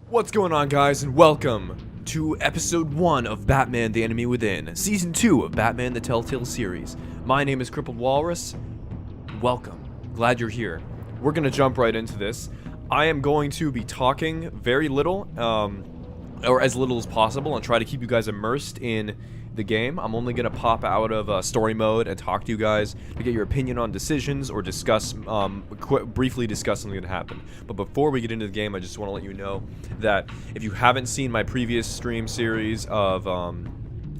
What's going on, guys, and welcome to episode 1 of Batman: The Enemy Within, season 2 of Batman: The Telltale series. My name is Crippled Walrus. Welcome. Glad you're here. We're gonna jump right into this. I am going to be talking very little, or as little as possible, and try to keep you guys immersed in the game. I'm only gonna pop out of story mode and talk to you guys to get your opinion on decisions or discuss, briefly discuss something that happened. But before we get into the game, I just want to let you know that if you haven't seen my previous stream series of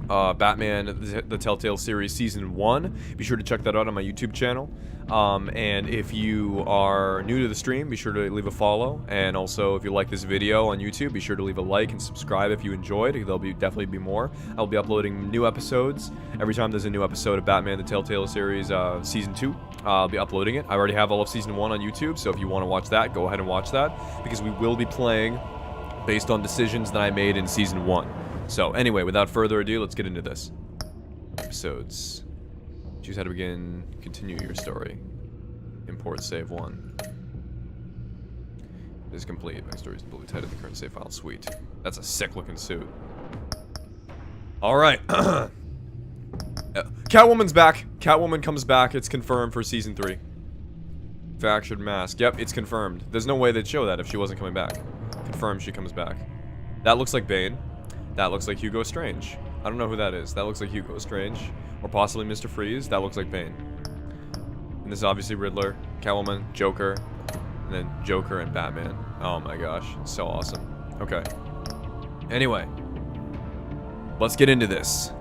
Batman: The Telltale series season 1, be sure to check that out on my YouTube channel. And if you are new to the stream, be sure to leave a follow. And also, if you like this video on YouTube, be sure to leave a like and subscribe if you enjoyed. There'll definitely be more. I'll be uploading new episodes every time there's a new episode of Batman: The Telltale series season 2. I'll be uploading it. I already have all of season 1 on YouTube, so if you want to watch that, go ahead and watch that, because we will be playing based on decisions that I made in season 1. So anyway, without further ado, let's get into this. Episodes. Choose how to begin. Continue your story. Import save 1. It is complete. My story is fully tied to the current save file. Sweet. That's a sick looking suit. Alright. Catwoman's back. Catwoman comes back. It's confirmed for season 3. Fractured mask. Yep, it's confirmed. There's no way they'd show that if she wasn't coming back. Confirmed she comes back. That looks like Bane. That looks like Hugo Strange. I don't know who that is. That looks like Hugo Strange. Or possibly Mr. Freeze. That looks like Bane. And this is obviously Riddler, Catwoman, Joker, and then Joker and Batman. Oh my gosh. It's so awesome. Okay. Anyway. Let's get into this.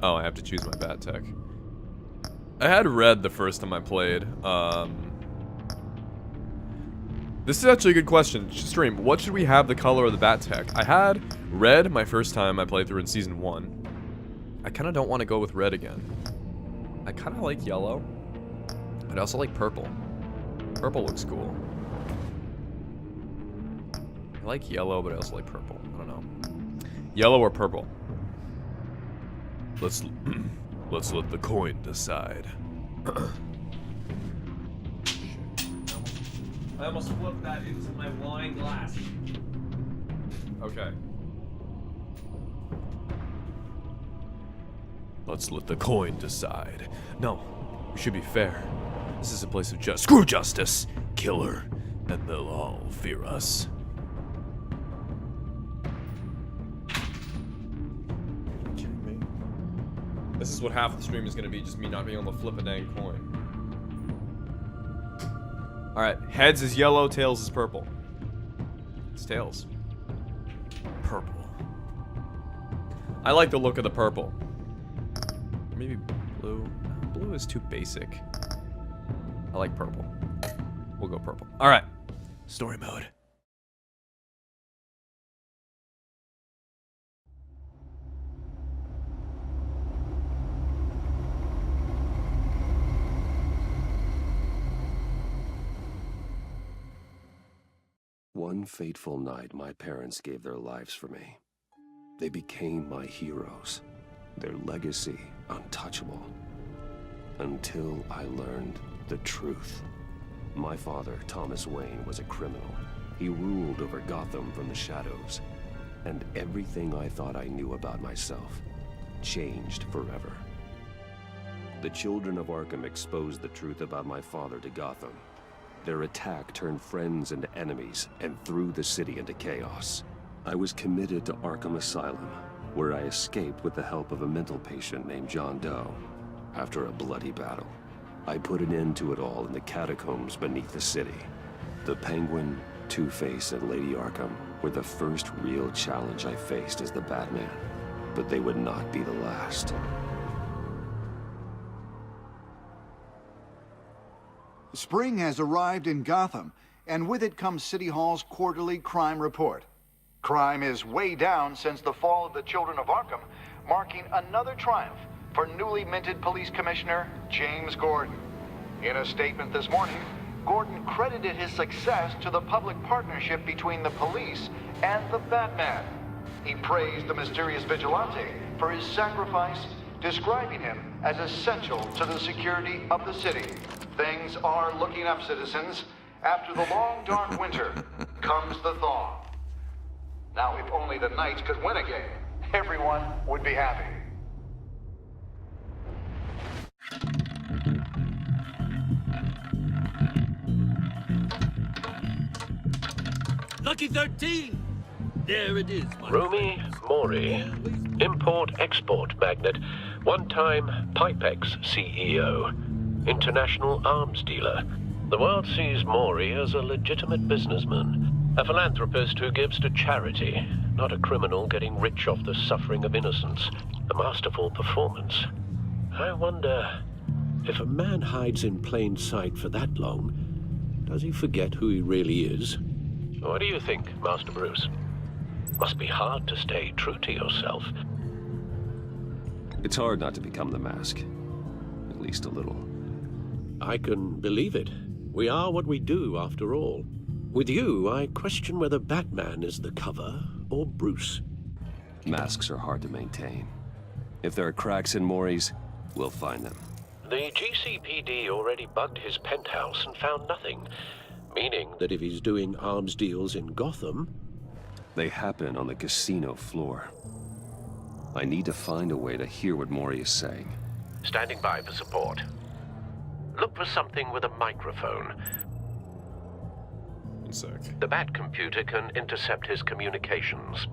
Oh, I have to choose my bat tech. I had red the first time I played. This is actually a good question. Stream, what should we have the color of the bat tech? I had red my first time I played through in season 1. I kind of don't want to go with red again. I kind of like yellow. But I also like purple. Purple looks cool. I like yellow, but I also like purple. I don't know. Yellow or purple? Let's let the coin decide. I almost flipped that into my wine glass. Okay. Let's let the coin decide. No, we should be fair. This is a place of screw justice, killer, and they'll all fear us. This is what half the stream is going to be, just me not being able to flip a dang coin. Alright, heads is yellow, tails is purple. It's tails. Purple. I like the look of the purple. Maybe blue. Blue is too basic. I like purple. We'll go purple. Alright. Story mode. One fateful night, my parents gave their lives for me. They became my heroes, their legacy untouchable. Until I learned the truth. My father, Thomas Wayne, was a criminal. He ruled over Gotham from the shadows. And everything I thought I knew about myself changed forever. The children of Arkham exposed the truth about my father to Gotham. Their attack turned friends into enemies and threw the city into chaos. I was committed to Arkham Asylum, where I escaped with the help of a mental patient named John Doe. After a bloody battle, I put an end to it all in the catacombs beneath the city. The Penguin, Two-Face, and Lady Arkham were the first real challenge I faced as the Batman, but they would not be the last. Spring has arrived in Gotham, and with it comes City Hall's quarterly crime report. Crime is way down since the fall of the Children of Arkham, marking another triumph for newly minted Police Commissioner James Gordon. In a statement this morning, Gordon credited his success to the public partnership between the police and the Batman. He praised the mysterious vigilante for his sacrifice, describing him as essential to the security of the city. Things are looking up, citizens. After the long, dark winter comes the thaw. Now, if only the Knights could win a game, everyone would be happy. Lucky 13! There it is, my Rumi Mori, import-export magnate, one-time Pipex CEO, international arms dealer. The world sees Mori as a legitimate businessman, a philanthropist who gives to charity, not a criminal getting rich off the suffering of innocence. A masterful performance. I wonder, if a man hides in plain sight for that long, does he forget who he really is? What do you think, Master Bruce? Must be hard to stay true to yourself. It's hard not to become the mask. At least a little. I can believe it. We are what we do, after all. With you, I question whether Batman is the cover or Bruce. Masks are hard to maintain. If there are cracks in Mori's, we'll find them. The GCPD already bugged his penthouse and found nothing. Meaning that if he's doing arms deals in Gotham... They happen on the casino floor. I need to find a way to hear what Mori is saying. Standing by for support. Look for something with a microphone. 1 sec. The Bat computer can intercept his communications.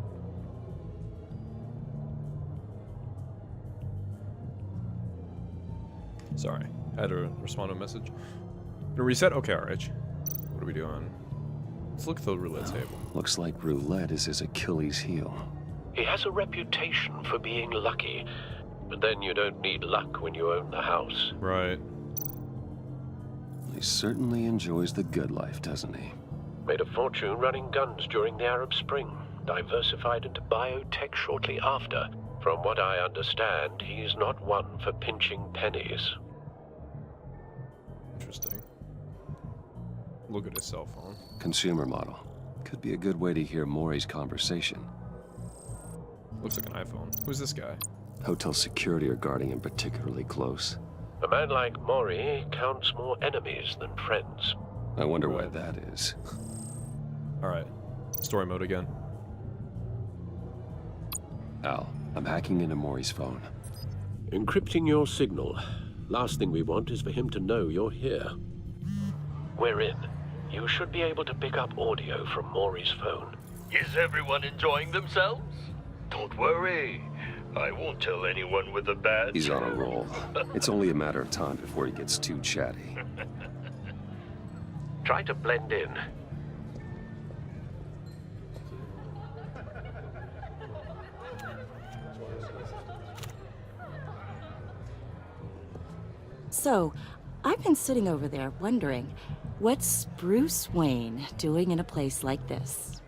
Sorry, I had to respond to a message. To reset? Okay, alright. What are we doing? Let's look at the roulette table. Looks like roulette is his Achilles heel. He has a reputation for being lucky, but then you don't need luck when you own the house. Right. He certainly enjoys the good life, doesn't he? Made a fortune running guns during the Arab Spring, diversified into biotech shortly after. From what I understand, he's not one for pinching pennies. Interesting. Look at his cell phone. Consumer model. Could be a good way to hear Mori's conversation. Looks like an iPhone. Who's this guy? Hotel security are guarding him particularly close. A man like Mori counts more enemies than friends. I wonder why that is. Alright. Story mode again. Al, I'm hacking into Mori's phone. Encrypting your signal. Last thing we want is for him to know you're here. We're in. You should be able to pick up audio from Mori's phone. Is everyone enjoying themselves? Don't worry. I won't tell anyone with a bad... He's on a roll. It's only a matter of time before he gets too chatty. Try to blend in. So, I've been sitting over there wondering, what's Bruce Wayne doing in a place like this?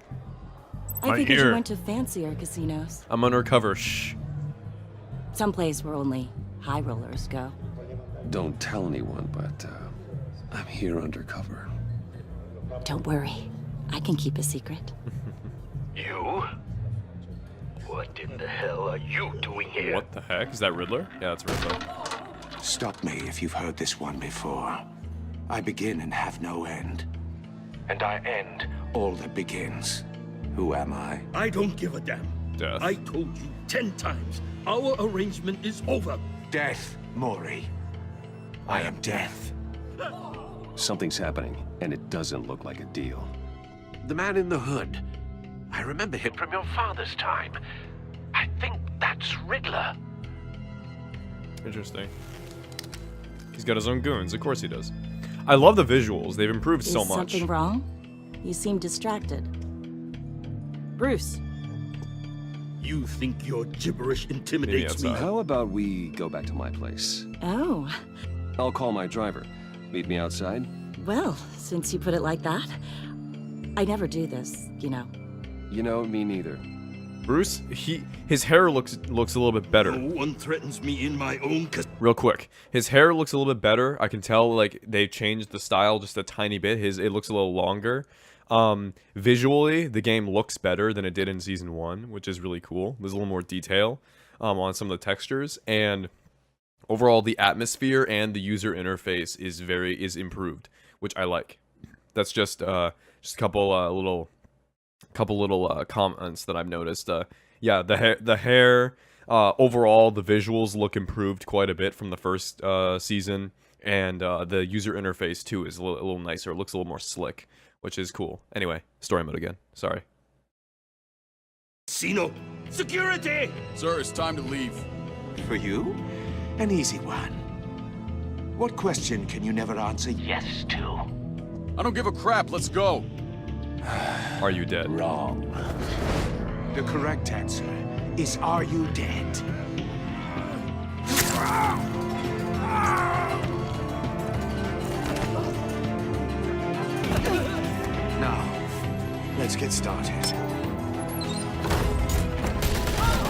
I Right figured here. you went to fancier casinos. I'm undercover. Shh. Someplace where only high rollers go. Don't tell anyone, but I'm here undercover. Don't worry, I can keep a secret. You? What in the hell are you doing here? What the heck? Is that Riddler? Yeah, that's Riddler. Stop me if you've heard this one before. I begin and have no end. And I end all that begins. Who am I? I don't give a damn. Death. I told you 10 times. Our arrangement is over. Death, Mori. I am death. Something's happening, and it doesn't look like a deal. The man in the hood. I remember him from your father's time. I think that's Riddler. Interesting. He's got his own goons. Of course he does. I love the visuals. They've improved so Is much. something wrong? You seem distracted. Bruce, You think your gibberish intimidates me? outside. How about we go back to my place? oh, I'll call my driver. Meet me outside? well, since you put it like that, I never do this, you know. You know, me neither. Bruce, his hair looks a little bit better. No one threatens me in my own Real quick, his hair looks a little bit better. I can tell like they changed the style just a tiny bit. It looks a little longer. Visually, the game looks better than it did in Season 1, which is really cool. There's a little more detail on some of the textures, and overall, the atmosphere and the user interface is improved, which I like. That's just a couple little comments that I've noticed. Yeah, the hair. Overall, the visuals look improved quite a bit from the first season, and the user interface too is a little nicer. It looks a little more slick, which is cool. Anyway, story mode again. Sorry. Casino! Security! Sir, it's time to leave. For you, an easy one. What question can you never answer yes to? I don't give a crap. Let's go. Are you dead? Wrong. The correct answer is, are you dead? Now, let's get started.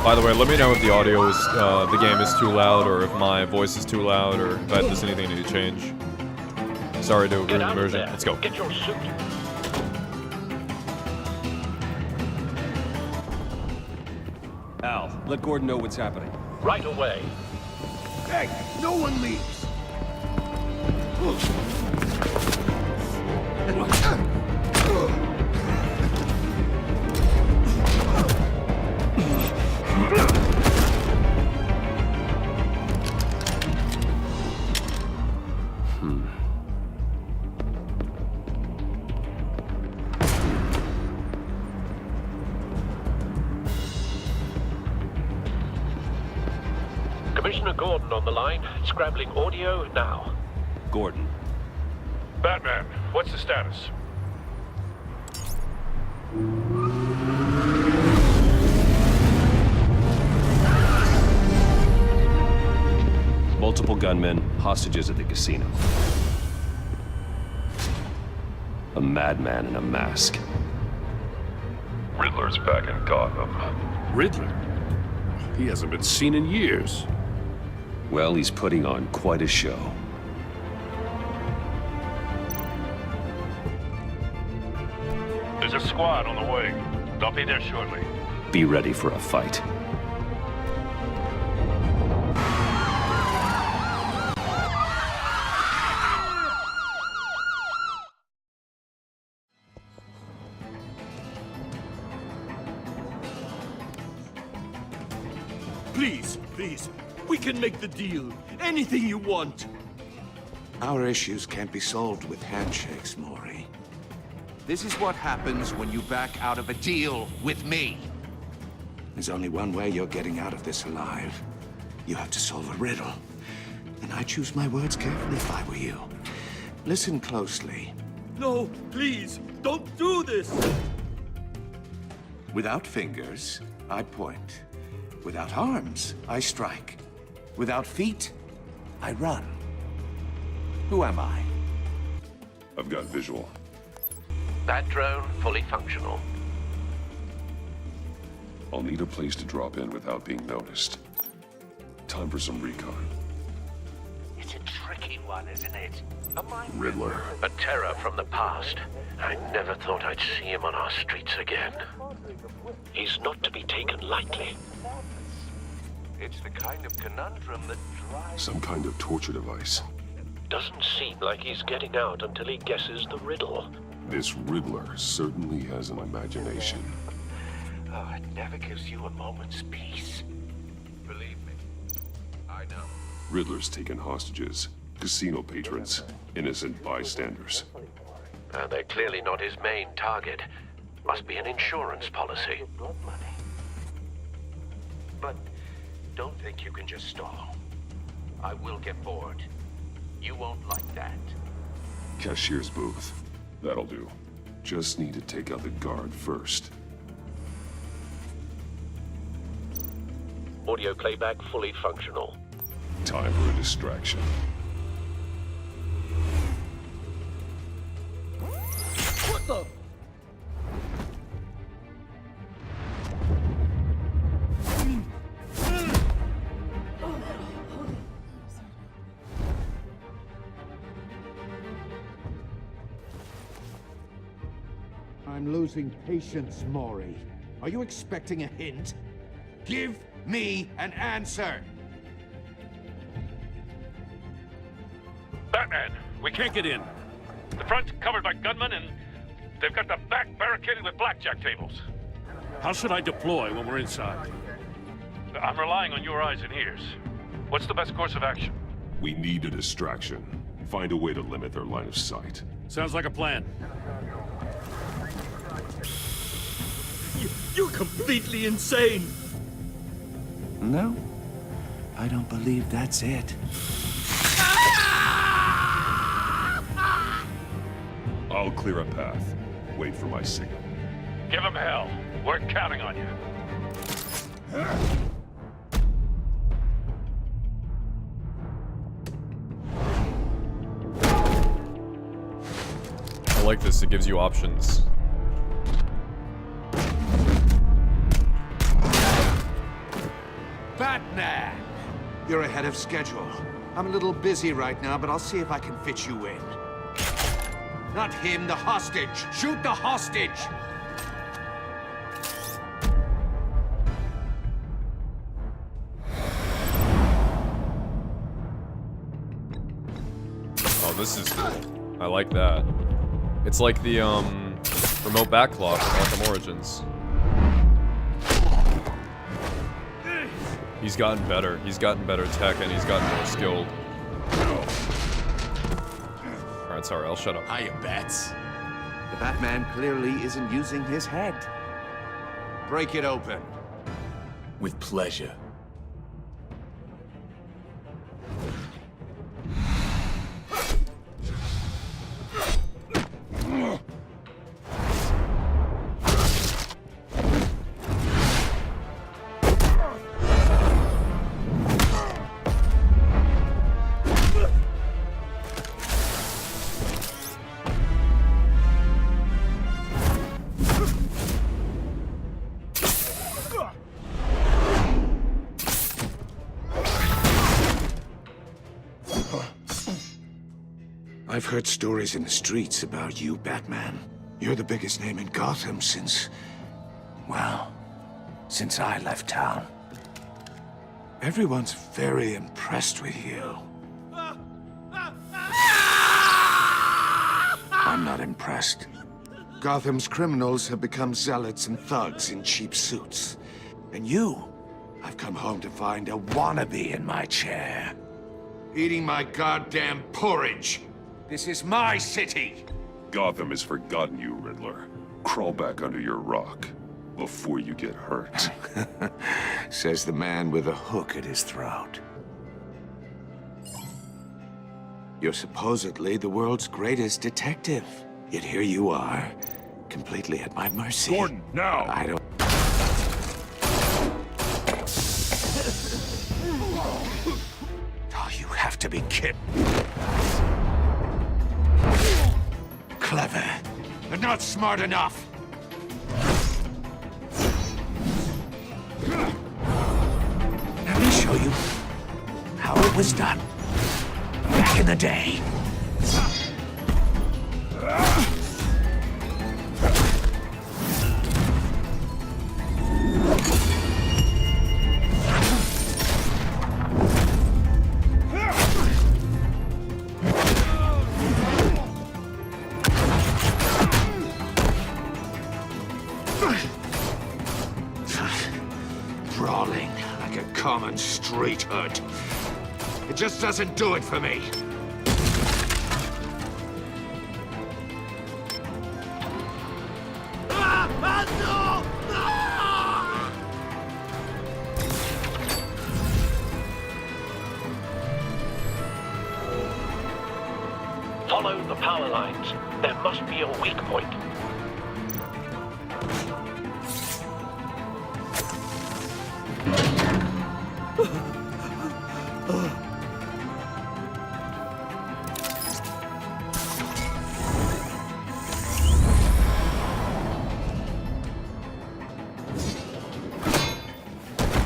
By the way, let me know if the audio is, the game is too loud, or if my voice is too loud, or if there's anything I need to change. Sorry to ruin the immersion. Let's go. Get your suit. Al, let Gordon know what's happening. Right away. Hey, no one leaves. Commissioner Gordon on the line, scrambling audio now. Gordon. Batman, what's the status? Multiple gunmen, hostages at the casino. A madman in a mask. Riddler's back in Gotham. Riddler? He hasn't been seen in years. Well, he's putting on quite a show. There's a squad on the way. They'll be there shortly. Be ready for a fight. Please, please. We can make the deal. Anything you want. Our issues can't be solved with handshakes, Maury. This is what happens when you back out of a deal with me. There's only one way you're getting out of this alive. You have to solve a riddle. And I choose my words carefully if I were you. Listen closely. No, please, don't do this! Without fingers, I point. Without arms, I strike. Without feet, I run. Who am I? I've got visual. That drone fully functional. I'll need a place to drop in without being noticed. Time for some recon. It's a tricky one, isn't it? Riddler. A terror from the past. I never thought I'd see him on our streets again. He's not to be taken lightly. It's the kind of conundrum that drives... Some kind of torture device. Doesn't seem like he's getting out until he guesses the riddle. This Riddler certainly has an imagination. Oh, it never gives you a moment's peace. Believe me, I know. Riddler's taken hostages, casino patrons, innocent bystanders. They're clearly not his main target. Must be an insurance policy. Blood money. But don't think you can just stall. I will get bored. You won't like that. Cashier's booth. That'll do. Just need to take out the guard first. Audio playback fully functional. Time for a distraction. What the? losing patience, Maury. Are you expecting a hint? Give me an answer! Batman, we can't get in. The front's covered by gunmen, and they've got the back barricaded with blackjack tables. How should I deploy when we're inside? I'm relying on your eyes and ears. What's the best course of action? We need a distraction. Find a way to limit their line of sight. Sounds like a plan. You're completely insane! No, I don't believe that's it. I'll clear a path. Wait for my signal. Give him hell. We're counting on you. I like this, it gives you options. Batman! You're ahead of schedule. I'm a little busy right now, but I'll see if I can fit you in. Not him, the hostage! Shoot the hostage! Oh, this is cool. I like that. It's like the, remote backlog from Arkham Origins. He's gotten better. He's gotten better tech, and he's gotten more skilled. Alright, sorry, I'll shut up. Hiya, Bats. The Batman clearly isn't using his head. Break it open. With pleasure. I've heard stories in the streets about you, Batman. You're the biggest name in Gotham since... well, since I left town. Everyone's very impressed with you. I'm not impressed. Gotham's criminals have become zealots and thugs in cheap suits. And you, I've come home to find a wannabe in my chair. Eating my goddamn porridge. This is my city! Gotham has forgotten you, Riddler. Crawl back under your rock before you get hurt. Says the man with a hook at his throat. You're supposedly the world's greatest detective. Yet here you are, completely at my mercy. Gordon, now! I don't... Oh, you have to be kidding. Clever, but not smart enough. Let me show you how it was done back in the day. Brawling like a common street hood. It just doesn't do it for me. Follow the power lines. There must be a weak point.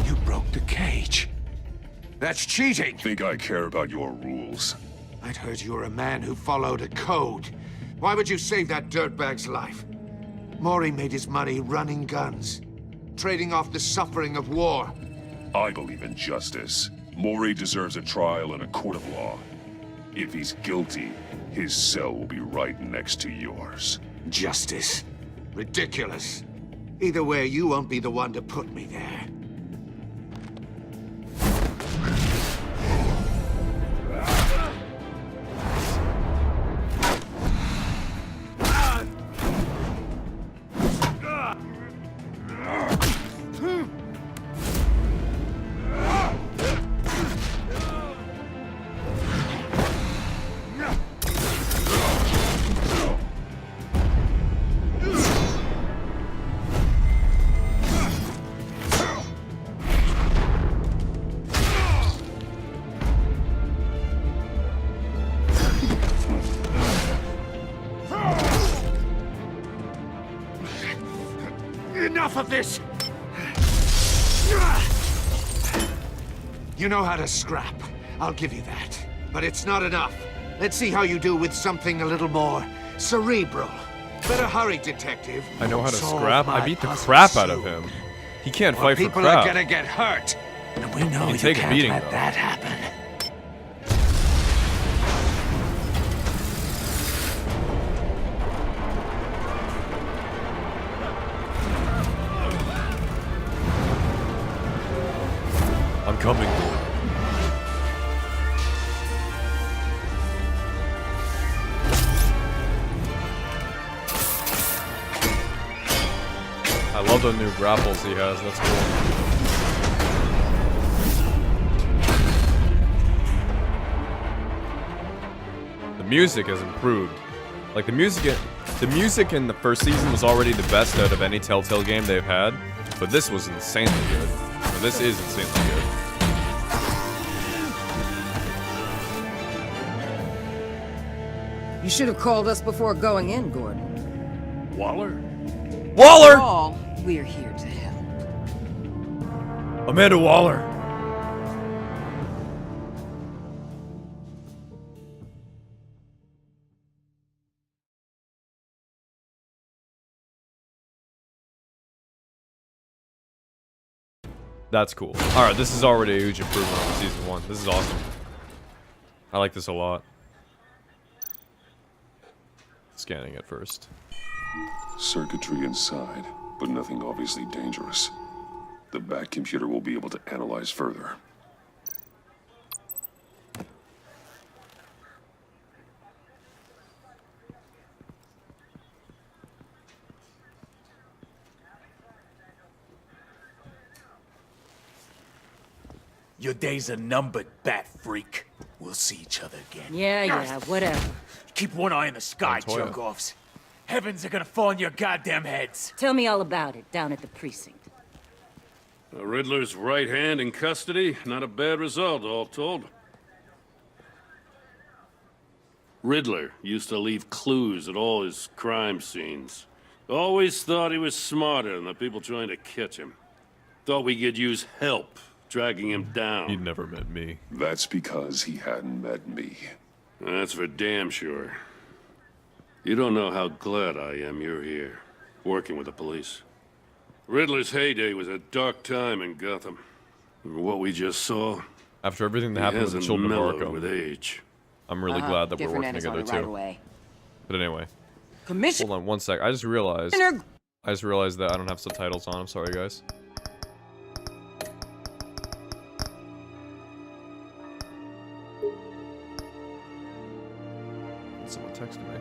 You broke the cage. That's cheating! Think I care about your rules? I'd heard you were a man who followed a code. Why would you save that dirtbag's life? Maury made his money running guns, trading off the suffering of war. I believe in justice. Maury deserves a trial in a court of law. If he's guilty, his cell will be right next to yours. Justice? Ridiculous. Either way, you won't be the one to put me there. Enough of this! You know how to scrap. I'll give you that. But it's not enough. Let's see how you do with something a little more cerebral. Better hurry, detective. I know how to Solve scrap. my I beat the puzzle crap out of soon. him. He can't Or fight for people crap. are gonna get hurt. And we know He you take a can't beating, let though. that happen. I'm coming. I love the new grapples he has. That's cool. The music has improved. Like the music in the first season was already the best out of any Telltale game they've had, but this was insanely good. Or this is insanely good. You should have called us before going in, Gordon. Waller? Waller! After all, we're here to help. Amanda Waller. That's cool. Alright, this is already a huge improvement over Season 1. This is awesome. I like this a lot. Scanning it first. Circuitry inside, but nothing obviously dangerous. The back computer will be able to analyze further. Your days are numbered, bat freak. We'll see each other again. Yeah, whatever. Keep one eye in the sky, Montoya. jerk-offs. Heavens are gonna fall on your goddamn heads. Tell me all about it down at the precinct. Riddler's right hand in custody. Not a bad result, all told. Riddler used to leave clues at all his crime scenes. Always thought he was smarter than the people trying to catch him. Thought we could use help dragging him down. He'd never met me. That's because he hadn't met me. That's for damn sure. You don't know how glad I am you're here, working with the police. Riddler's heyday was a dark time in Gotham. What we just saw, After everything that he happened with the hasn't children of mellowed Arkham, with age. I'm really glad that we're Different working end is on together the right too. away. But anyway, Commissioner. hold on one sec. I just realized that I don't have subtitles on. I'm sorry, guys. Someone texted me.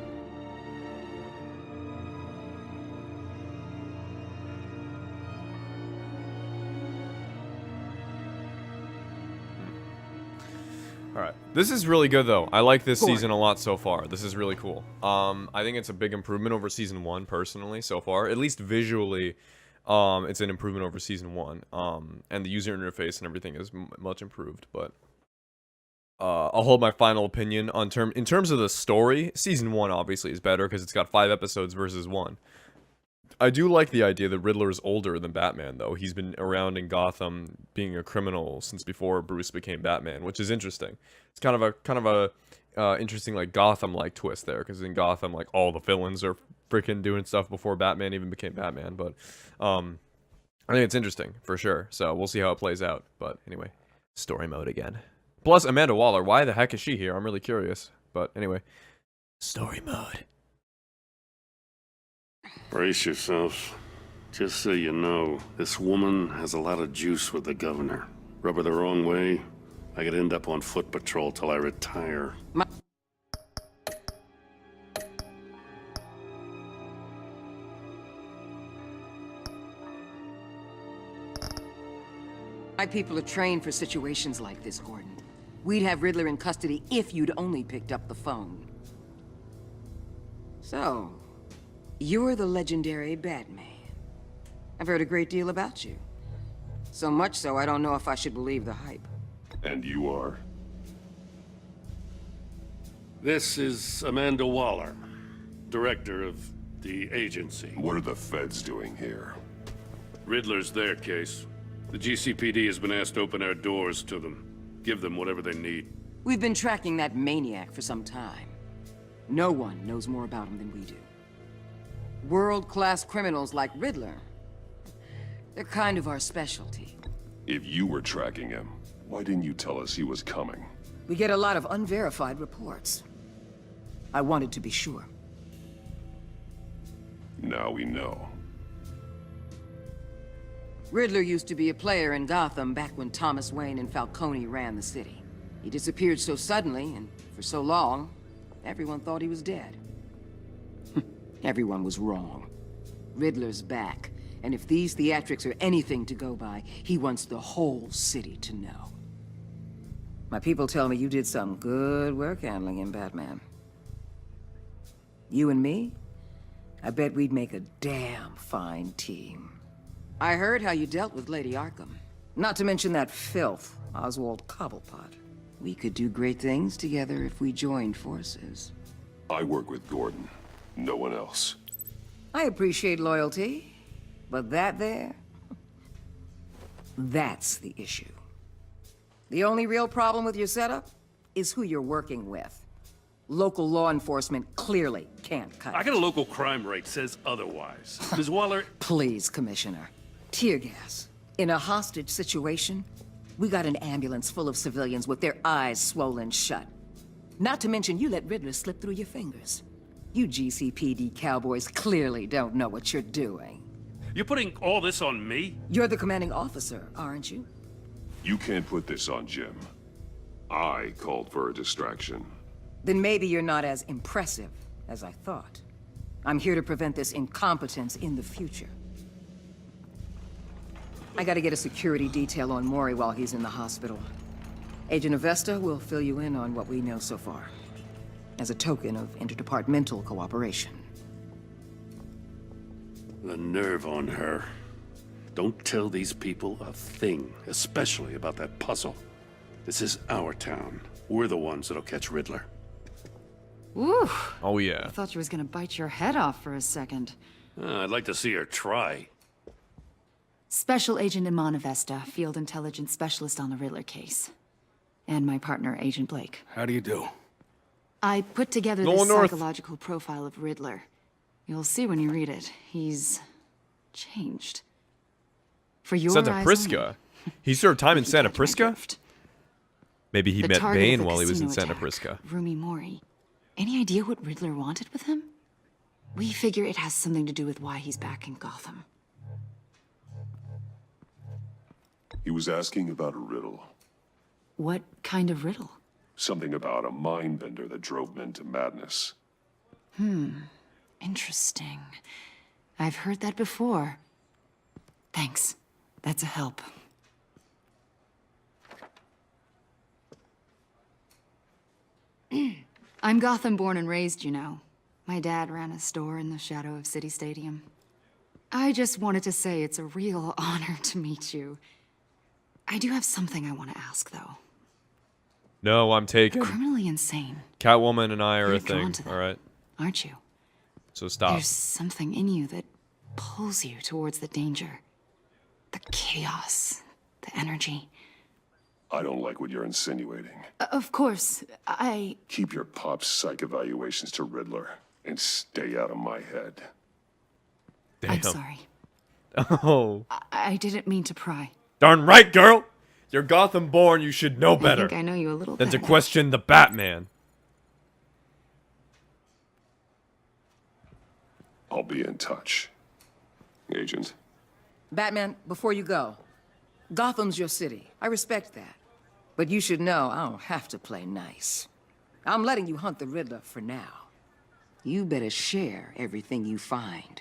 Alright. This is really good, though. I like this season a lot so far. This is really cool. I think it's a big improvement over Season 1, personally, so far. At least visually, it's an improvement over Season 1. And the user interface and everything is much improved, but... I'll hold my final opinion on in terms of the story. Season 1 obviously is better because it's got 5 episodes versus 1. I do like the idea that Riddler is older than Batman, though. He's been around in Gotham being a criminal since before Bruce became Batman, which is interesting. It's kind of a interesting like Gotham-like twist there, because in Gotham, like all the villains are freaking doing stuff before Batman even became Batman. But I think it's interesting for sure. So we'll see how it plays out. But anyway, story mode again. Plus Amanda Waller. Why the heck is she here? I'm really curious. But anyway, story mode. Brace yourselves. Just so you know, this woman has a lot of juice with the governor. Rub her the wrong way, I could end up on foot patrol till I retire. My people are trained for situations like this, Gordon. We'd have Riddler in custody if you'd only picked up the phone. So, you're the legendary Batman. I've heard a great deal about you. So much so, I don't know if I should believe the hype. And you are? This is Amanda Waller, director of the agency. What are the feds doing here? Riddler's their case. The GCPD has been asked to open our doors to them. Give them whatever they need. We've been tracking that maniac for some time. No one knows more about him than we do. World-class criminals like Riddler. They're kind of our specialty. If you were tracking him, why didn't you tell us he was coming? We get a lot of unverified reports. I wanted to be sure. Now we know. Riddler used to be a player in Gotham back when Thomas Wayne and Falcone ran the city. He disappeared so suddenly and for so long, everyone thought he was dead. Everyone was wrong. Riddler's back, and if these theatrics are anything to go by, he wants the whole city to know. My people tell me you did some good work handling him, Batman. You and me? I bet we'd make a damn fine team. I heard how you dealt with Lady Arkham. Not to mention that filth, Oswald Cobblepot. We could do great things together if we joined forces. I work with Gordon. No one else. I appreciate loyalty, but that there... that's the issue. The only real problem with your setup is who you're working with. Local law enforcement clearly can't cut it. I got a local crime rate says otherwise. Ms. Waller... Please, Commissioner. Tear gas. In a hostage situation, we got an ambulance full of civilians with their eyes swollen shut. Not to mention you let Riddler slip through your fingers. You GCPD cowboys clearly don't know what you're doing. You're putting all this on me? You're the commanding officer, aren't you? You can't put this on Jim. I called for a distraction. Then maybe you're not as impressive as I thought. I'm here to prevent this incompetence in the future. I gotta get a security detail on Maury while he's in the hospital. Agent Avesta will fill you in on what we know so far, as a token of interdepartmental cooperation. The nerve on her. Don't tell these people a thing, especially about that puzzle. This is our town. We're the ones that'll catch Riddler. Ooh. Oh yeah. I thought you was gonna bite your head off for a second. I'd like to see her try. Special Agent Iman Avesta, Field Intelligence Specialist on the Riddler case. And my partner, Agent Blake. How do you do? I put together this psychological profile of Riddler. You'll see when you read it. He's... changed. For your Santa eyes Prisca? only. He served time in Santa Prisca? Maybe he The met target of Bane the while he was in casino Santa attack, Prisca. Rumi Mori. Any idea what Riddler wanted with him? We figure it has something to do with why he's back in Gotham. He was asking about a riddle. What kind of riddle? Something about a mind bender that drove men to madness. Interesting. I've heard that before. Thanks. That's a help. I'm Gotham born and raised, you know. My dad ran a store in the shadow of City Stadium. I just wanted to say it's a real honor to meet you. I do have something I want to ask, though. No, I'm taken. Criminally insane. Catwoman and I are You're a thing, drawn to them, alright? Aren't you? So stop. There's something in you that pulls you towards the danger. The chaos, the energy. I don't like what you're insinuating. Of course, I... Keep your pop's psych evaluations to Riddler, and stay out of my head. Damn. I'm sorry. Oh. I didn't mean to pry. Darn right, girl! You're Gotham born, you should know better. I think I know you a little than better. to question the Batman. I'll be in touch. Agent. Batman, before you go, Gotham's your city. I respect that. But you should know I don't have to play nice. I'm letting you hunt the Riddler for now. You better share everything you find.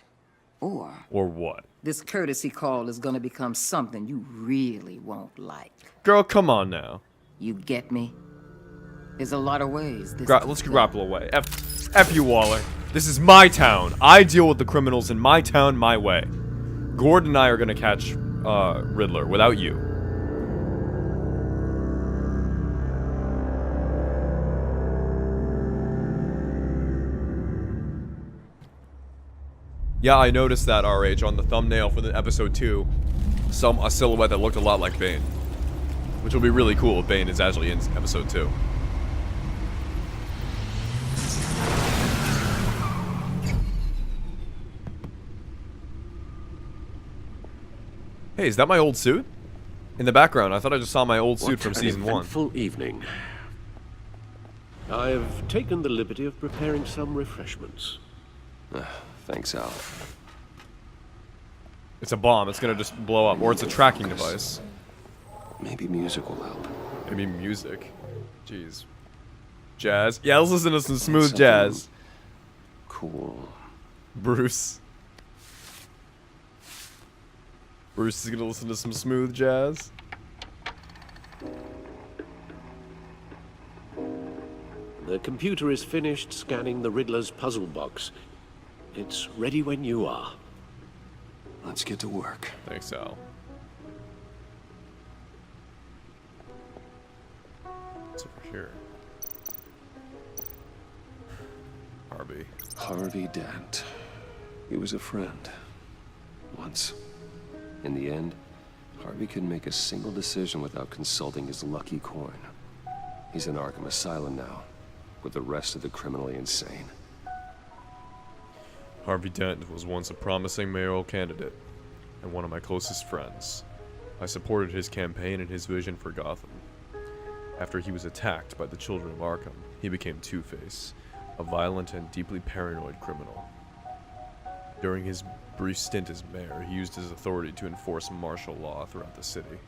Or what? This courtesy call is gonna become something you really won't like. Girl, come on now. You get me? There's a lot of ways this Let's grapple away. F you, Waller. This is my town. I deal with the criminals in my town my way. Gord and I are gonna catch Riddler without you. Yeah, I noticed that, RH, on the thumbnail for the episode 2. A silhouette that looked a lot like Bane. Which will be really cool if Bane is actually in episode 2. Hey, is that my old suit? In the background, I thought I just saw my old suit from season 1. Full evening. I've taken the liberty of preparing some refreshments. Thanks, Al. It's a bomb. It's gonna just blow up. Or it's a tracking device. Maybe music will help. Maybe music. Jeez. Jazz. Yeah, let's listen to some smooth jazz. Cool. Bruce. Bruce is gonna listen to some smooth jazz. The computer is finished scanning the Riddler's puzzle box. It's ready when you are. Let's get to work. Thanks, Al. What's over here? Harvey. Harvey Dent. He was a friend. Once. In the end, Harvey couldn't make a single decision without consulting his lucky coin. He's in Arkham Asylum now, with the rest of the criminally insane. Harvey Dent was once a promising mayoral candidate, and one of my closest friends. I supported his campaign and his vision for Gotham. After he was attacked by the children of Arkham, he became Two-Face, a violent and deeply paranoid criminal. During his brief stint as mayor, he used his authority to enforce martial law throughout the city.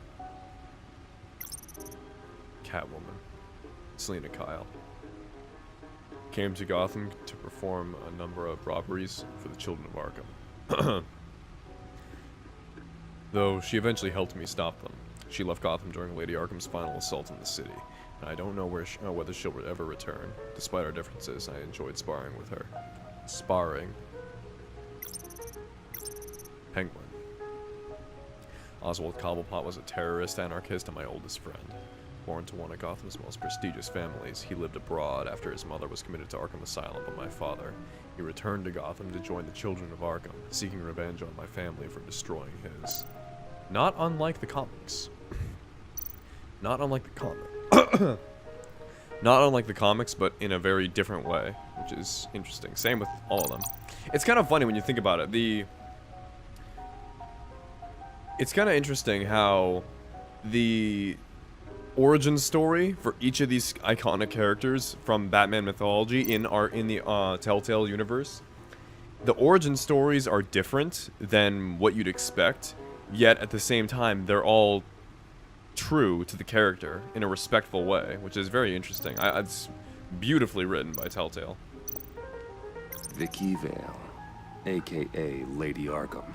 Catwoman, Selina Kyle, came to Gotham to perform a number of robberies for the children of Arkham. Though she eventually helped me stop them. She left Gotham during Lady Arkham's final assault on the city, and I don't know whether she'll ever return. Despite our differences, I enjoyed sparring with her. Sparring. Penguin. Oswald Cobblepot was a terrorist, anarchist, and my oldest friend. Born to one of Gotham's most prestigious families, he lived abroad after his mother was committed to Arkham Asylum by my father. He returned to Gotham to join the children of Arkham, seeking revenge on my family for destroying his. Not unlike the comics. Not unlike the comic. Not unlike the comics, but in a very different way, which is interesting. Same with all of them. It's kind of funny when you think about it. It's kind of interesting how the origin story for each of these iconic characters from Batman mythology in the Telltale universe, the origin stories are different than what you'd expect, yet at the same time they're all true to the character in a respectful way, which is very interesting. It's beautifully written by Telltale. Vicky Vale, aka Lady Arkham,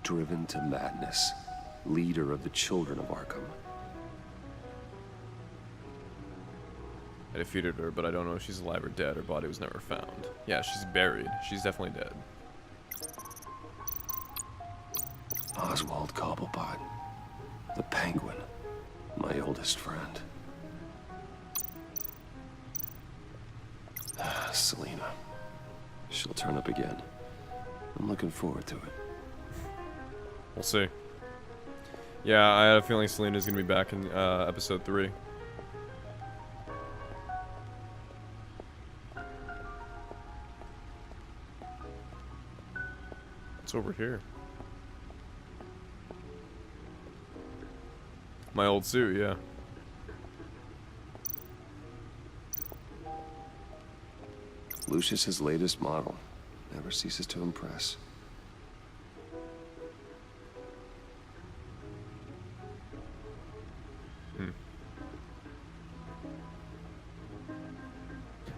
driven to madness, leader of the children of Arkham. I defeated her, but I don't know if she's alive or dead. Her body was never found. Yeah, she's buried. She's definitely dead. Oswald Cobblepot, the Penguin, my oldest friend. Selina. She'll turn up again. I'm looking forward to it. We'll see. Yeah, I had a feeling Selena's gonna be back in episode 3. What's over here? My old suit, yeah. Lucius's latest model. Never ceases to impress.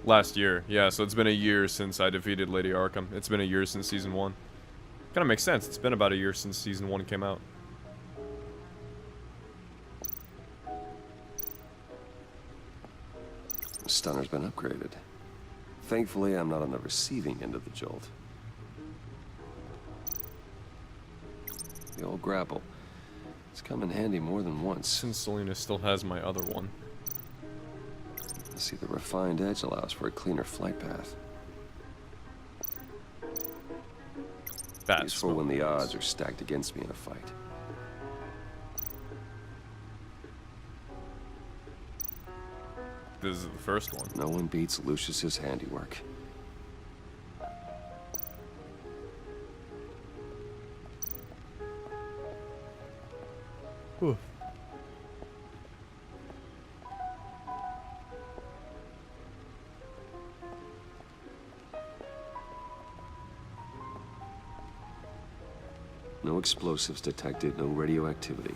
Last year, yeah, so it's been a year since I defeated Lady Arkham. It's been a year since Season 1. Kinda makes sense, it's been about a year since Season 1 came out. The stunner's been upgraded. Thankfully, I'm not on the receiving end of the jolt. The old grapple. It's come in handy more than once. Since Selena still has my other one. I see the refined edge allows for a cleaner flight path. Useful when the odds are stacked against me in a fight. This is the first one. No one beats Lucius's handiwork. Whew. No explosives detected, no radioactivity.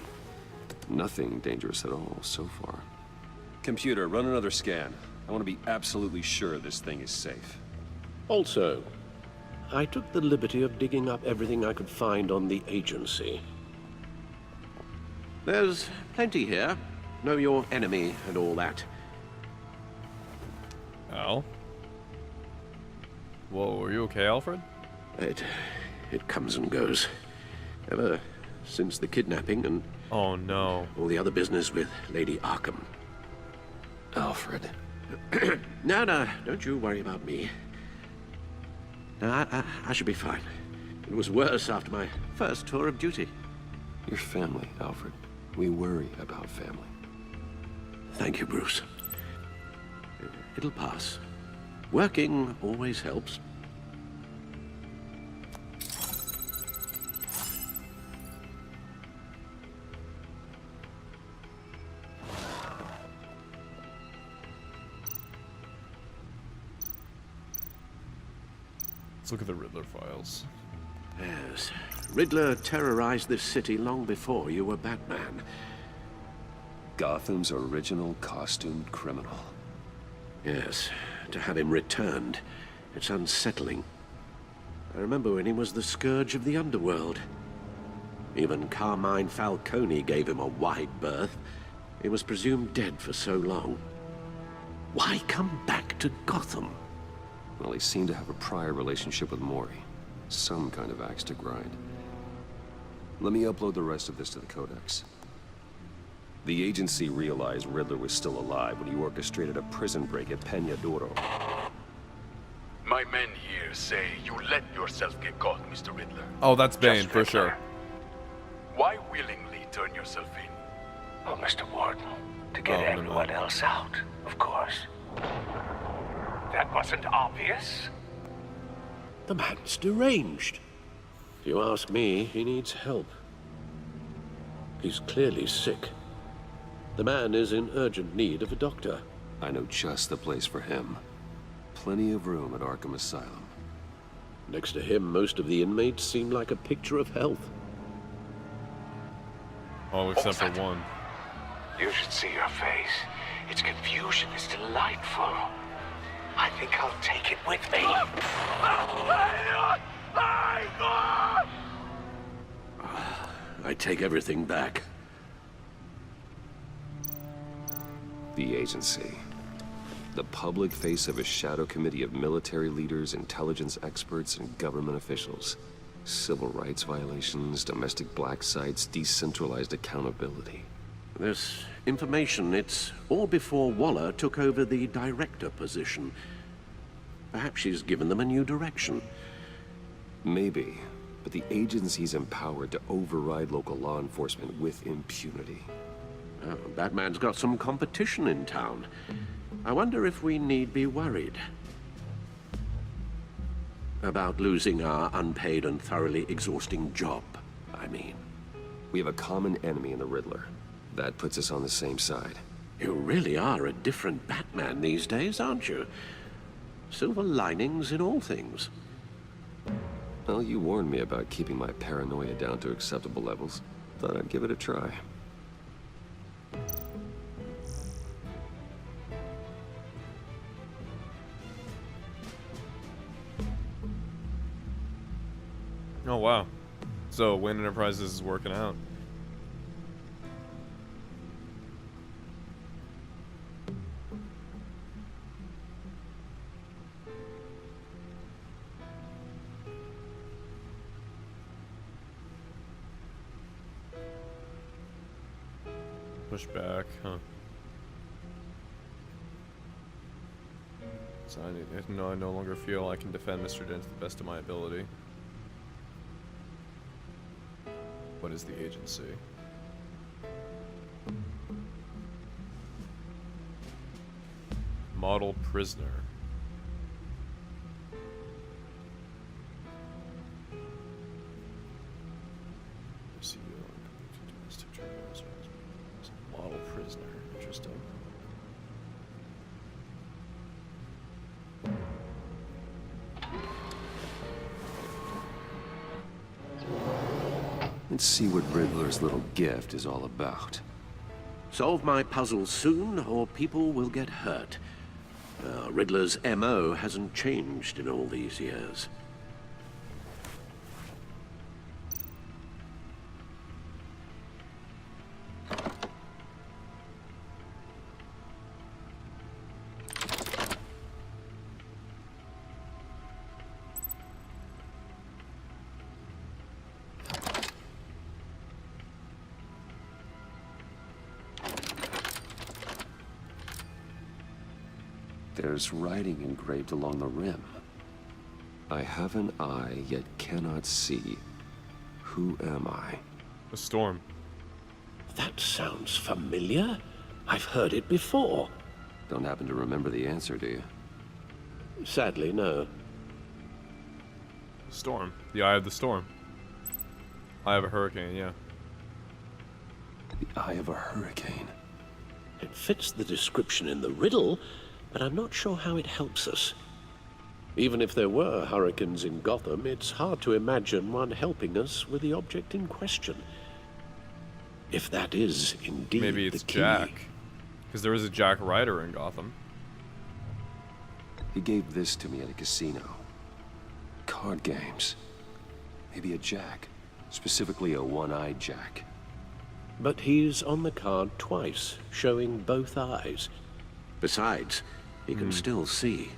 Nothing dangerous at all so far. Computer, run another scan. I want to be absolutely sure this thing is safe. Also, I took the liberty of digging up everything I could find on the agency. There's plenty here. Know your enemy and all that. Al? Whoa, are you okay, Alfred? It comes and goes. Ever since the kidnapping and... Oh, no. All the other business with Lady Arkham. Alfred. No, don't you worry about me. No, I should be fine. It was worse after my first tour of duty. Your family, Alfred. We worry about family. Thank you, Bruce. It'll pass. Working always helps. Let's look at the Riddler files. Yes. Riddler terrorized this city long before you were Batman. Gotham's original costumed criminal. Yes. To have him returned, it's unsettling. I remember when he was the scourge of the underworld. Even Carmine Falcone gave him a wide berth. He was presumed dead for so long. Why come back to Gotham? Well, he seemed to have a prior relationship with Mori. Some kind of axe to grind. Let me upload the rest of this to the Codex. The agency realized Riddler was still alive when he orchestrated a prison break at Peña Duro. My men here say you let yourself get caught, Mr. Riddler. Oh, that's Bane, for sure. Why willingly turn yourself in? Oh, Mr. Warden, to get everyone else out, of course. That wasn't obvious. The man's deranged. If you ask me, he needs help. He's clearly sick. The man is in urgent need of a doctor. I know just the place for him. Plenty of room at Arkham Asylum. Next to him, most of the inmates seem like a picture of health. Oh, except for one. You should see your face. Its confusion is delightful. I think I'll take it with me. I take everything back. The agency. The public face of a shadow committee of military leaders, intelligence experts, and government officials. Civil rights violations, domestic black sites, decentralized accountability. This information, it's all before Waller took over the director position. Perhaps she's given them a new direction. Maybe. but the agency's empowered to override local law enforcement with impunity. Oh, Batman's got some competition in town. I wonder if we need be worried about losing our unpaid and thoroughly exhausting job, I mean. We have a common enemy in the Riddler. That puts us on the same side. You really are a different Batman these days, aren't you? Silver linings in all things. Well, you warned me about keeping my paranoia down to acceptable levels. Thought I'd give it a try. Oh, wow. So, Wayne Enterprises is working out. Push back, huh? So I no longer feel I can defend Mr. Dent to the best of my ability. What is the agency? Model prisoner. Model prisoner. Interesting. Let's see what Riddler's little gift is all about. Solve my puzzle soon, or people will get hurt. Riddler's MO hasn't changed in all these years. There's writing engraved along the rim. I have an eye, yet cannot see. Who am I? A storm. That sounds familiar. I've heard it before. Don't happen to remember the answer, do you? Sadly, no. Storm. The Eye of the Storm. Eye of a hurricane, yeah. The Eye of a hurricane. It fits the description in the riddle, but I'm not sure how it helps us. Even if there were hurricanes in Gotham, it's hard to imagine one helping us with the object in question. If that is indeed maybe it's the key. Jack. Because there is a Jack Ryder in Gotham. He gave this to me at a casino. Card games. Maybe a Jack. Specifically a one-eyed Jack. But he's on the card twice, showing both eyes. Besides, he can still see.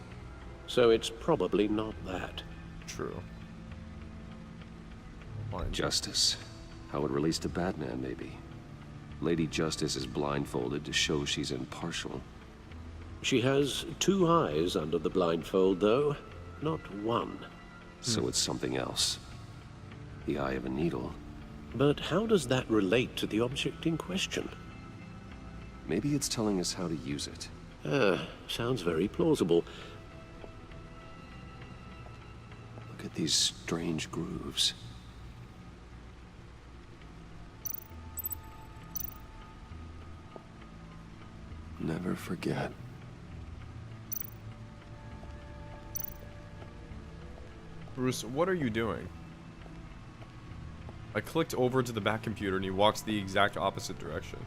So it's probably not that. True. Justice. How it relates to Batman, maybe. Lady Justice is blindfolded to show she's impartial. She has two eyes under the blindfold, though, not one. So it's something else. The eye of a needle. But how does that relate to the object in question? Maybe it's telling us how to use it. Sounds very plausible. Look at these strange grooves. Never forget. Bruce, what are you doing? I clicked over to the back computer and he walks the exact opposite direction.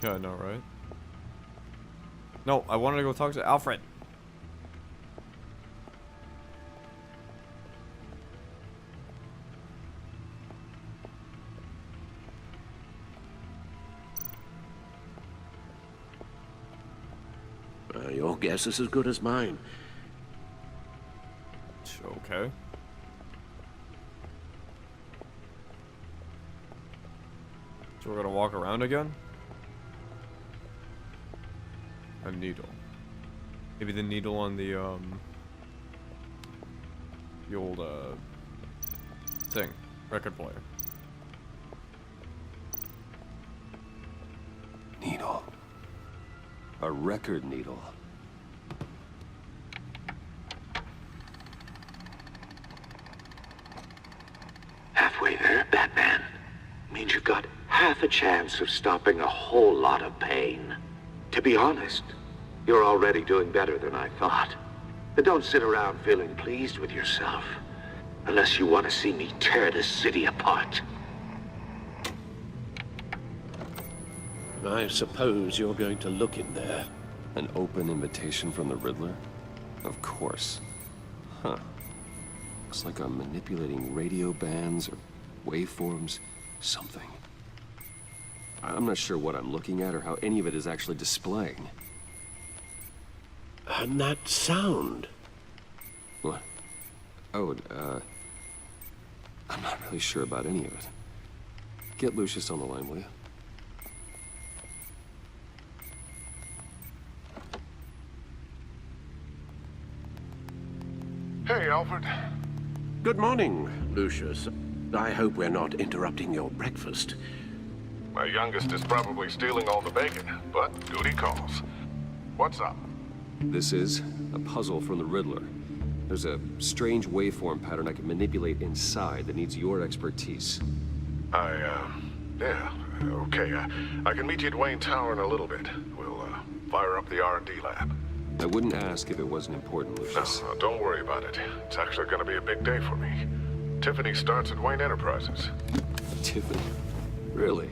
Yeah, I know, right? No, I wanted to go talk to Alfred. Your guess is as good as mine. Okay. So we're gonna walk around again? A needle. Maybe the needle on the old, thing. Record player. Needle. A record needle. Halfway there, Batman. Means you've got half a chance of stopping a whole lot of pain. To be honest, you're already doing better than I thought. But don't sit around feeling pleased with yourself. Unless you want to see me tear this city apart. I suppose you're going to look in there. An open invitation from the Riddler? Of course. Huh. Looks like I'm manipulating radio bands or waveforms. Something. I'm not sure what I'm looking at or how any of it is actually displaying. And that sound. What? Oh, I'm not really sure about any of it. Get Lucius on the line, will you? Hey, Alfred. Good morning, Lucius. I hope we're not interrupting your breakfast. My youngest is probably stealing all the bacon, but duty calls. What's up? This is a puzzle from the Riddler. There's a strange waveform pattern I can manipulate inside that needs your expertise. Yeah, okay. I can meet you at Wayne Tower in a little bit. We'll, fire up the R&D lab. I wouldn't ask if it wasn't important, Lucius. No, don't worry about it. It's actually gonna be a big day for me. Tiffany starts at Wayne Enterprises. Tiffany? Really?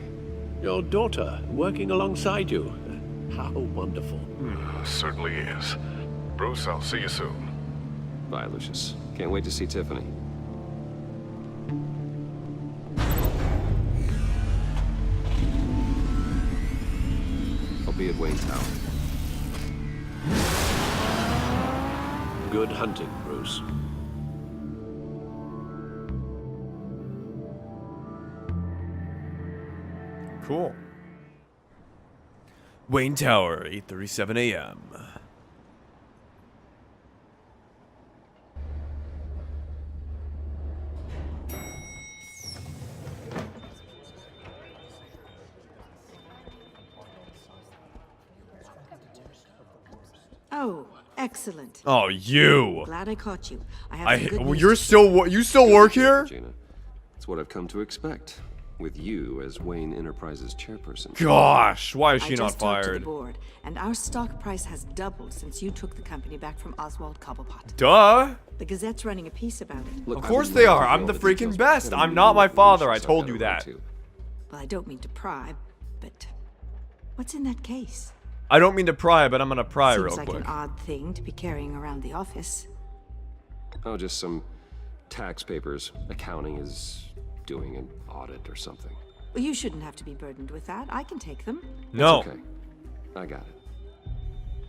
Your daughter, working alongside you. How wonderful. Certainly is. Bruce, I'll see you soon. Bye, Lucius. Can't wait to see Tiffany. I'll be at Wayne Tower. Good hunting, Bruce. Cool. Wayne Tower, 8:37 a.m. Oh, excellent. Oh, you. Glad I caught you. I have some good news. You still work here? Gina. It's what I've come to expect. With you as Wayne Enterprises chairperson. Gosh, why is she not I just talked to fired? the board, and our stock price has doubled since you took the company back from Oswald Cobblepot. Duh. The Gazette's running a piece about it. Look, of course they are. I'm the freaking best. I'm not my father. I told you that. Well, I don't mean to pry, but what's in that case? I don't mean to pry, but I'm gonna pry Seems real like quick. an odd thing to be carrying around the office. Oh, just some tax papers. Accounting is doing an audit or something. Well, you shouldn't have to be burdened with that. I can take them. No. That's okay. I got it.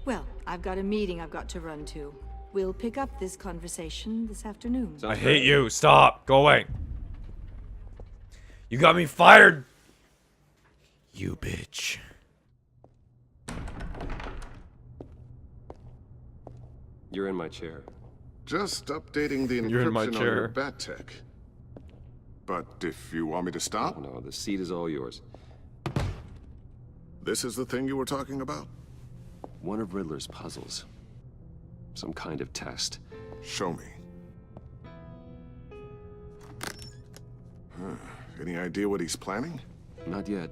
Well, I've got a meeting I've got to run to. We'll pick up this conversation this afternoon. I hate you. Stop. Go away. You got me fired. You bitch. You're in my chair. Just updating the You're in my encryption on chair. your bat tech. But if you want me to stop? Oh, no, the seat is all yours. This is the thing you were talking about? One of Riddler's puzzles. Some kind of test. Show me. Any idea what he's planning? Not yet.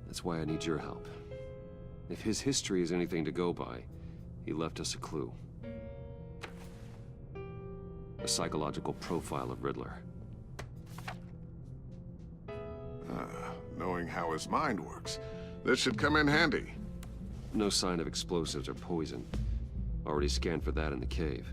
That's why I need your help. If his history is anything to go by, he left us a clue. A psychological profile of Riddler. Knowing how his mind works, This should come in handy. No sign of explosives or poison. Already scanned for that in the cave.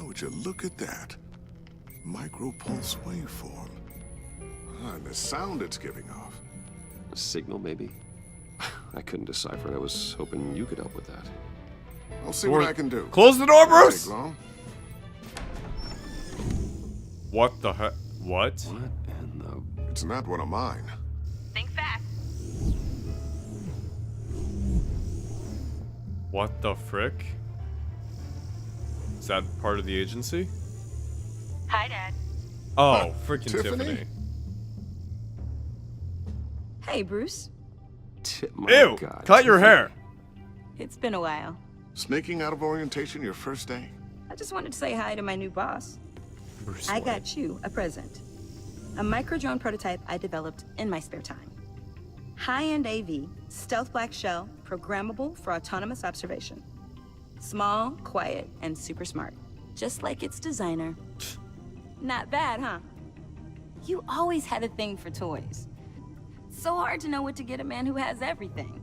Would you look at that? Micropulse waveform. And the sound it's giving off. A signal, maybe? I couldn't decipher it. I was hoping you could help with that. I'll see what I can do. Close the door, Bruce! Take long. What the heck? What? What in the... It's not one of mine. Think fast. What the frick? Is that part of the agency? Hi, Dad. Oh, freaking Tiffany? Tiffany. Hey, Bruce. Ew! God, Cut your hair! It's been a while. Sneaking out of orientation your first day? I just wanted to say hi to my new boss. Bruce I Wayne. got you a present. A micro-drone prototype I developed in my spare time. High-end AV, stealth black shell, programmable for autonomous observation. Small, quiet, and super smart. Just like its designer. Not bad, huh? You always had a thing for toys. So hard to know what to get a man who has everything.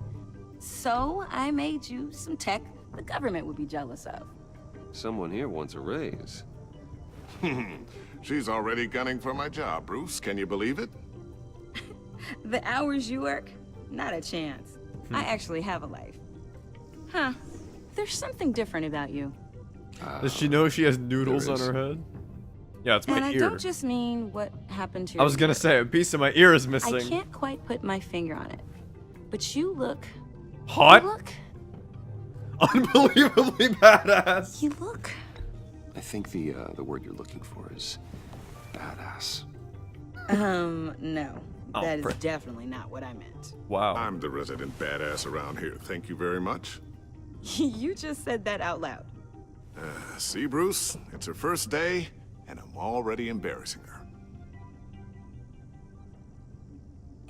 So I made you some tech the government would be jealous of. Someone here wants a raise. She's already gunning for my job, Bruce. Can you believe it? The hours you work? Not a chance. I actually have a life. Huh. There's something different about you. Does she know she has noodles on her head? Yeah, it's my And I ear. don't just mean what happened to your I was gonna ear. say, a piece of my ear is missing. I can't quite put my finger on it. But you look... Hot? You look... Unbelievably badass. You look... I think the word you're looking for is badass. No. Oh, That is frick. definitely not what I meant. Wow. I'm the resident badass around here. Thank you very much. You just said that out loud. See, Bruce? It's her first day, and I'm already embarrassing her.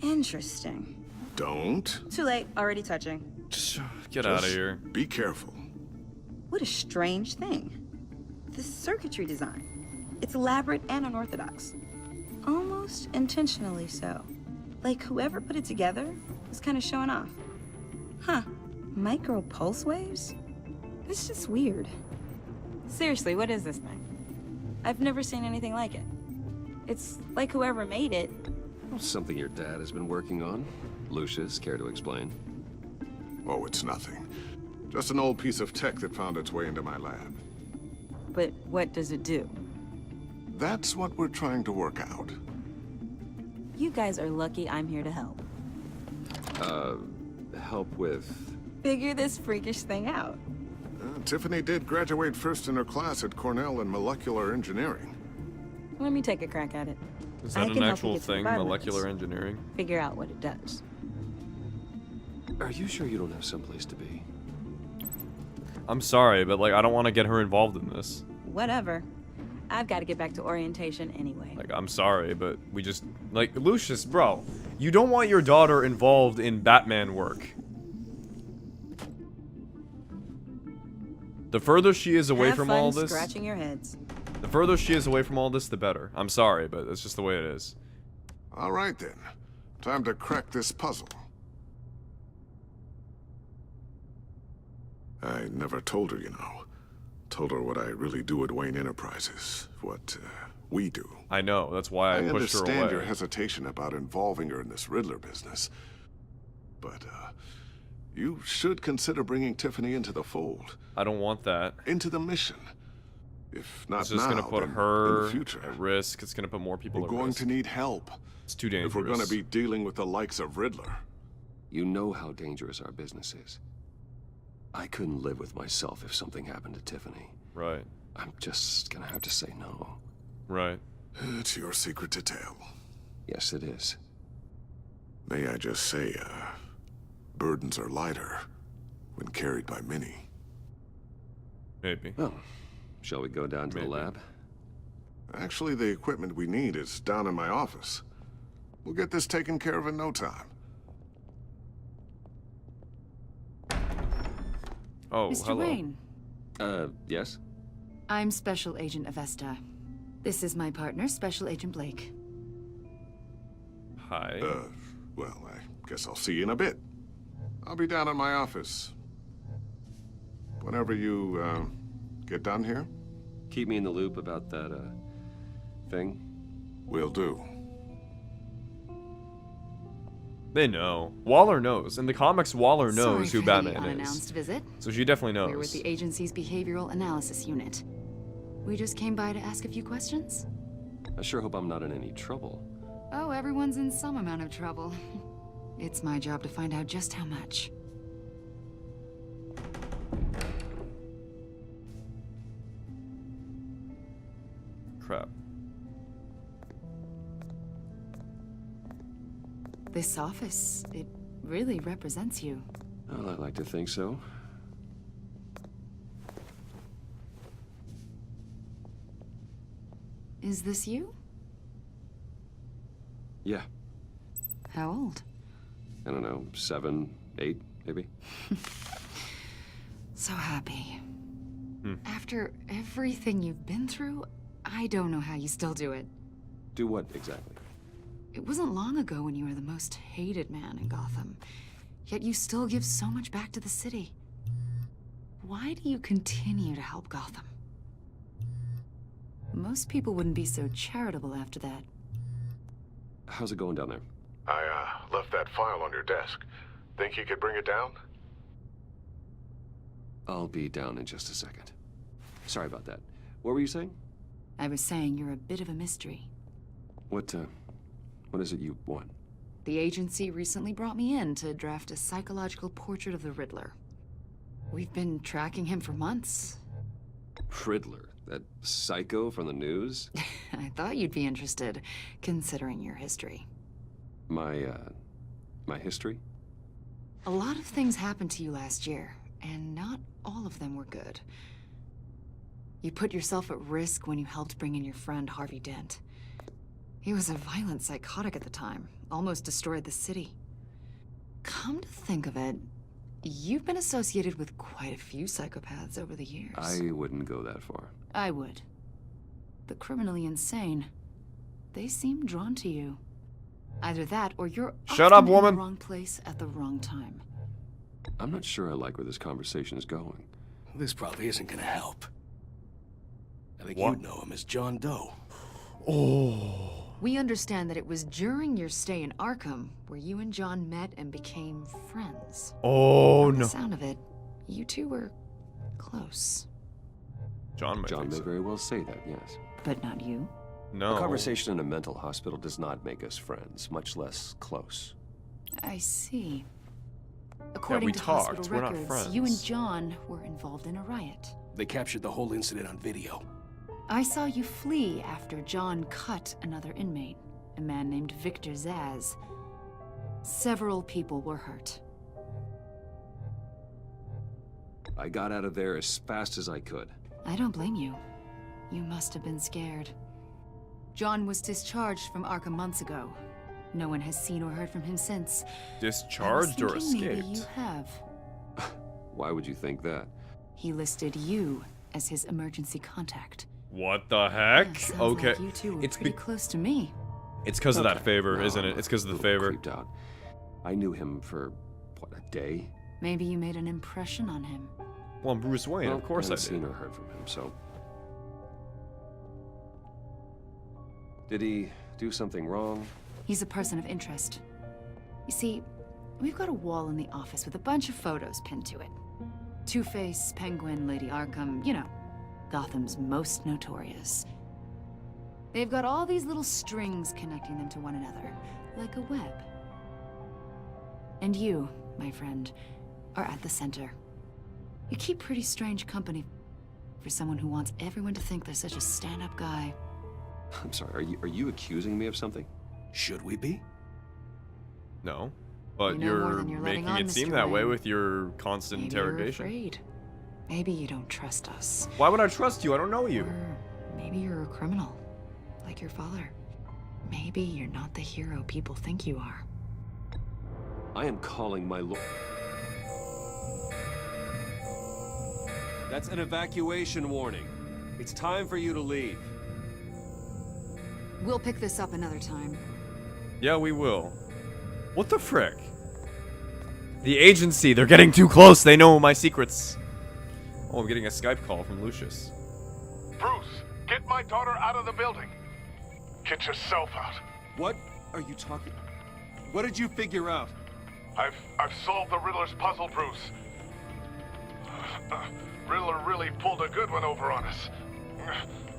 Interesting. Don't. Too late. Already touching. Get out of here. Be careful. What a strange thing. The circuitry design. It's elaborate and unorthodox. Almost intentionally so. Like whoever put it together was kind of showing off. Huh. Micro pulse waves? It's just weird. Seriously, what is this thing? I've never seen anything like it. It's like whoever made it. Something your dad has been working on. Lucius, care to explain? Oh, it's nothing. Just an old piece of tech that found its way into my lab. But what does it do? That's what we're trying to work out. You guys are lucky I'm here to help. Help with... Figure this freakish thing out. Tiffany did graduate first in her class at Cornell in molecular engineering. Let me take a crack at it. Is I that can an help you actual get to the thing, bottom of molecular this. engineering? Figure out what it does. Are you sure you don't have someplace to be? I'm sorry, but like, I don't want to get her involved in this. Whatever. I've got to get back to orientation anyway. Like, I'm sorry, but we just... Like, Lucius, bro, you don't want your daughter involved in Batman work. The further she is away Have from fun all this... scratching your heads. The further she is away from all this, the better. I'm sorry, but that's just the way it is. All right, then. Time to crack this puzzle. I never told her, you know. Told her what I really do at Wayne Enterprises. What, we do. I know, that's why I pushed her away. understand your hesitation about involving her in this Riddler business. But, you should consider bringing Tiffany into the fold. I don't want that. Into the mission. If not It's just now, gonna put then in her the future. at risk. It's gonna put more people We're at going risk. to need help. It's too dangerous. If we're going to be dealing with the likes of Riddler. You know how dangerous our business is. I couldn't live with myself if something happened to Tiffany. Right. I'm just gonna have to say no. Right. It's your secret to tell. Yes, it is. May I just say, burdens are lighter when carried by many. Maybe. Well, shall we go down to the lab? Actually, the equipment we need is down in my office. We'll get this taken care of in no time. Oh, Mr. hello. Wayne, Yes? I'm Special Agent Avesta. This is my partner, Special Agent Blake. Hi. Well, I guess I'll see you in a bit. I'll be down in my office. Whenever you, get done here? Keep me in the loop about that, thing? Will do. They know. Waller knows. In the comics, Waller knows who Sorry for Batman the is. unannounced visit. So she definitely knows. We're with the agency's behavioral analysis unit. We just came by to ask a few questions. I sure hope I'm not in any trouble. Oh, everyone's in some amount of trouble. It's my job to find out just how much. Crap. This office, it really represents you. Well, I'd like to think so. Is this you? Yeah. How old? I don't know, 7, 8, maybe? So happy. After everything you've been through, I don't know how you still do it. Do what, exactly? It wasn't long ago when you were the most hated man in Gotham, yet you still give so much back to the city. Why do you continue to help Gotham? Most people wouldn't be so charitable after that. How's it going down there? I, left that file on your desk. Think you could bring it down? I'll be down in just a second. Sorry about that. What were you saying? I was saying you're a bit of a mystery. What is it you want? The agency recently brought me in to draft a psychological portrait of the Riddler. We've been tracking him for months. Riddler? That psycho from the news? I thought you'd be interested, considering your history. My history? A lot of things happened to you last year, and not all of them were good. You put yourself at risk when you helped bring in your friend Harvey Dent. He was a violent psychotic at the time, almost destroyed the city. Come to think of it, you've been associated with quite a few psychopaths over the years. I wouldn't go that far. I would. The criminally insane. They seem drawn to you. Either that, or you're Shut up, often woman. in the wrong place at the wrong time. I'm not sure I like where this conversation is going. This probably isn't gonna help. I think What? you know him as John Doe. Oh. We understand that it was during your stay in Arkham where you and John met and became friends. Oh, From no. the sound of it, you two were close. John may very well say that, yes. But not you. No. A conversation in a mental hospital does not make us friends, much less close. I see. According we to talked. hospital We're not records, you and friends. John were involved in a riot. They captured the whole incident on video. I saw you flee after John cut another inmate, a man named Victor Zaz. Several people were hurt. I got out of there as fast as I could. I don't blame you. You must have been scared. John was discharged from Arkham months ago. No one has seen or heard from him since. Discharged or I was thinking maybe escaped? you have. Why would you think that? He listed you as his emergency contact. What the heck? Yeah, sounds Okay. like you two were It's pretty close to me. It's because of that favor, No, isn't it? I'm It's because of a the little favor. creeped out. I knew him for, what, a day? Maybe you made an impression on him. Well, I'm Bruce Wayne. Well, Of course I haven't did. seen or heard from him, so... Did he do something wrong? He's a person of interest. You see, we've got a wall in the office with a bunch of photos pinned to it. Two-Face, Penguin, Lady Arkham, you know, Gotham's most notorious. They've got all these little strings connecting them to one another, like a web. And you, my friend, are at the center. You keep pretty strange company for someone who wants everyone to think they're such a stand-up guy. I'm sorry, are you accusing me of something? Should we be? No. But You know more than you're letting making on, it seem Mr. that way Wayne. with your constant Maybe interrogation. you're afraid. Maybe you don't trust us. Why would I trust you? I don't know you. Or maybe you're a criminal, like your father. Maybe you're not the hero people think you are. I am calling my lord. That's an evacuation warning. It's time for you to leave. We'll pick this up another time. Yeah, we will. What the frick? The agency, they're getting too close. They know my secrets. Oh, I'm getting a Skype call from Lucius. Bruce, get my daughter out of the building. Get yourself out. What are you talking? What did you figure out? I've solved the Riddler's puzzle, Bruce. Riddler really pulled a good one over on us.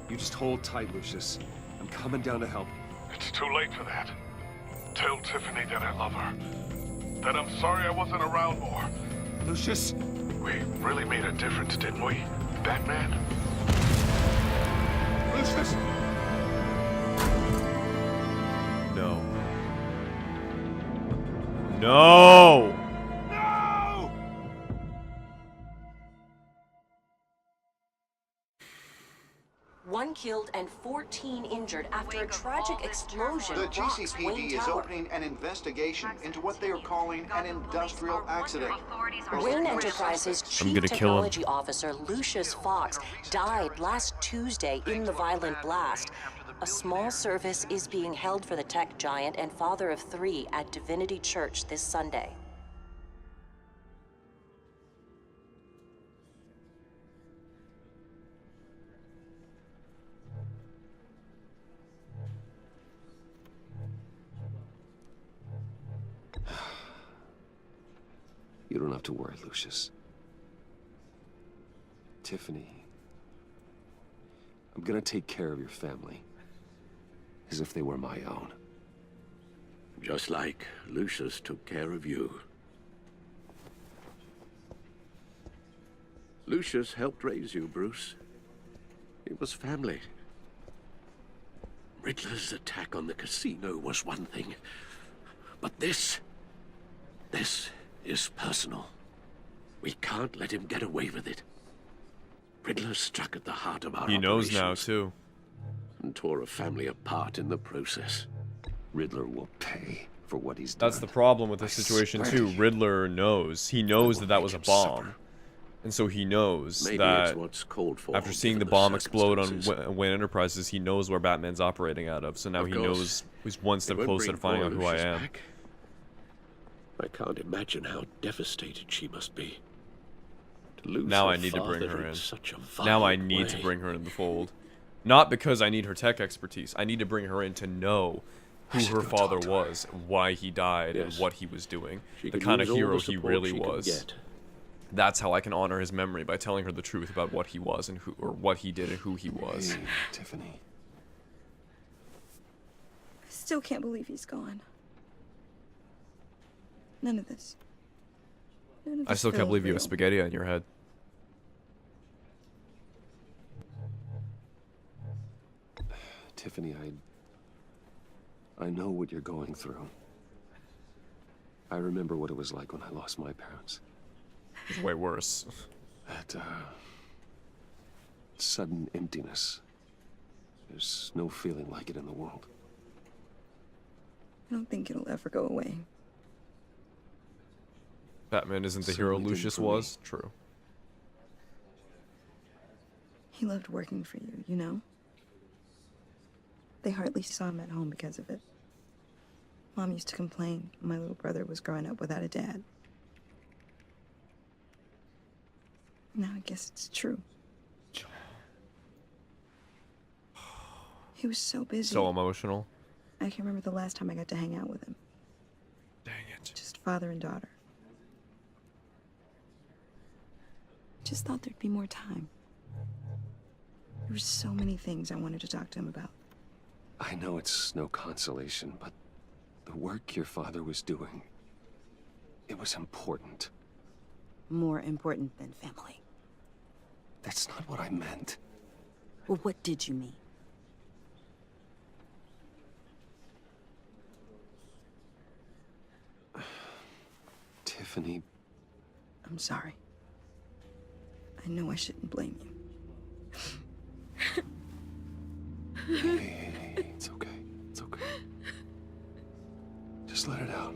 You just hold tight, Lucius. I'm coming down to help. It's too late for that. Tell Tiffany that I love her. That I'm sorry I wasn't around more. Lucius? We really made a difference, didn't we, Batman? Lucius! No. No! No! One killed and 14 injured after a tragic explosion. The rocks GCPD Wayne is Tower. opening an investigation into what they are calling an industrial accident. Wayne Enterprises I'm Chief gonna kill him. Technology Officer Lucius Fox died last Tuesday in the violent blast. A small service is being held for the tech giant and father of 3 at Divinity Church this Sunday. You don't have to worry, Lucius. Tiffany, I'm gonna take care of your family. As if they were my own. Just like Lucius took care of you. Lucius helped raise you, Bruce. It was family. Riddler's attack on the casino was one thing. But this is personal. We can't let him get away with it. Riddler struck at the heart of our He knows now, operations too. and tore a family apart in the process. Riddler will pay for what he's done. That's the problem with this situation, too. Riddler knows. He knows that that was a bomb. And so he knows Maybe that it's what's called for, after seeing the given the bomb explode on circumstances. Wayne Enterprises, he knows where Batman's operating out of. So now Of he course, knows he's one step it won't closer to bring finding poor out who I Lucius am. back. I can't imagine how devastated she must be. To lose Now her I need to bring father her in. Such a Now I violent need to way. bring her into the fold. Not because I need her tech expertise. I need to bring her in to know who her father was, why he died, and Yes. what he was doing. She The could kind of use all hero the he support really she can was. get. That's how I can honor his memory, by telling her the truth about what he was and who, or what he did and who he was. Hey, Tiffany. I still can't believe he's gone. None of this. None of I this still can't felt believe you have real. spaghetti on your head. Tiffany, I know what you're going through. I remember what it was like when I lost my parents. It's way worse. That, sudden emptiness. There's no feeling like it in the world. I don't think it'll ever go away. Batman isn't the So hero it didn't Lucius for me. was? True. He loved working for you, you know? They hardly saw him at home because of it. Mom used to complain my little brother was growing up without a dad. Now I guess it's true. He was so busy. So emotional. I can remember the last time I got to hang out with him. Dang it. Just father and daughter. Just thought there'd be more time. There were so many things I wanted to talk to him about. I know it's no consolation, but the work your father was doing, it was important. More important than family. That's not what I meant. Well, what did you mean? Tiffany, I'm sorry. I know I shouldn't blame you. hey, it's okay. It's okay. Just let it out.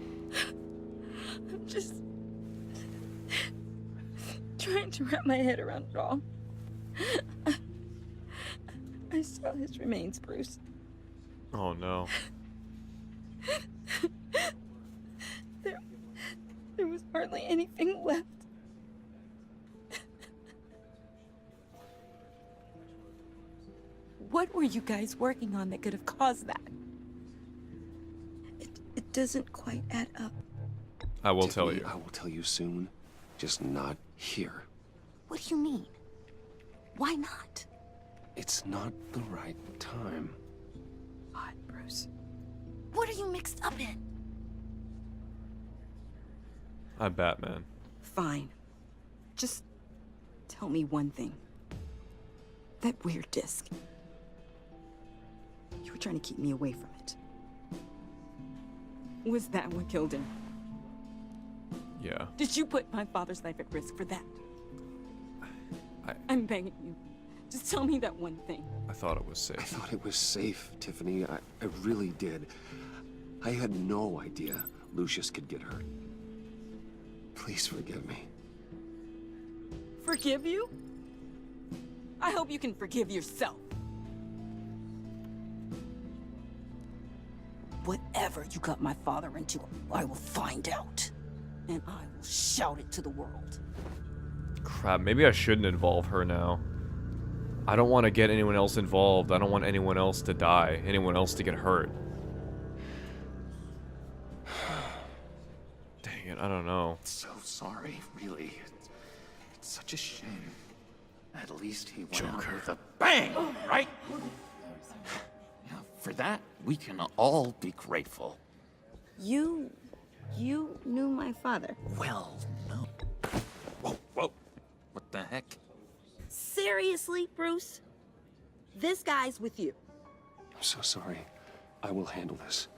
I'm just trying to wrap my head around it all. I saw his remains, Bruce. Oh no. There was hardly anything left. What were you guys working on that could have caused that? It doesn't quite add up. I will tell you. I will tell you soon. Just not here. What do you mean? Why not? It's not the right time. God, Bruce. What are you mixed up in? I'm Batman. Fine. Just tell me one thing. That weird disc. You were trying to keep me away from it. Was that what killed him? Yeah. Did you put my father's life at risk for that? I'm begging you. Just tell me that one thing. I thought it was safe. I thought it was safe, Tiffany. I really did. I had no idea Lucius could get hurt. Please forgive me. Forgive you? I hope you can forgive yourself. Whatever you got my father into, I will find out. And I will shout it to the world. Crap, maybe I shouldn't involve her now. I don't want to get anyone else involved. I don't want anyone else to die. Anyone else to get hurt. Dang it, I don't know. So sorry, really. It's such a shame. At least he went out Joker. with a bang, right? Yeah, for that, we can all be grateful. You knew my father. Well, no. Whoa, whoa. What the heck? Seriously, Bruce? This guy's with you. I'm so sorry. I will handle this.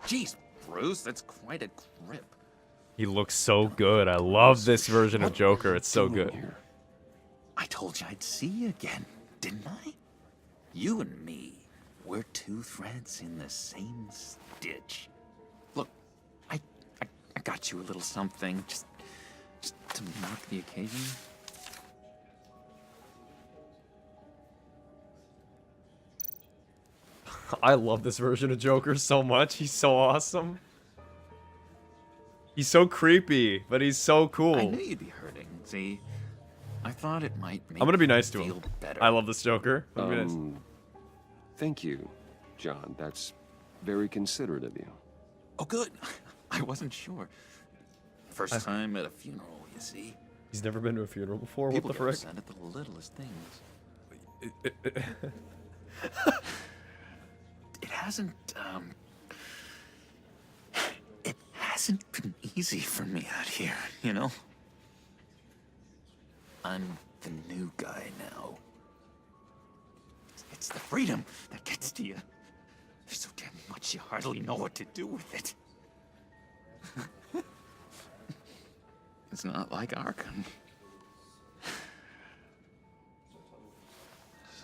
Jeez, Bruce, that's quite a grip. He looks so good. I love this version of Joker. It's so good. I told you I'd see you again, didn't I? You and me, we're two threads in the same stitch. Look, I got you a little something, just to mark the occasion. I love this version of Joker so much. He's so awesome. He's so creepy, but he's so cool. I knew you'd be hurting. See, I thought it might make I'm gonna be you nice to him. feel better. I love this Joker. I'm gonna be nice. Thank you, John. That's very considerate of you. Oh, good. I wasn't sure. First time at a funeral, you see. He's never been to a funeral before. People What the get frick? upset at the littlest things. It hasn't been easy for me out here, you know? I'm the new guy now. It's the freedom that gets to you. There's so damn much you hardly know what to do with it. It's not like Arkham.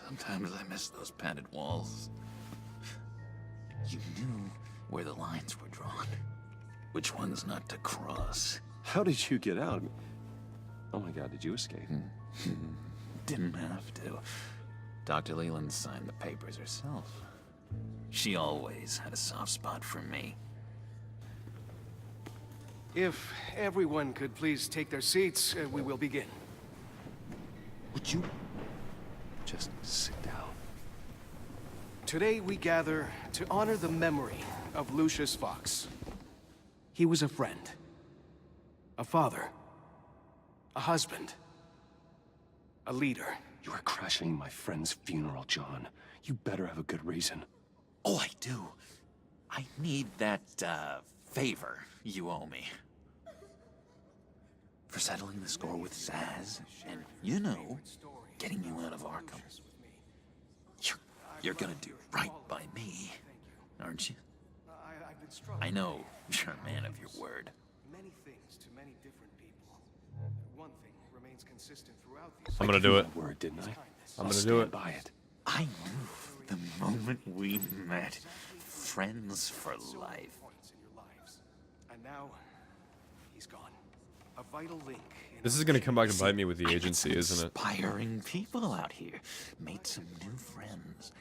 Sometimes I miss those padded walls. You knew where the lines were drawn. Which ones not to cross. How did you get out? Oh my god, did you escape? Didn't have to. Dr. Leland signed the papers herself. She always had a soft spot for me. If everyone could please take their seats, we will begin. Would you just sit down? Today we gather to honor the memory of Lucius Fox. He was a friend, a father, a husband, a leader. You are crashing my friend's funeral, John. You better have a good reason. Oh, I do. I need that, favor you owe me. For settling the score with Zaz, and, you know, getting you out of Arkham. You're gonna do right by me, aren't you? I know you're a man of your word. Many things to many different people. One thing remains consistent throughout these. I'm gonna do it. Word, didn't I? I'm gonna do it. By it. I knew the moment we met. Friends for life. And now, He's gone. A vital link. This is gonna come back and bite me with the agency, isn't it? Inspiring people out here. Made some new friends.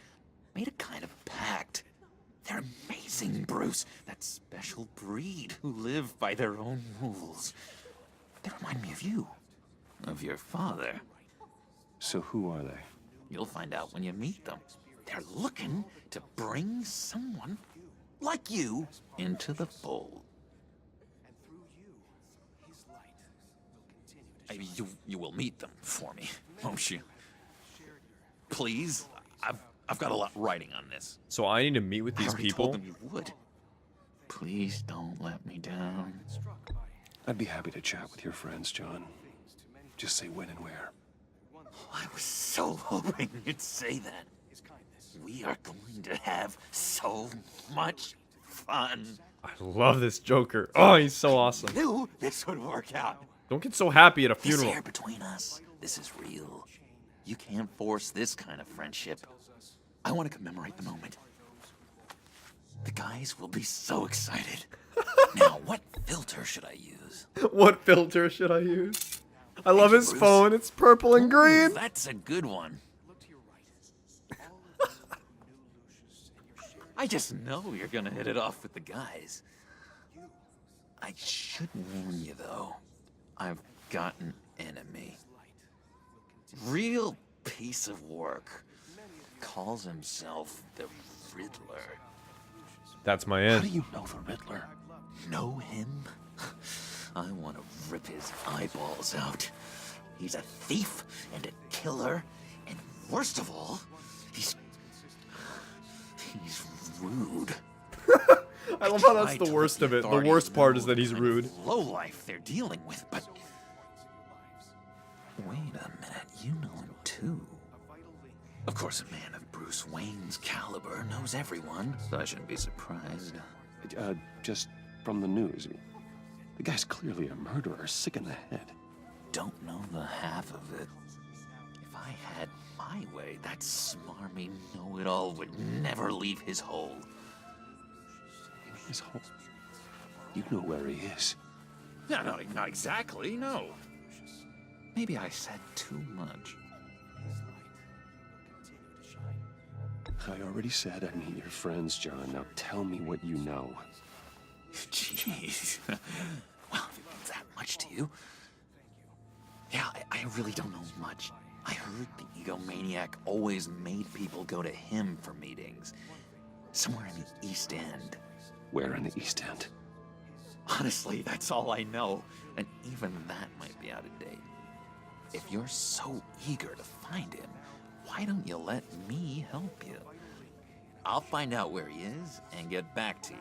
Made a kind of pact. They're amazing, Bruce. That special breed who live by their own rules. They remind me of you. Of your father. So who are they? You'll find out when you meet them. They're looking to bring someone like you into the fold. You will meet them for me, won't you? Please? I've got a lot writing on this. So I need to meet with these I already people? told them you would. Please don't let me down. I'd be happy to chat with your friends, John. Just say when and where. I was so hoping you'd say that. We are going to have so much fun. I love this Joker. Oh, he's so awesome. Knew this would work out. Don't get so happy at a This funeral. air between us, this is real. You can't force this kind of friendship. I want to commemorate the moment. The guys will be so excited. Now, what filter should I use? What filter should I use? I love his Bruce. phone. It's purple and green. Ooh, that's a good one. I just know you're gonna hit it off with the guys. I should warn you, though. I've got an enemy. Real piece of work. Calls himself the Riddler. That's my How end. do you know the Riddler? Know him? I want to rip his eyeballs out. He's a thief and a killer, and worst of all, he's rude. I love how that's tried the to worst let of it. The authorities worst part is know that he's the kind of rude. lowlife they're dealing with, but wait a minute, you know him too. Of course, a man of Bruce Wayne's caliber knows everyone, so I shouldn't be surprised. Just from the news. The guy's clearly a murderer, sick in the head. Don't know the half of it. If I had my way, that smarmy know-it-all would never leave his hole. His hole? You know where he is. No, not exactly, no. Maybe I said too much. I already said I'd meet your friends, John. Now tell me what you know. Jeez. Well, if it means that much to you. Yeah, I really don't know much. I heard the egomaniac always made people go to him for meetings. Somewhere in the East End. Where in the East End? Honestly, that's all I know. And even that might be out of date. If you're so eager to find him, why don't you let me help you? I'll find out where he is and get back to you.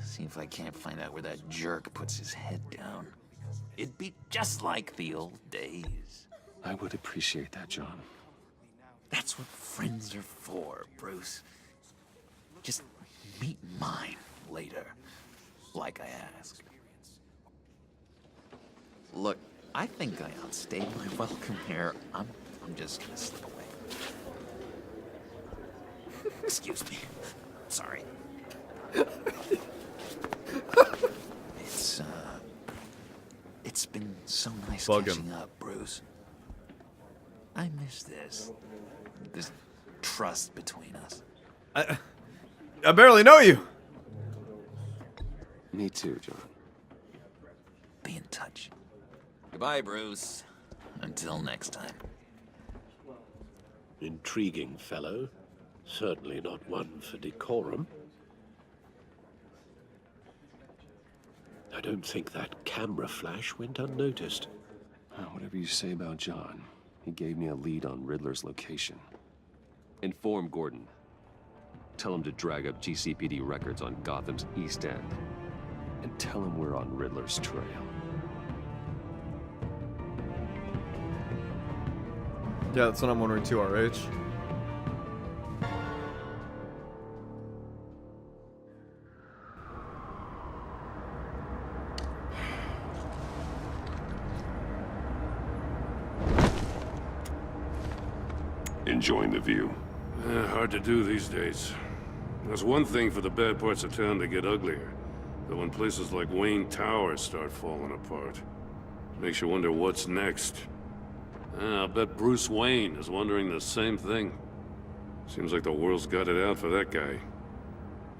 See if I can't find out where that jerk puts his head down. It'd be just like the old days. I would appreciate that, John. That's what friends are for, Bruce. Just meet mine later, like I asked. Look, I think I outstayed my welcome here. I'm just gonna slip away. Excuse me. Sorry. It's been so nice catching up, Bruce. I miss this trust between us. I barely know you. Me too, John. Be in touch. Goodbye, Bruce. Until next time. Intriguing fellow. Certainly not one for decorum. I don't think that camera flash went unnoticed. Whatever you say about John, he gave me a lead on Riddler's location. Inform Gordon. Tell him to drag up GCPD records on Gotham's East End. And tell him we're on Riddler's trail. Yeah, that's what I'm wondering too, RH. Enjoying the view. Hard to do these days. There's one thing for the bad parts of town to get uglier. But when places like Wayne Tower start falling apart, makes you wonder what's next. I'll bet Bruce Wayne is wondering the same thing. Seems like the world's got it out for that guy.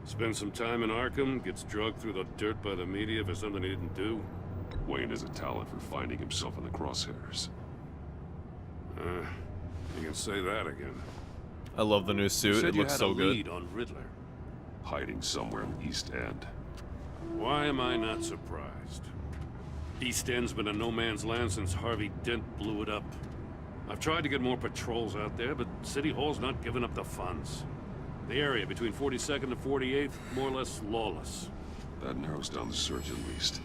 Spends some time in Arkham, gets drugged through the dirt by the media for something he didn't do. Wayne has a talent for finding himself in the crosshairs. You can say that again. I love the new suit. It looks so good. Lead on Riddler. Hiding somewhere in the East End. Why am I not surprised? East End's been a no man's land since Harvey Dent blew it up. I've tried to get more patrols out there, but City Hall's not giving up the funds. The area between 42nd and 48th, more or less lawless. That narrows down the search at least.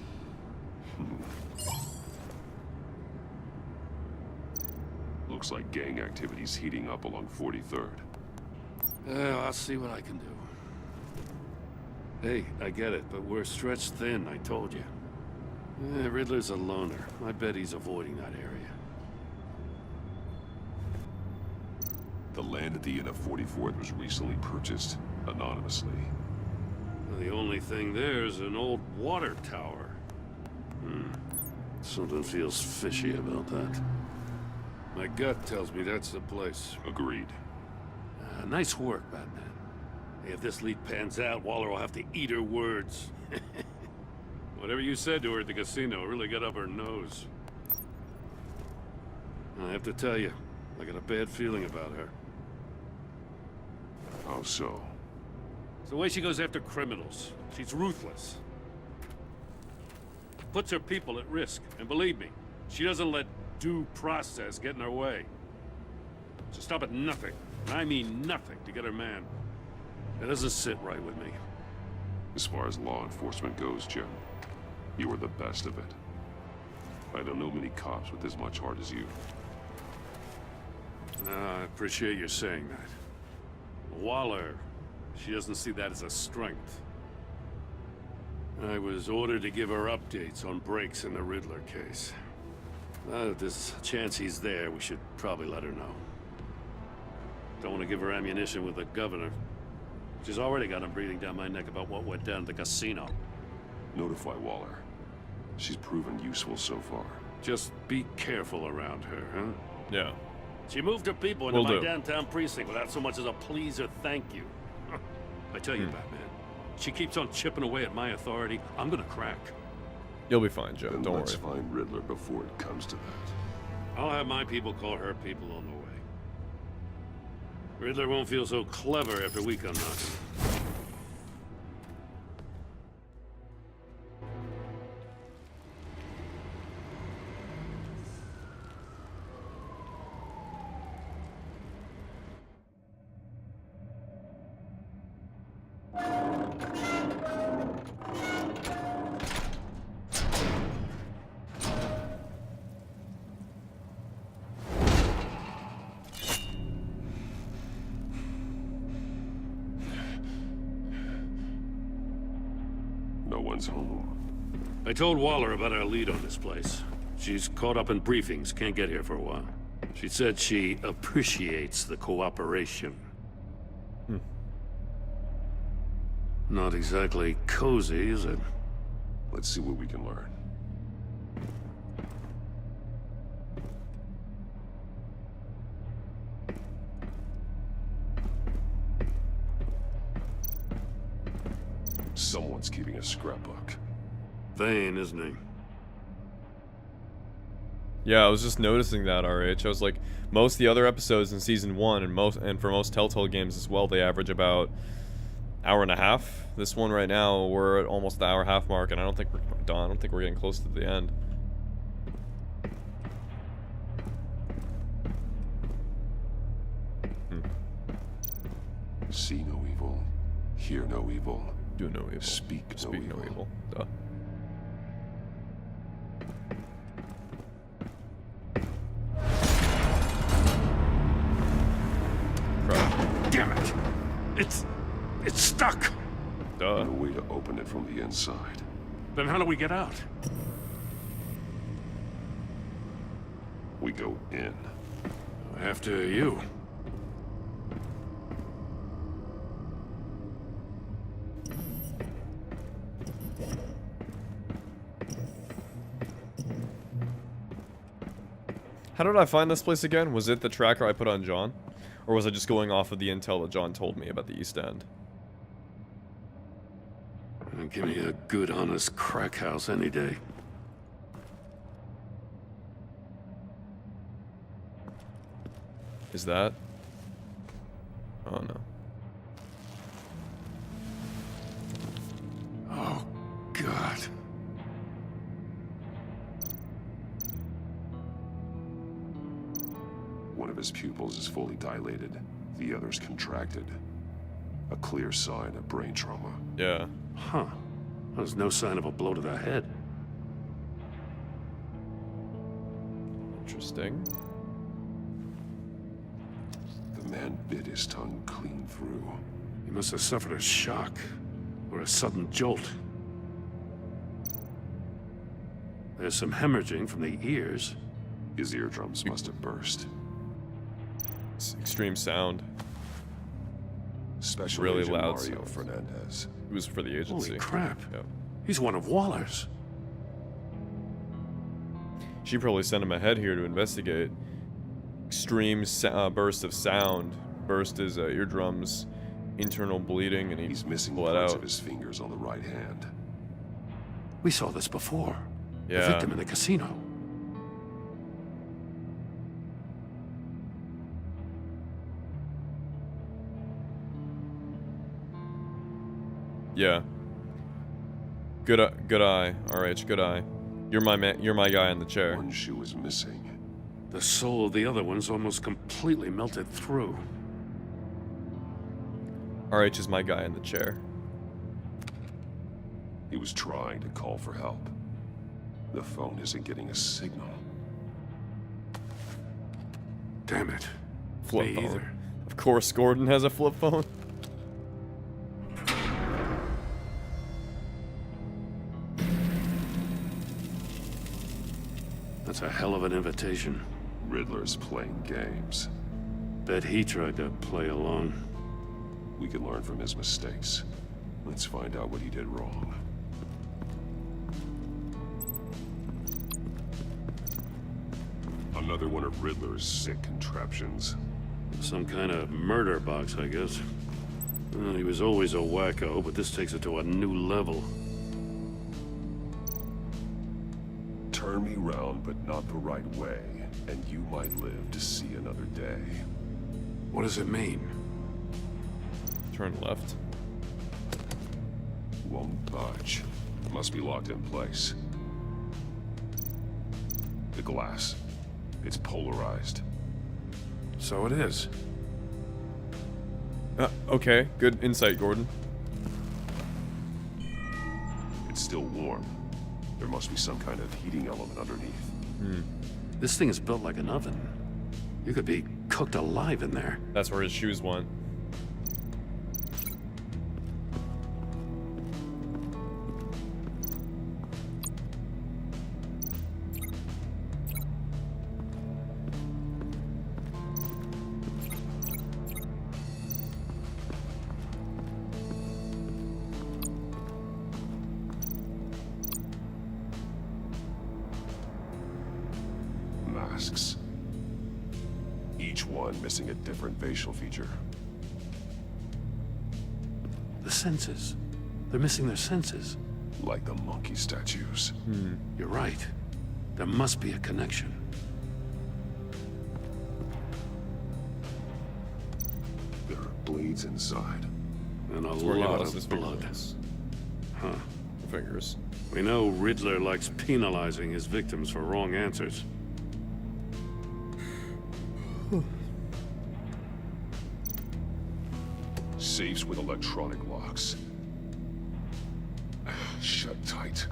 Looks like gang activity's heating up along 43rd. I'll see what I can do. Hey, I get it, but we're stretched thin, I told you. Riddler's a loner. I bet he's avoiding that area. The land at the end of 44th was recently purchased, anonymously. The only thing there is an old water tower. Something feels fishy about that. My gut tells me that's the place. Agreed. Nice work, Batman. Hey, if this lead pans out, Waller will have to eat her words. Whatever you said to her at the casino really got up her nose. I have to tell you, I got a bad feeling about her. How so? It's the way she goes after criminals. She's ruthless. Puts her people at risk. And believe me, she doesn't let due process get in her way. So stop at nothing, and I mean nothing, to get her man. It doesn't sit right with me. As far as law enforcement goes, Jim, you are the best of it. I don't know many cops with as much heart as you. I appreciate you saying that. Waller, she doesn't see that as a strength. I was ordered to give her updates on breaks in the Riddler case. If there's a chance he's there, we should probably let her know. Don't want to give her ammunition with the governor. She's already got him breathing down my neck about what went down at the casino. Notify Waller. She's proven useful so far. Just be careful around her, huh? Yeah. She moved her people into my downtown precinct without so much as a please or thank you. I tell you, Batman, she keeps on chipping away at my authority, I'm gonna crack. You'll be fine, Joe. Then Don't let's worry. find Riddler before it comes to that. I'll have my people call her people on the way. Riddler won't feel so clever after we come knocking. No one's home. I told Waller about our lead on this place. She's caught up in briefings, can't get here for a while. She said she appreciates the cooperation. Not exactly cozy, is it? Let's see what we can learn. Someone's keeping a scrapbook. Vane, isn't he? Yeah, I was just noticing that, RH. I was like, most of the other episodes in Season 1, and for most Telltale games as well, they average about hour and a half. This one right now, we're at almost the hour-and-a-half mark, and I don't think we're done. I don't think we're getting close to the end. See no evil, hear no evil, do no evil, speak no evil. Duh. Damn it! It's stuck! Duh. No way to open it from the inside. Then how do we get out? We go in. After you. How did I find this place again? Was it the tracker I put on John? Or was I just going off of the intel that John told me about the East End? Give me a good, honest crack house any day. Is that? Oh no. Oh, God. One of his pupils is fully dilated, the other's contracted. A clear sign of brain trauma. Yeah. Huh. There's no sign of a blow to the head. Interesting. The man bit his tongue clean through. He must have suffered a shock, or a sudden jolt. There's some hemorrhaging from the ears. His eardrums must have burst. It's extreme sound. Special really Agent loud Mario sounds. Fernandez. It was for the agency. Holy crap. Yep. He's one of Waller's. She probably sent him ahead here to investigate. Extreme burst of sound. Burst his eardrums, internal bleeding, and he's missing bled parts out. of his fingers on the right hand. We saw this before. Yeah. The victim in the casino. Yeah. Good eye, RH. Good eye. You're my man. You're my guy in the chair. One shoe is missing. The soul of the other one's almost completely melted through. RH is my guy in the chair. He was trying to call for help. The phone isn't getting a signal. Damn it. Flip Me phone. either. Of course, Gordon has a flip phone. That's a hell of an invitation. Riddler's playing games. Bet he tried to play along. We can learn from his mistakes. Let's find out what he did wrong. Another one of Riddler's sick contraptions. Some kind of murder box, I guess. Well, he was always a wacko, but this takes it to a new level. Turn me round, but not the right way, and you might live to see another day. What does it mean? Turn left. Won't budge. Must be locked in place. The glass. It's polarized. So it is. Okay, good insight, Gordon. It's still warm. There must be some kind of heating element underneath. This thing is built like an oven. You could be cooked alive in there. That's where his shoes went. Masks. Each one missing a different facial feature. The senses. They're missing their senses. Like the monkey statues. You're right. There must be a connection. There are bleeds inside. And a That's where he lot lost his of blood. fingernails. Huh. Fingers. We know Riddler likes penalizing his victims for wrong answers. Safes with electronic locks. Shut tight.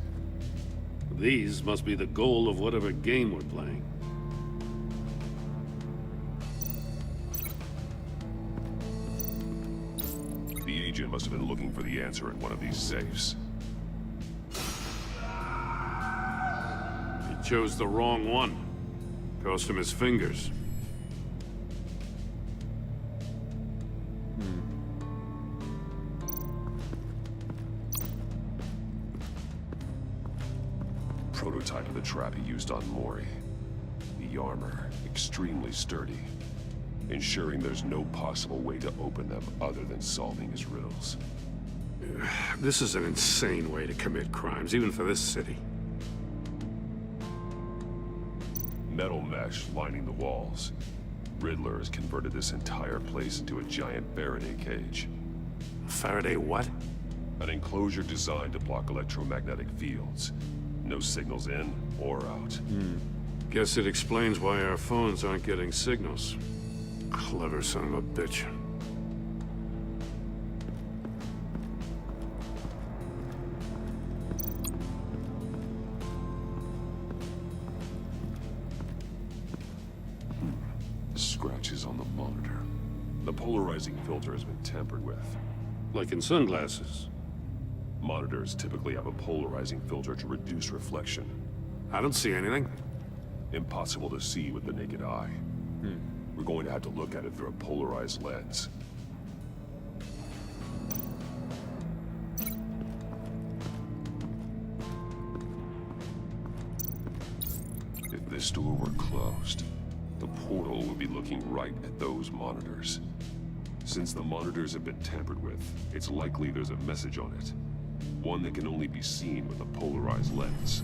These must be the goal of whatever game we're playing. The agent must have been looking for the answer in one of these safes. He chose the wrong one. Cost him his fingers. Prototype of the trap he used on Mori. The heavy armor, extremely sturdy, ensuring there's no possible way to open them other than solving his riddles. This is an insane way to commit crimes, even for this city. Metal mesh lining the walls. Riddler has converted this entire place into a giant Faraday cage. Faraday what? An enclosure designed to block electromagnetic fields. No signals in or out. Guess it explains why our phones aren't getting signals. Clever son of a bitch. Scratches on the monitor. The polarizing filter has been tampered with. Like in sunglasses. Monitors typically have a polarizing filter to reduce reflection. I don't see anything. Impossible to see with the naked eye. We're going to have to look at it through a polarized lens. If this door were closed, the portal would be looking right at those monitors. Since the monitors have been tampered with, it's likely there's a message on it. One that can only be seen with a polarized lens.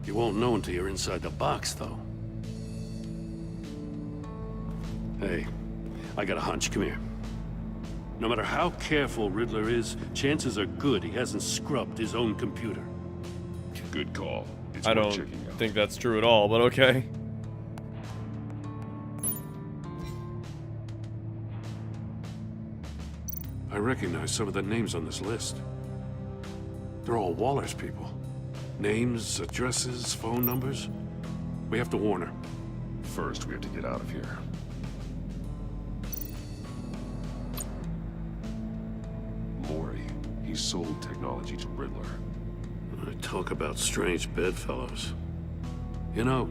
You won't know until you're inside the box, though. Hey, I got a hunch. Come here. No matter how careful Riddler is, chances are good he hasn't scrubbed his own computer. Good call. It's I worth don't checking out. think that's true at all, but okay. I recognize some of the names on this list. They're all Waller's people. Names, addresses, phone numbers. We have to warn her. First, we have to get out of here. Mori, he sold technology to Riddler. Talk about strange bedfellows. You know,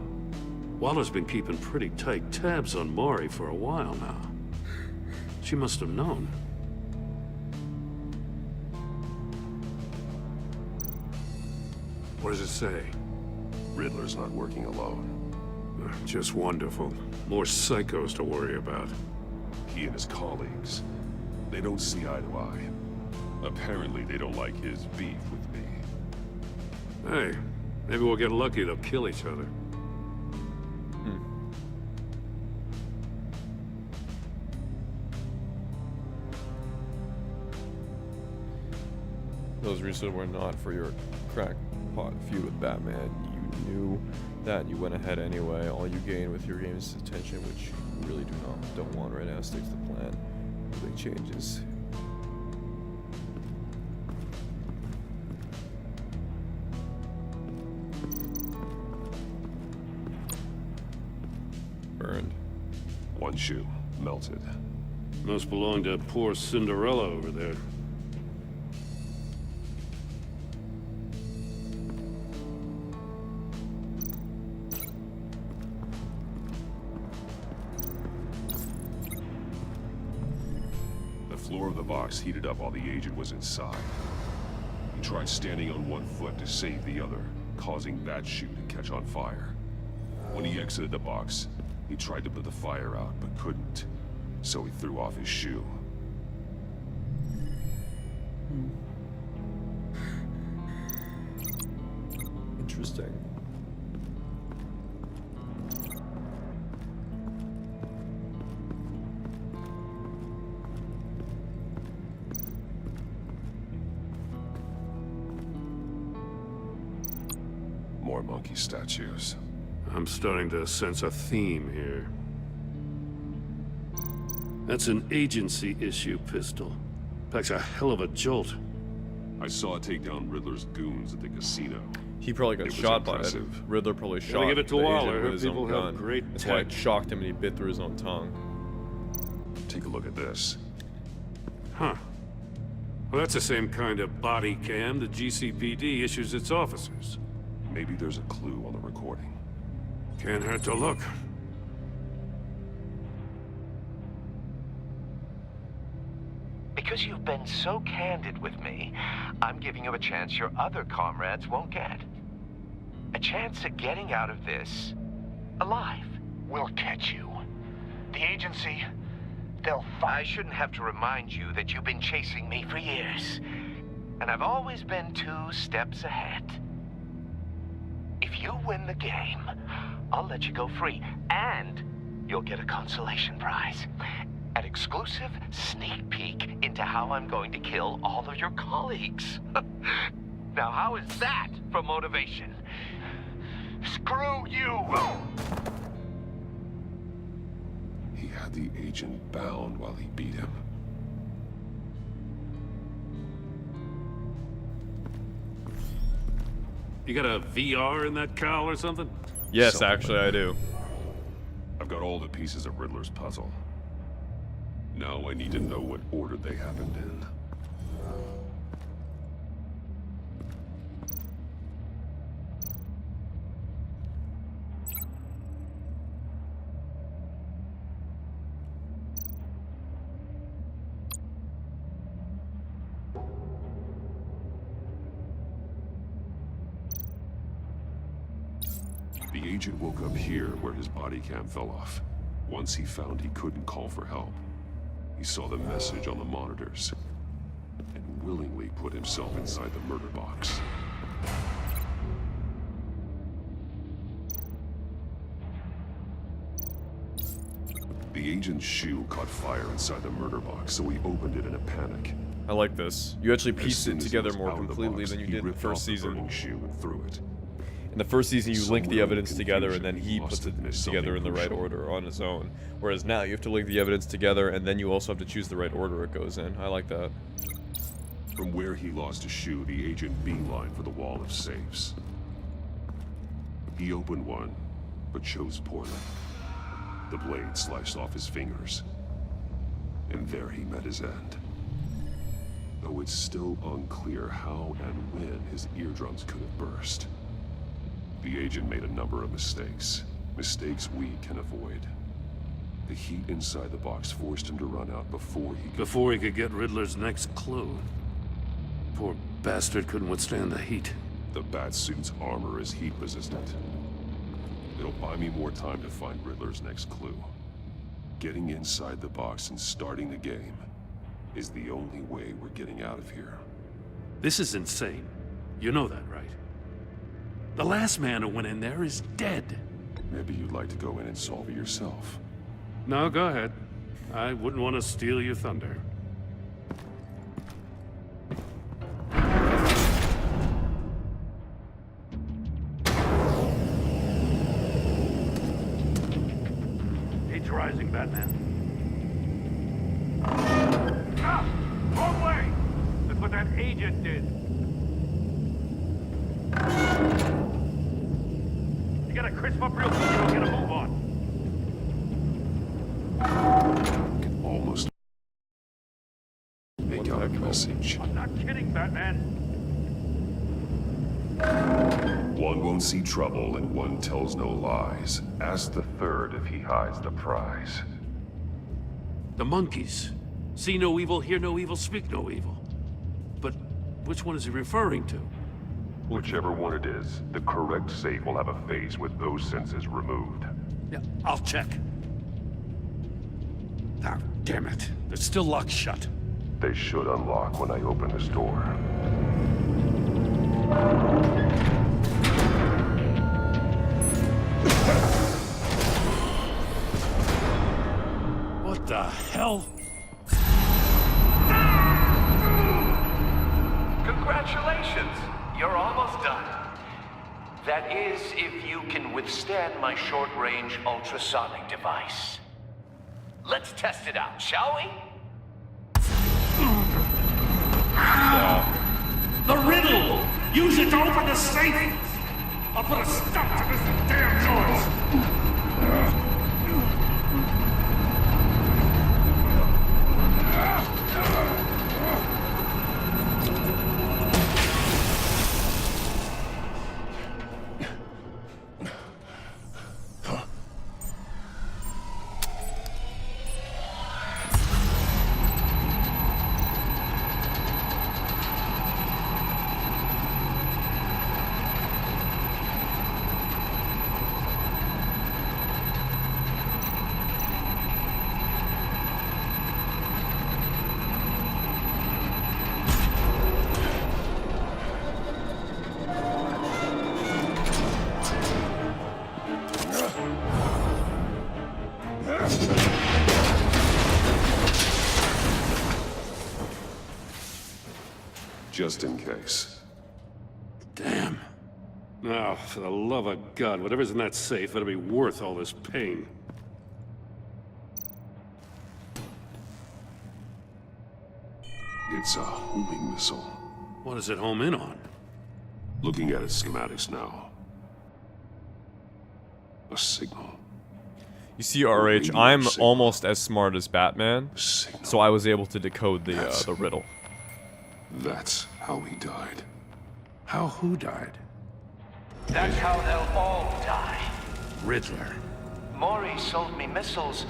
Waller's been keeping pretty tight tabs on Mori for a while now. She must have known. What does it say? Riddler's not working alone. Just wonderful. More psychos to worry about. He and his colleagues, they don't see eye to eye. Apparently, they don't like his beef with me. Hey, maybe we'll get lucky they'll kill each other. Those reasons were not for your crackpot feud with Batman. You knew that and you went ahead anyway. All you gain with your game is attention, which you really don't want right now. Sticks to the plan. Big changes. Burned. One shoe, melted. Must belong to poor Cinderella over there. The floor of the box heated up while the agent was inside. He tried standing on one foot to save the other, causing that shoe to catch on fire. When he exited the box, he tried to put the fire out, but couldn't. So he threw off his shoe. Interesting. More monkey statues. I'm starting to sense a theme here. That's an agency issue pistol. Packs a hell of a jolt. I saw it take down Riddler's goons at the casino. He probably got It was shot by it. impressive. Riddler probably shot give it to the Waller. agent Her with his people own have gun. great That's why it tech. shocked him and he bit through his own tongue. Take a look at this. Huh. Well, that's the same kind of body cam the GCPD issues its officers. Maybe there's a clue on the recording. Can't hurt to look. Because you've been so candid with me, I'm giving you a chance your other comrades won't get. A chance at getting out of this alive. will catch you. The agency, they'll find... I shouldn't have to remind you that you've been chasing me for years. And I've always been 2 steps ahead. If you win the game, I'll let you go free. And you'll get a consolation prize. An exclusive sneak peek into how I'm going to kill all of your colleagues. Now, how is that for motivation? Screw you! He had the agent bound while he beat him. You got a VR in that cowl or something? Yes, actually, I do. I've got all the pieces of Riddler's puzzle. Now I need to know what order they happened in. The agent woke up here where his body cam fell off. Once he found he couldn't call for help, he saw the message on the monitors and willingly put himself inside the murder box. The agent's shoe caught fire inside the murder box, so he opened it in a panic. I like this. You actually pieced it together more completely than you did in the first season. Shoe and threw it. In the first season, you link the evidence together, and then he puts it together in the right order on his own. Whereas now, you have to link the evidence together, and then you also have to choose the right order it goes in. I like that. From where he lost a shoe, the agent beelined for the wall of safes. He opened one, but chose poorly. The blade sliced off his fingers. And there he met his end. Though it's still unclear how and when his eardrums could have burst. The agent made a number of mistakes. Mistakes we can avoid. The heat inside the box forced him to run out before he could get Riddler's next clue. Poor bastard couldn't withstand the heat. The Batsuit's armor is heat resistant. It'll buy me more time to find Riddler's next clue. Getting inside the box and starting the game is the only way we're getting out of here. This is insane. You know that, right? The last man who went in there is dead. Maybe you'd like to go in and solve it yourself. No, go ahead. I wouldn't want to steal your thunder. Heat's rising, Batman. Ah! Wrong way! That's what that agent did. You gotta crisp up real quick, you don't get a move on. Can almost make out a message. I'm not kidding, Batman. One won't see trouble and one tells no lies. Ask the third if he hides the prize. The monkeys. See no evil, hear no evil, speak no evil. But which one is he referring to? Whichever one it is, the correct safe will have a face with those senses removed. Yeah, I'll check. Ah, damn it. They're still locked shut. They should unlock when I open this door. What the hell? Congratulations! You're almost done. That is, if you can withstand my short-range ultrasonic device. Let's test it out, shall we? The riddle! Use it to open the safe! I'll put a stop to this damn noise! Just in case. Damn. Now, for the love of God, whatever's in that safe better be worth all this pain. It's a homing missile. What does it home in on? Looking at its schematics now. A signal. You see, RH, I'm almost as smart as Batman, so I was able to decode the riddle. That's how he died. How who died? That's how they'll all die. Riddler. Maury sold me missiles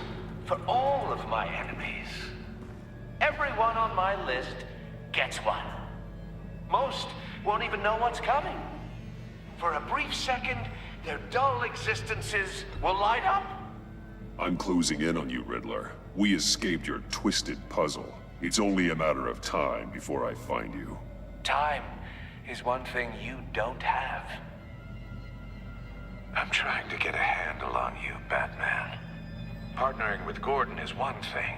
for all of my enemies. Everyone on my list gets one. Most won't even know what's coming. For a brief second, their dull existences will light up. I'm closing in on you, Riddler. We escaped your twisted puzzle. It's only a matter of time before I find you. Time is one thing you don't have. I'm trying to get a handle on you, Batman. Partnering with Gordon is one thing.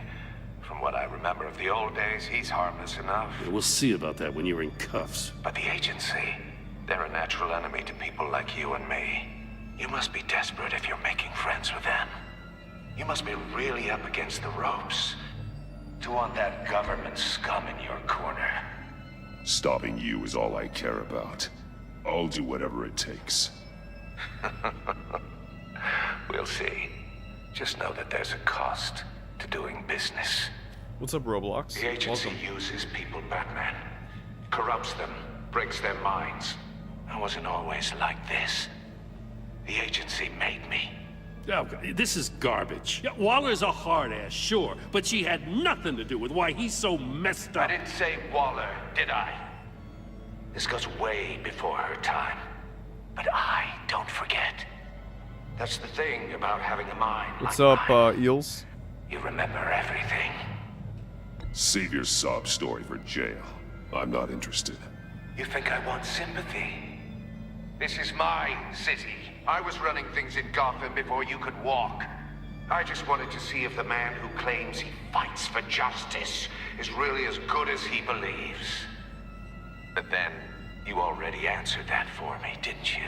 From what I remember of the old days, he's harmless enough. Yeah, we'll see about that when you're in cuffs. But the agency, they're a natural enemy to people like you and me. You must be desperate if you're making friends with them. You must be really up against the ropes to want that government scum in your corner. Stopping you is all I care about. I'll do whatever it takes. We'll see. Just know that there's a cost to doing business. What's up, Roblox? The agency uses people, Batman. Corrupts them, breaks their minds. I wasn't always like this. The agency made me. Oh, this is garbage. Yeah, Waller's a hard-ass, sure, but she had nothing to do with why he's so messed up. I didn't say Waller, did I? This goes way before her time. But I don't forget. That's the thing about having a mind. What's like up, Eels? You remember everything. Save your sob story for jail. I'm not interested. You think I want sympathy? This is my city. I was running things in Gotham before you could walk. I just wanted to see if the man who claims he fights for justice is really as good as he believes. But then, you already answered that for me, didn't you?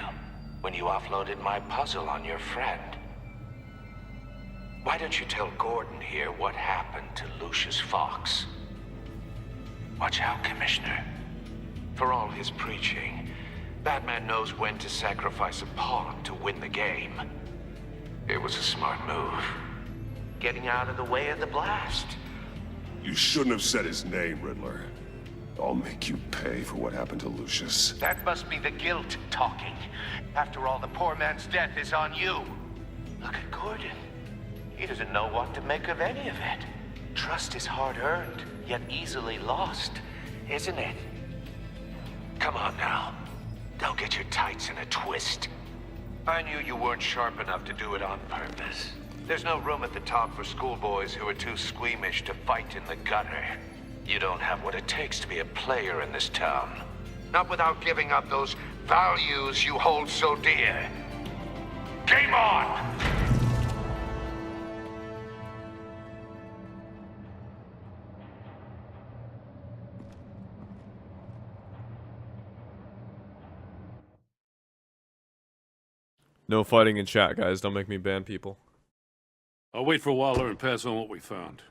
When you offloaded my puzzle on your friend. Why don't you tell Gordon here what happened to Lucius Fox? Watch out, Commissioner. For all his preaching, Batman knows when to sacrifice a pawn to win the game. It was a smart move. Getting out of the way of the blast. You shouldn't have said his name, Riddler. I'll make you pay for what happened to Lucius. That must be the guilt talking. After all, the poor man's death is on you. Look at Gordon. He doesn't know what to make of any of it. Trust is hard-earned, yet easily lost, isn't it? Come on now. Don't get your tights in a twist. I knew you weren't sharp enough to do it on purpose. There's no room at the top for schoolboys who are too squeamish to fight in the gutter. You don't have what it takes to be a player in this town. Not without giving up those values you hold so dear. Game on! No fighting in chat, guys. Don't make me ban people. I'll wait for Waller and pass on what we found.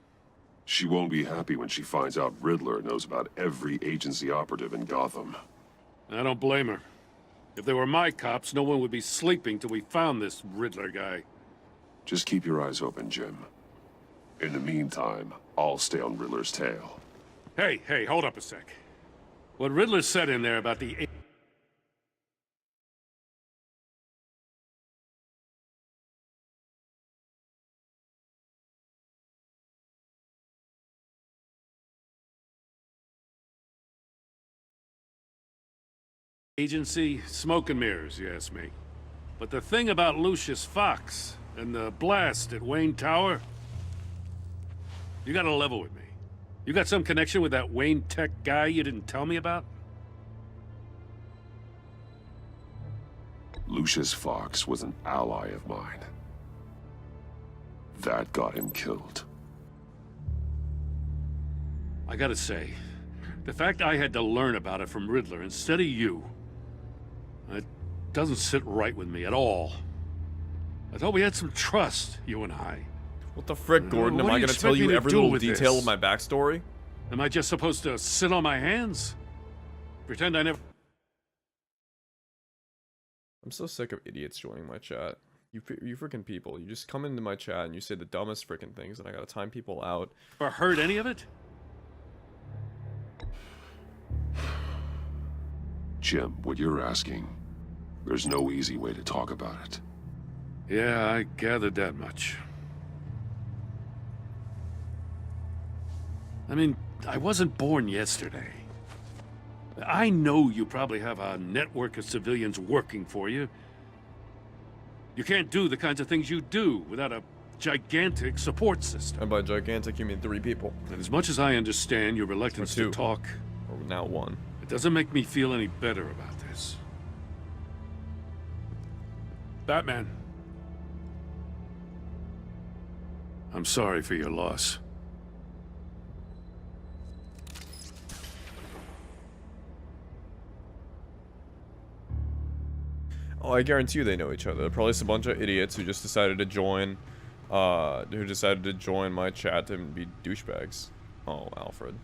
She won't be happy when she finds out Riddler knows about every agency operative in Gotham. I don't blame her. If they were my cops, no one would be sleeping till we found this Riddler guy. Just keep your eyes open, Jim. In the meantime, I'll stay on Riddler's tail. Hey, hold up a sec. What Riddler said in there about the agency, smoke and mirrors, you ask me. But the thing about Lucius Fox and the blast at Wayne Tower, you gotta level with me. You got some connection with that Wayne Tech guy you didn't tell me about? Lucius Fox was an ally of mine. That got him killed. I gotta say, the fact I had to learn about it from Riddler instead of you, it doesn't sit right with me at all. I thought we had some trust, you and I. What the frick, Gordon? Am What do I you gonna tell expect me you to every do little with detail this? of my backstory? Am I just supposed to sit on my hands? Pretend I never... I'm so sick of idiots joining my chat. You freaking people. You just come into my chat and you say the dumbest freaking things, and I gotta time people out. Ever heard any of it? Jim, what you're asking, there's no easy way to talk about it. Yeah, I gathered that much. I mean, I wasn't born yesterday. I know you probably have a network of civilians working for you. You can't do the kinds of things you do without a gigantic support system. And by gigantic, you mean 3 people. And as much as I understand your reluctance to talk, or now 1, it doesn't make me feel any better about this. Batman. I'm sorry for your loss. Oh, I guarantee you they know each other. They're probably just a bunch of idiots who just decided to join, my chat and be douchebags. Oh, Alfred.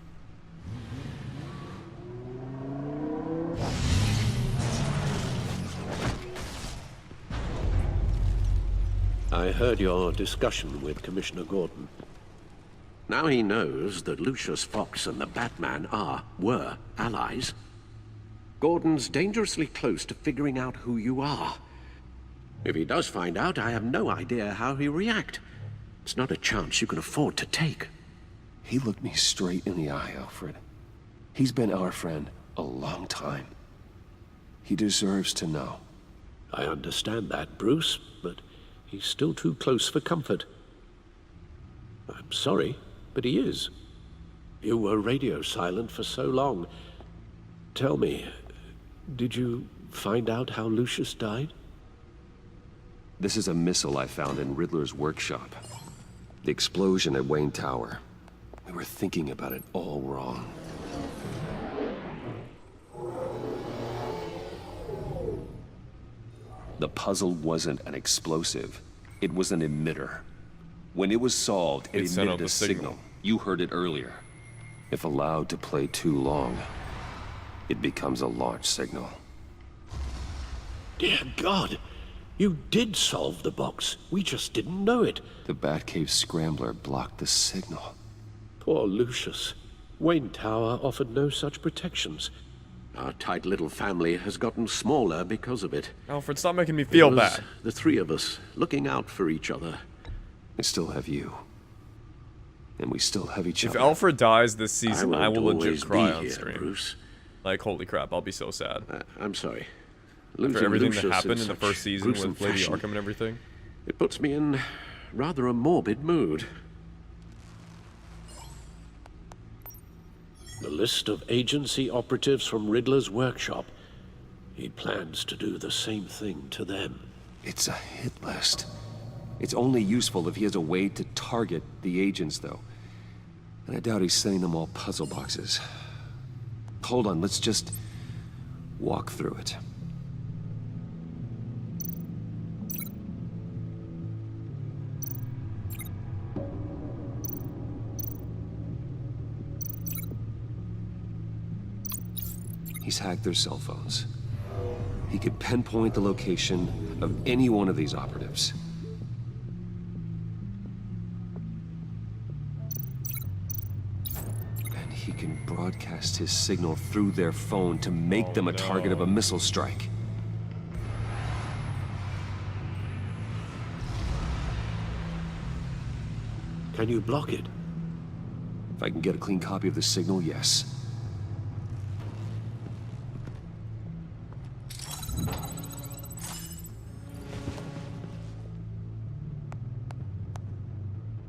I heard your discussion with Commissioner Gordon. Now he knows that Lucius Fox and the Batman were allies. Gordon's dangerously close to figuring out who you are. If he does find out, I have no idea how he'll react. It's not a chance you can afford to take. He looked me straight in the eye, Alfred. He's been our friend a long time. He deserves to know. I understand that, Bruce, but he's still too close for comfort. I'm sorry, but he is. You were radio silent for so long. Tell me, did you find out how Lucius died? This is a missile I found in Riddler's workshop. The explosion at Wayne Tower. We were thinking about it all wrong. The puzzle wasn't an explosive. It was an emitter. When it was solved, it sent out emitted the a signal. You heard it earlier. If allowed to play too long, it becomes a launch signal. Dear God, you did solve the box. We just didn't know it. The Batcave scrambler blocked the signal. Poor Lucius. Wayne Tower offered no such protections. Our tight little family has gotten smaller because of it. Alfred, stop making me feel bad. The 3 of us looking out for each other. I still have you. And we still have each other. If Alfred dies this season, I will legit always cry be on here, stream. Bruce. Like, holy crap, I'll be so sad. I'm sorry. For Losing everything Lucius that happened in the such first season with gruesome Lady fashion, Arkham and everything. It puts me in rather a morbid mood. The list of agency operatives from Riddler's workshop. He plans to do the same thing to them. It's a hit list. It's only useful if he has a way to target the agents, though. And I doubt he's sending them all puzzle boxes. Hold on, let's just walk through it. He's hacked their cell phones. He could pinpoint the location of any one of these operatives. And he can broadcast his signal through their phone to make them a target of a missile strike. Can you block it? If I can get a clean copy of the signal, yes.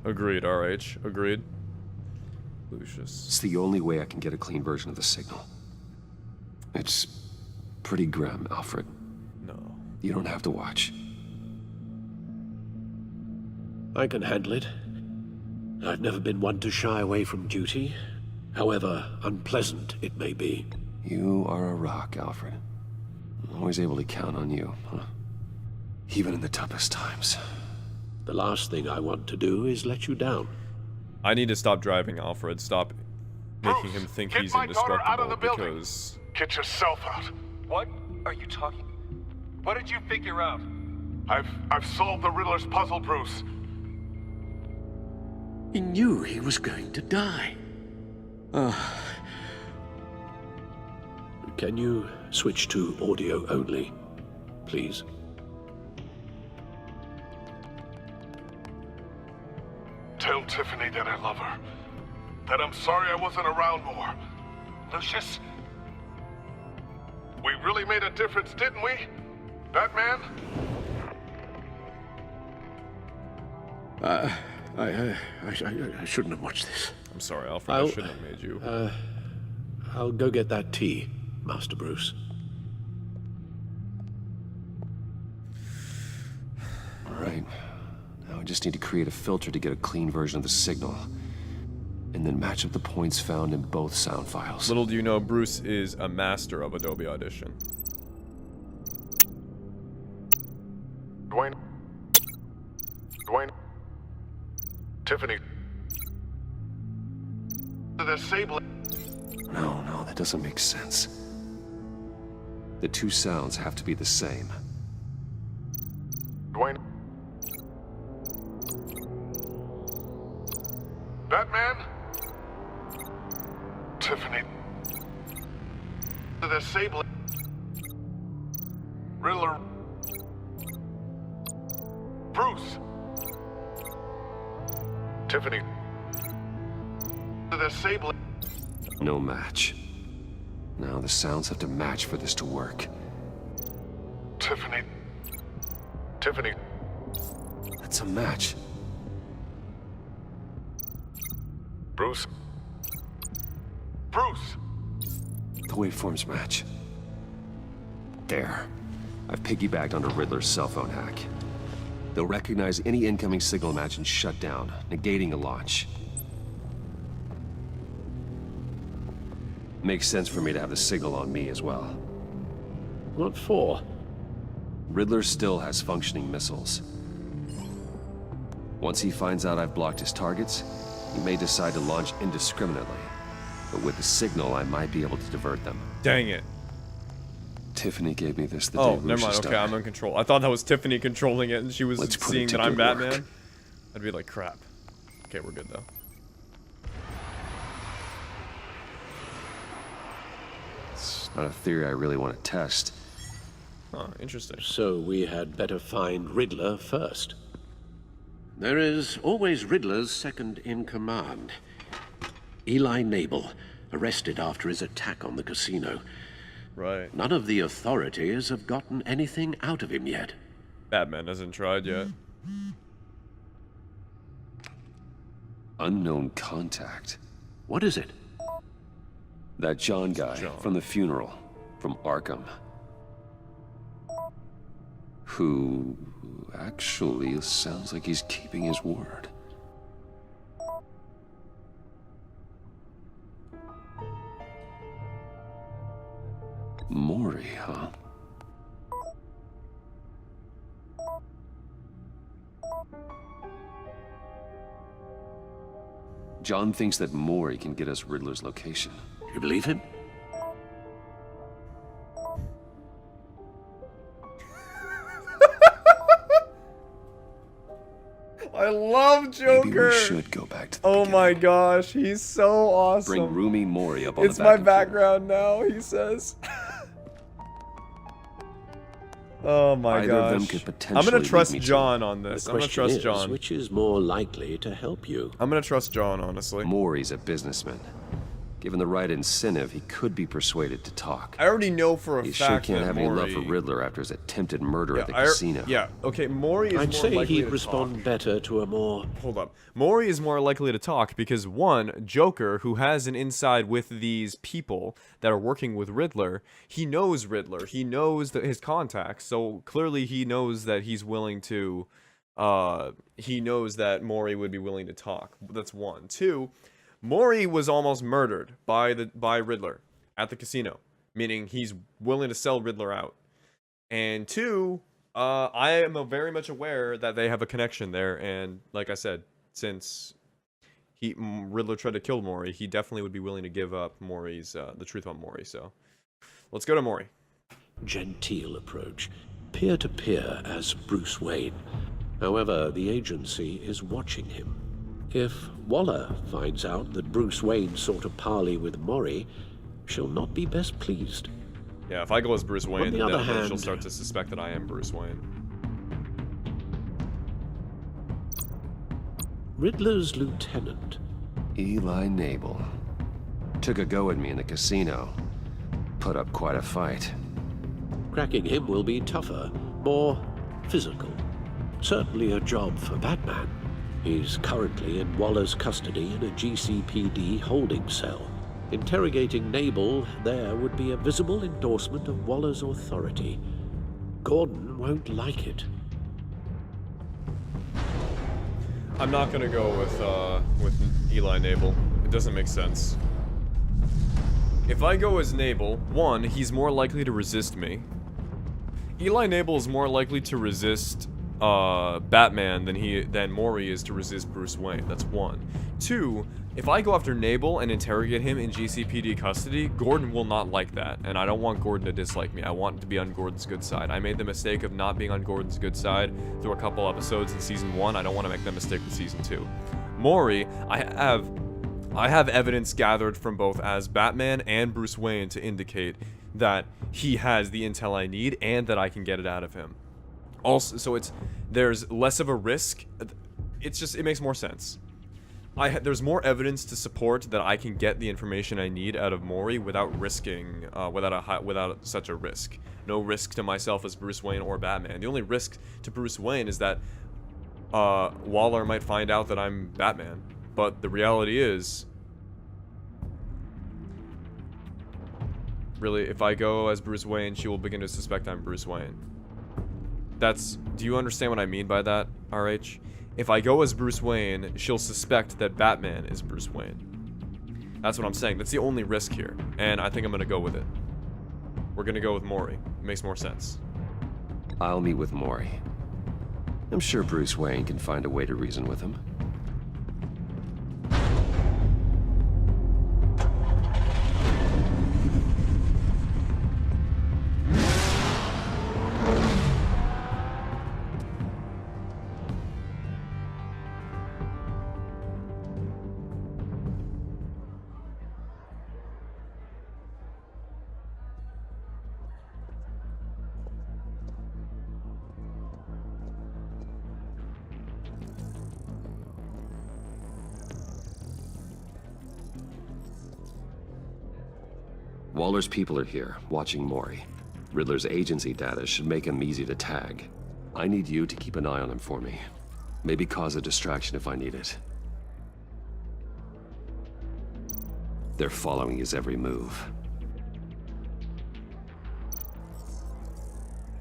Agreed, RH. Agreed. Lucius. It's the only way I can get a clean version of the signal. It's pretty grim, Alfred. No. You don't have to watch. I can handle it. I've never been one to shy away from duty, however unpleasant it may be. You are a rock, Alfred. I'm always able to count on you, huh? Even in the toughest times. The last thing I want to do is let you down. I need to stop driving Alfred. Stop making him think he's indestructible because... Get yourself out. What are you talking? What did you figure out? I've solved the Riddler's puzzle, Bruce. He knew he was going to die. Can you switch to audio only, please? Tell Tiffany that I love her. That I'm sorry I wasn't around more. Lucius, we really made a difference, didn't we? Batman? I shouldn't have watched this. I'm sorry, Alfred. I shouldn't have made you. I'll go get that tea, Master Bruce. All right. Now I just need to create a filter to get a clean version of the signal. And then match up the points found in both sound files. Little do you know, Bruce is a master of Adobe Audition. Dwayne. Tiffany. The Sable. No, that doesn't make sense. The two sounds have to be the same. Dwayne. Batman? Tiffany. The Sable. Riddler. Bruce. Tiffany. The Sable. No match. Now the sounds have to match for this to work. Tiffany. That's a match. Bruce. The waveforms match. There. I've piggybacked onto Riddler's cell phone hack. They'll recognize any incoming signal match and shut down, negating a launch. Makes sense for me to have the signal on me as well. What for? Riddler still has functioning missiles. Once he finds out I've blocked his targets, he may decide to launch indiscriminately. But with the signal, I might be able to divert them. Dang it. Tiffany gave me this the day Oh, never Lucius mind. Okay, died. I'm in control. I thought that was Tiffany controlling it and she was Let's put seeing it that to I'm good work. Batman. I'd be like, crap. Okay, we're good though. It's not a theory I really want to test. Oh, interesting. So we had better find Riddler first. There is always Riddler's second in command. Eli Nabel, arrested after his attack on the casino. Right. None of the authorities have gotten anything out of him yet. Batman hasn't tried yet. Unknown contact. What is it? That John guy from the funeral, from Arkham. Who actually sounds like he's keeping his word. Maury, huh? John thinks that Maury can get us Riddler's location. You believe him? I love Joker. Maybe we should go back to the Oh my gosh, he's so awesome. Bring Roomy Maury up on It's the my back background now, he says. Oh my Either of them gosh. could I'm potentially gonna lead trust me to- John on this. The I'm gonna question trust is, John. which is more likely to help you? I'm gonna trust John, honestly. Maury's a businessman. Given the right incentive, he could be persuaded to talk. I already know for a He fact sure can't that have any love Maury- for Riddler after his attempted murder at the I- casino. Yeah, okay, Maury is I'd more say likely he'd to respond talk. better to a more... Hold up. Maury is more likely to talk because, one, Joker, who has an inside with these people that are working with Riddler, he knows Riddler. He knows his contacts, so clearly he knows that he's willing to he knows that Maury would be willing to talk. That's one. Two, Maury was almost murdered by Riddler at the casino, meaning he's willing to sell Riddler out. And two, I am very much aware that they have a connection there, and like I said, since Riddler tried to kill Maury, he definitely would be willing to give up Maury's the truth on Maury. So let's go to Maury. Genteel approach, peer-to-peer as Bruce Wayne. However, the agency is watching him. If Waller finds out that Bruce Wayne sought a parley with Maury, she'll not be best pleased. Yeah, if I go as Bruce Wayne, then she'll start to hand, suspect that I am Bruce Wayne. Riddler's lieutenant, Eli Nabel, took a go at me in the casino. Put up quite a fight. cracking him will be tougher, more physical. Certainly a job for Batman. He's currently in Waller's custody in a GCPD holding cell. Interrogating Nabel there would be a visible endorsement of Waller's authority. Gordon won't like it. I'm not gonna go with Eli Nabel. It doesn't make sense. If I go as Nabel, one, he's more likely to resist me. Eli Nabel is more likely to resist Batman than Maury is to resist Bruce Wayne. That's one. Two, if I go after Nabel and interrogate him in GCPD custody, Gordon will not like that, and I don't want Gordon to dislike me. I want to be on Gordon's good side. I made the mistake of not being on Gordon's good side through a couple episodes in Season 1. I don't want to make that mistake with Season 2. Maury, I have evidence gathered from both as Batman and Bruce Wayne to indicate that he has the intel I need and that I can get it out of him. Also, so there's less of a risk. It makes more sense. There's more evidence to support that I can get the information I need out of Maury without risking, without such a risk. No risk to myself as Bruce Wayne or Batman. The only risk to Bruce Wayne is that Waller might find out that I'm Batman. But the reality is, really, if I go as Bruce Wayne, she will begin to suspect I'm Bruce Wayne. Do you understand what I mean by that, RH? If I go as Bruce Wayne, she'll suspect that Batman is Bruce Wayne. That's what I'm saying. That's the only risk here, and I think I'm gonna go with it. We're gonna go with Maury. It makes more sense. I'll meet with Maury. I'm sure Bruce Wayne can find a way to reason with him. Waller's people are here, watching Maury. Riddler's agency data should make him easy to tag. I need you to keep an eye on him for me. Maybe cause a distraction if I need it. They're following his every move.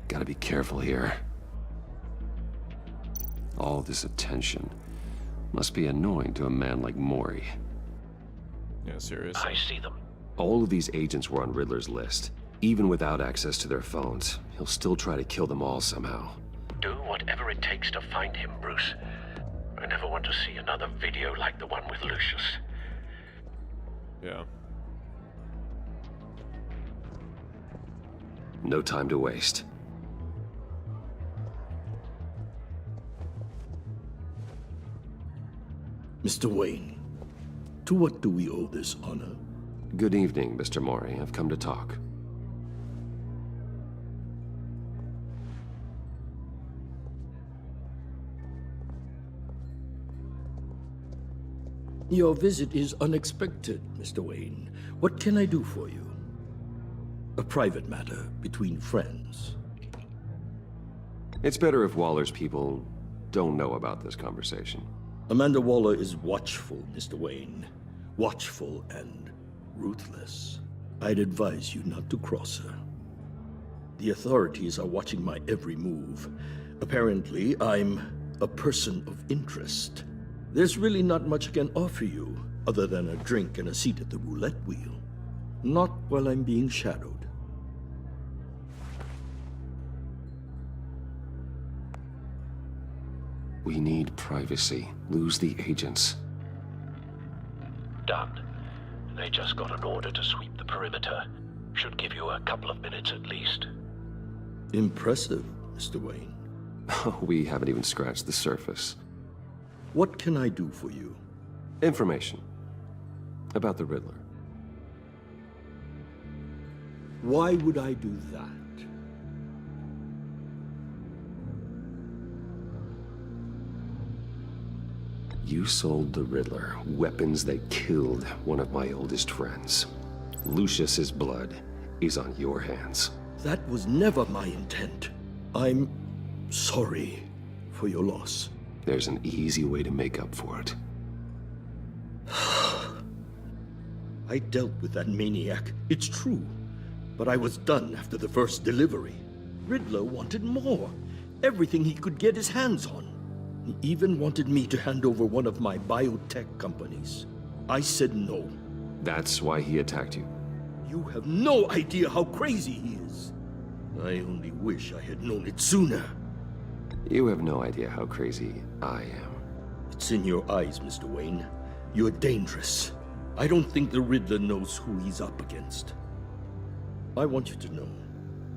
Gotta be careful here. All this attention must be annoying to a man like Maury. Yeah, seriously. I see them. All of these agents were on Riddler's list. Even without access to their phones, he'll still try to kill them all somehow. Do whatever it takes to find him, Bruce. I never want to see another video like the one with Lucius. Yeah. No time to waste. Mr. Wayne, to what do we owe this honor? Good evening, Mr. Maury. I've come to talk. Your visit is unexpected, Mr. Wayne. What can I do for you? A private matter between friends. It's better if Waller's people don't know about this conversation. Amanda Waller is watchful, Mr. Wayne. Watchful and ruthless. I'd advise you not to cross her. The authorities are watching my every move. Apparently, I'm a person of interest. There's really not much I can offer you, other than a drink and a seat at the roulette wheel. Not while I'm being shadowed. We need privacy. Lose the agents. Done. They just got an order to sweep the perimeter. Should give you a couple of minutes at least. Impressive, Mr. Wayne. We haven't even scratched the surface. What can I do for you? Information. About the Riddler. Why would I do that? You sold the Riddler weapons that killed one of my oldest friends. Lucius's blood is on your hands. That was never my intent. I'm sorry for your loss. There's an easy way to make up for it. I dealt with that maniac, it's true. But I was done after the first delivery. Riddler wanted more. Everything he could get his hands on. He even wanted me to hand over one of my biotech companies. I said no. That's why he attacked you. You have no idea how crazy he is. I only wish I had known it sooner. You have no idea how crazy I am. It's in your eyes, Mr. Wayne. You're dangerous. I don't think the Riddler knows who he's up against. I want you to know,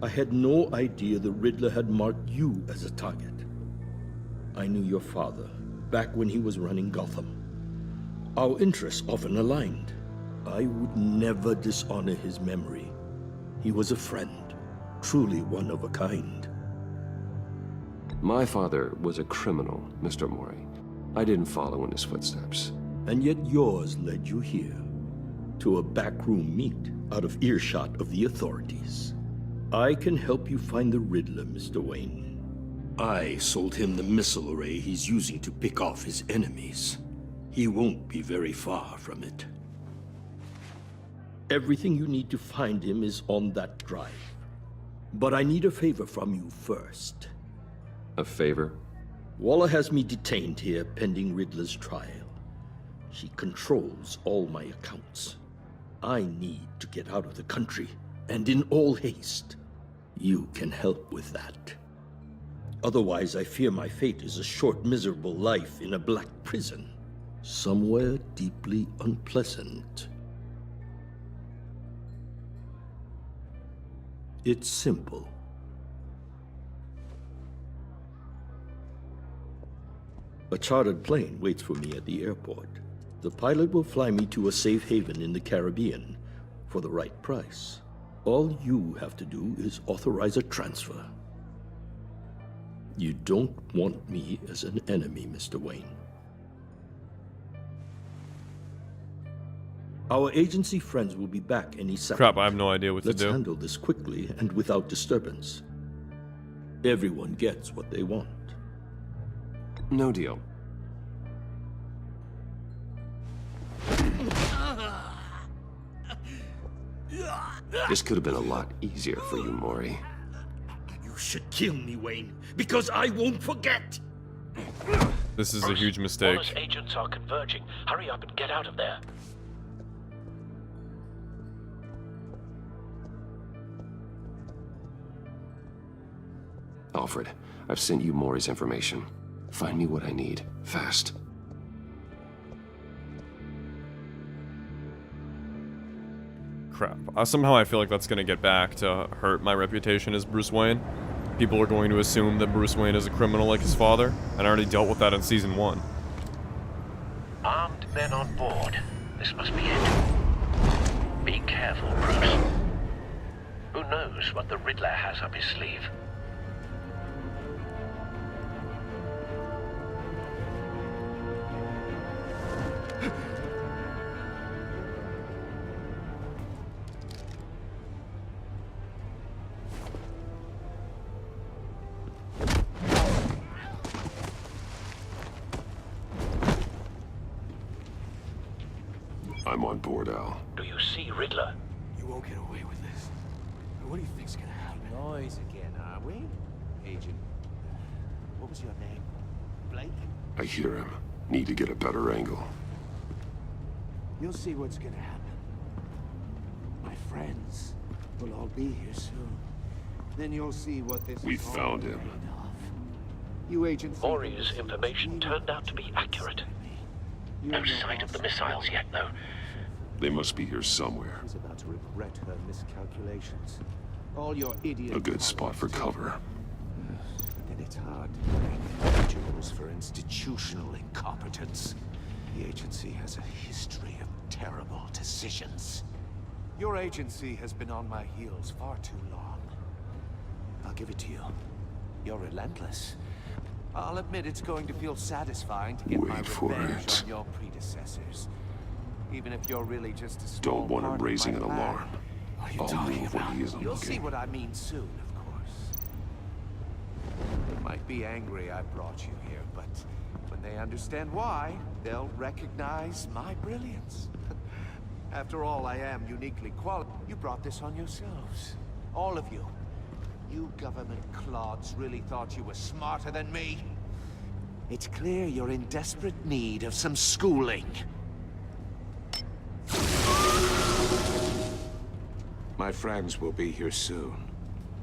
I had no idea the Riddler had marked you as a target. I knew your father, back when he was running Gotham. Our interests often aligned. I would never dishonor his memory. He was a friend, truly one of a kind. My father was a criminal, Mr. Mori. I didn't follow in his footsteps. And yet yours led you here, to a backroom meet out of earshot of the authorities. I can help you find the Riddler, Mr. Wayne. I sold him the missile array he's using to pick off his enemies. He won't be very far from it. Everything you need to find him is on that drive. But I need a favor from you first. A favor? Waller has me detained here pending Riddler's trial. She controls all my accounts. I need to get out of the country, and in all haste. You can help with that. Otherwise, I fear my fate is a short, miserable life in a black prison, somewhere deeply unpleasant. It's simple. A chartered plane waits for me at the airport. The pilot will fly me to a safe haven in the Caribbean for the right price. All you have to do is authorize a transfer. You don't want me as an enemy, Mr. Wayne. Our agency friends will be back any second. Crap, I have no idea what to do. Let's handle this quickly and without disturbance. Everyone gets what they want. No deal. This could have been a lot easier for you, Mori. You should kill me, Wayne, because I won't forget! This is a huge mistake. Waller's agents are converging. Hurry up and get out of there. Alfred, I've sent you Mori's information. Find me what I need, fast. Crap. Somehow I feel like that's gonna get back to hurt my reputation as Bruce Wayne. People are going to assume that Bruce Wayne is a criminal like his father, and I already dealt with that in Season 1. Armed men on board. This must be it. Be careful, Bruce. Who knows what the Riddler has up his sleeve? I'm on board, Al. Do you see Riddler? You won't get away with this. What do you think's gonna happen? Noise again, are we? Agent, what was your name? I hear him. Need to get a better angle. You'll see what's gonna happen. My friends will all be here soon. Then you'll see what this We is all found him. made of. You agents. Maury's information turned out to be accurate. No sight of the missiles yet, though. They must be here somewhere. She's about to regret her miscalculations. All your idiot. A good spot for cover. Then it's hard to blame individuals for institutional incompetence. The agency has a history of terrible decisions. Your agency has been on my heels far too long. I'll give it to you. You're relentless. I'll admit it's going to feel satisfying to get my revenge on your predecessors. Even if you're really just a small Don't want him part of raising my an plan. alarm. What are you I'll talking move when about? he isn't You'll see looking. what I mean soon, of course. They might be angry I brought you here, but when they understand why, they'll recognize my brilliance. After all, I am uniquely qualified. You brought this on yourselves. All of you. You government clods really thought you were smarter than me? It's clear you're in desperate need of some schooling. My friends will be here soon.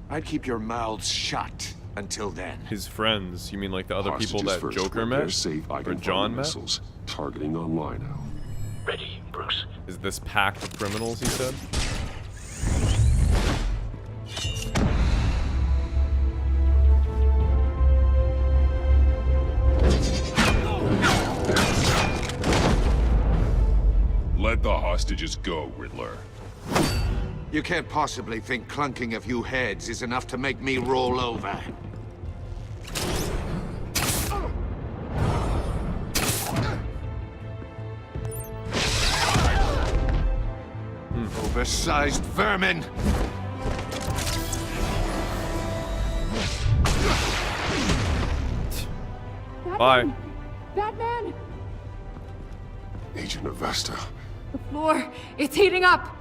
I'd keep your mouths shut until then. His friends? You mean like the other people Hostages that first. Joker When they're met? safe, I Or can John find met? missiles. Targeting online now. Ready, Bruce. Is this packed of criminals, he said? Let the hostages go, Riddler. You can't possibly think clunking a few heads is enough to make me roll over. Oversized vermin! Bye. Batman! Agent Avesta. The floor, it's heating up!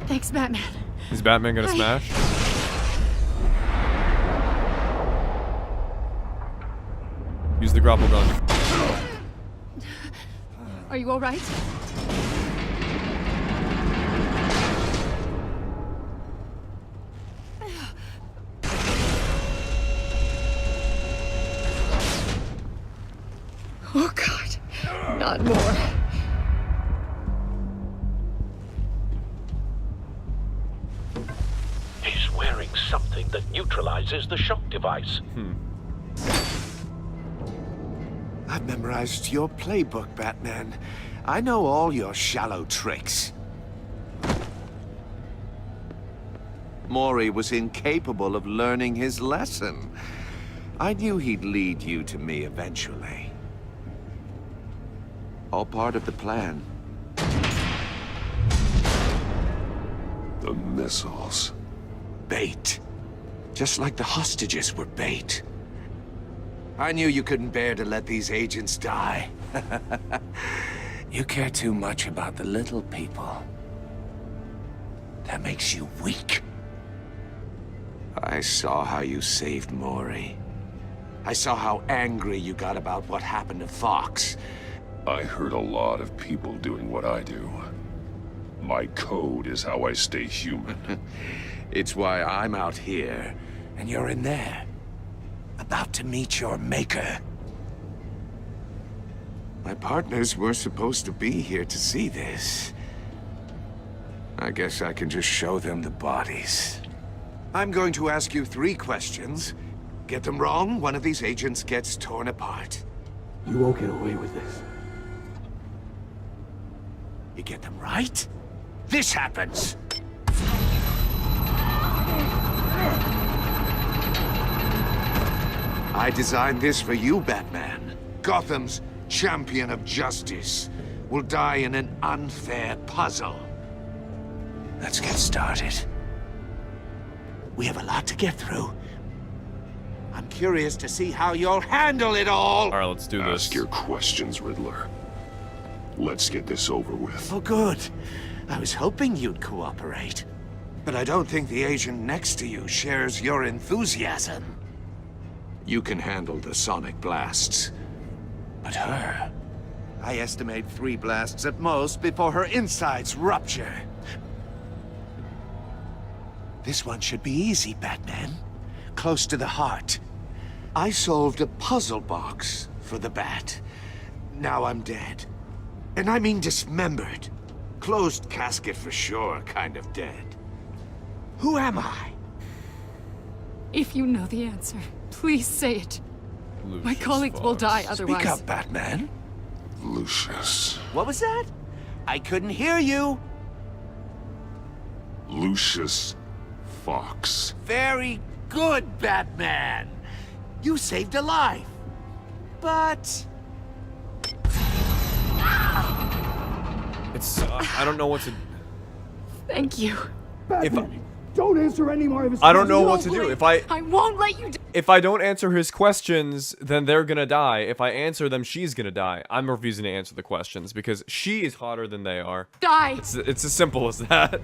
Thanks, Batman. Is Batman gonna smash? Use the grapple gun. Are you all right? Oh, God. Not more. He's wearing something that neutralizes the shock device. I've memorized your playbook, Batman. I know all your shallow tricks. Maury was incapable of learning his lesson. I knew he'd lead you to me eventually. All part of the plan. The missiles. Bait. Just like the hostages were bait. I knew you couldn't bear to let these agents die. You care too much about the little people. That makes you weak. I saw how you saved Maury. I saw how angry you got about what happened to Fox. I heard a lot of people doing what I do. My code is how I stay human. It's why I'm out here, and you're in there. About to meet your maker. My partners were supposed to be here to see this. I guess I can just show them the bodies. I'm going to ask you 3 questions. Get them wrong, one of these agents gets torn apart. You won't get away with this. You get them right, this happens. I designed this for you, Batman. Gotham's champion of justice will die in an unfair puzzle. Let's get started. We have a lot to get through. I'm curious to see how you'll handle it all. All right, let's do this. Ask your questions, Riddler. Let's get this over with. Oh, good. I was hoping you'd cooperate. But I don't think the agent next to you shares your enthusiasm. You can handle the sonic blasts. But her... I estimate 3 blasts at most before her insides rupture. This one should be easy, Batman. Close to the heart. I solved a puzzle box for the Bat. Now I'm dead. And I mean dismembered. Closed casket for sure, kind of dead. Who am I? If you know the answer, please say it. My colleagues will die otherwise. Speak up, Batman. Lucius. What was that? I couldn't hear you. Lucius Fox. Very good, Batman. You saved a life. But... It's, I don't know what to... Thank you. Don't answer any more of his I don't know what to do. If I won't let you If I don't answer his questions, then they're gonna die. If I answer them, she's gonna die. I'm refusing to answer the questions because she is hotter than they are. Die! It's as simple as that.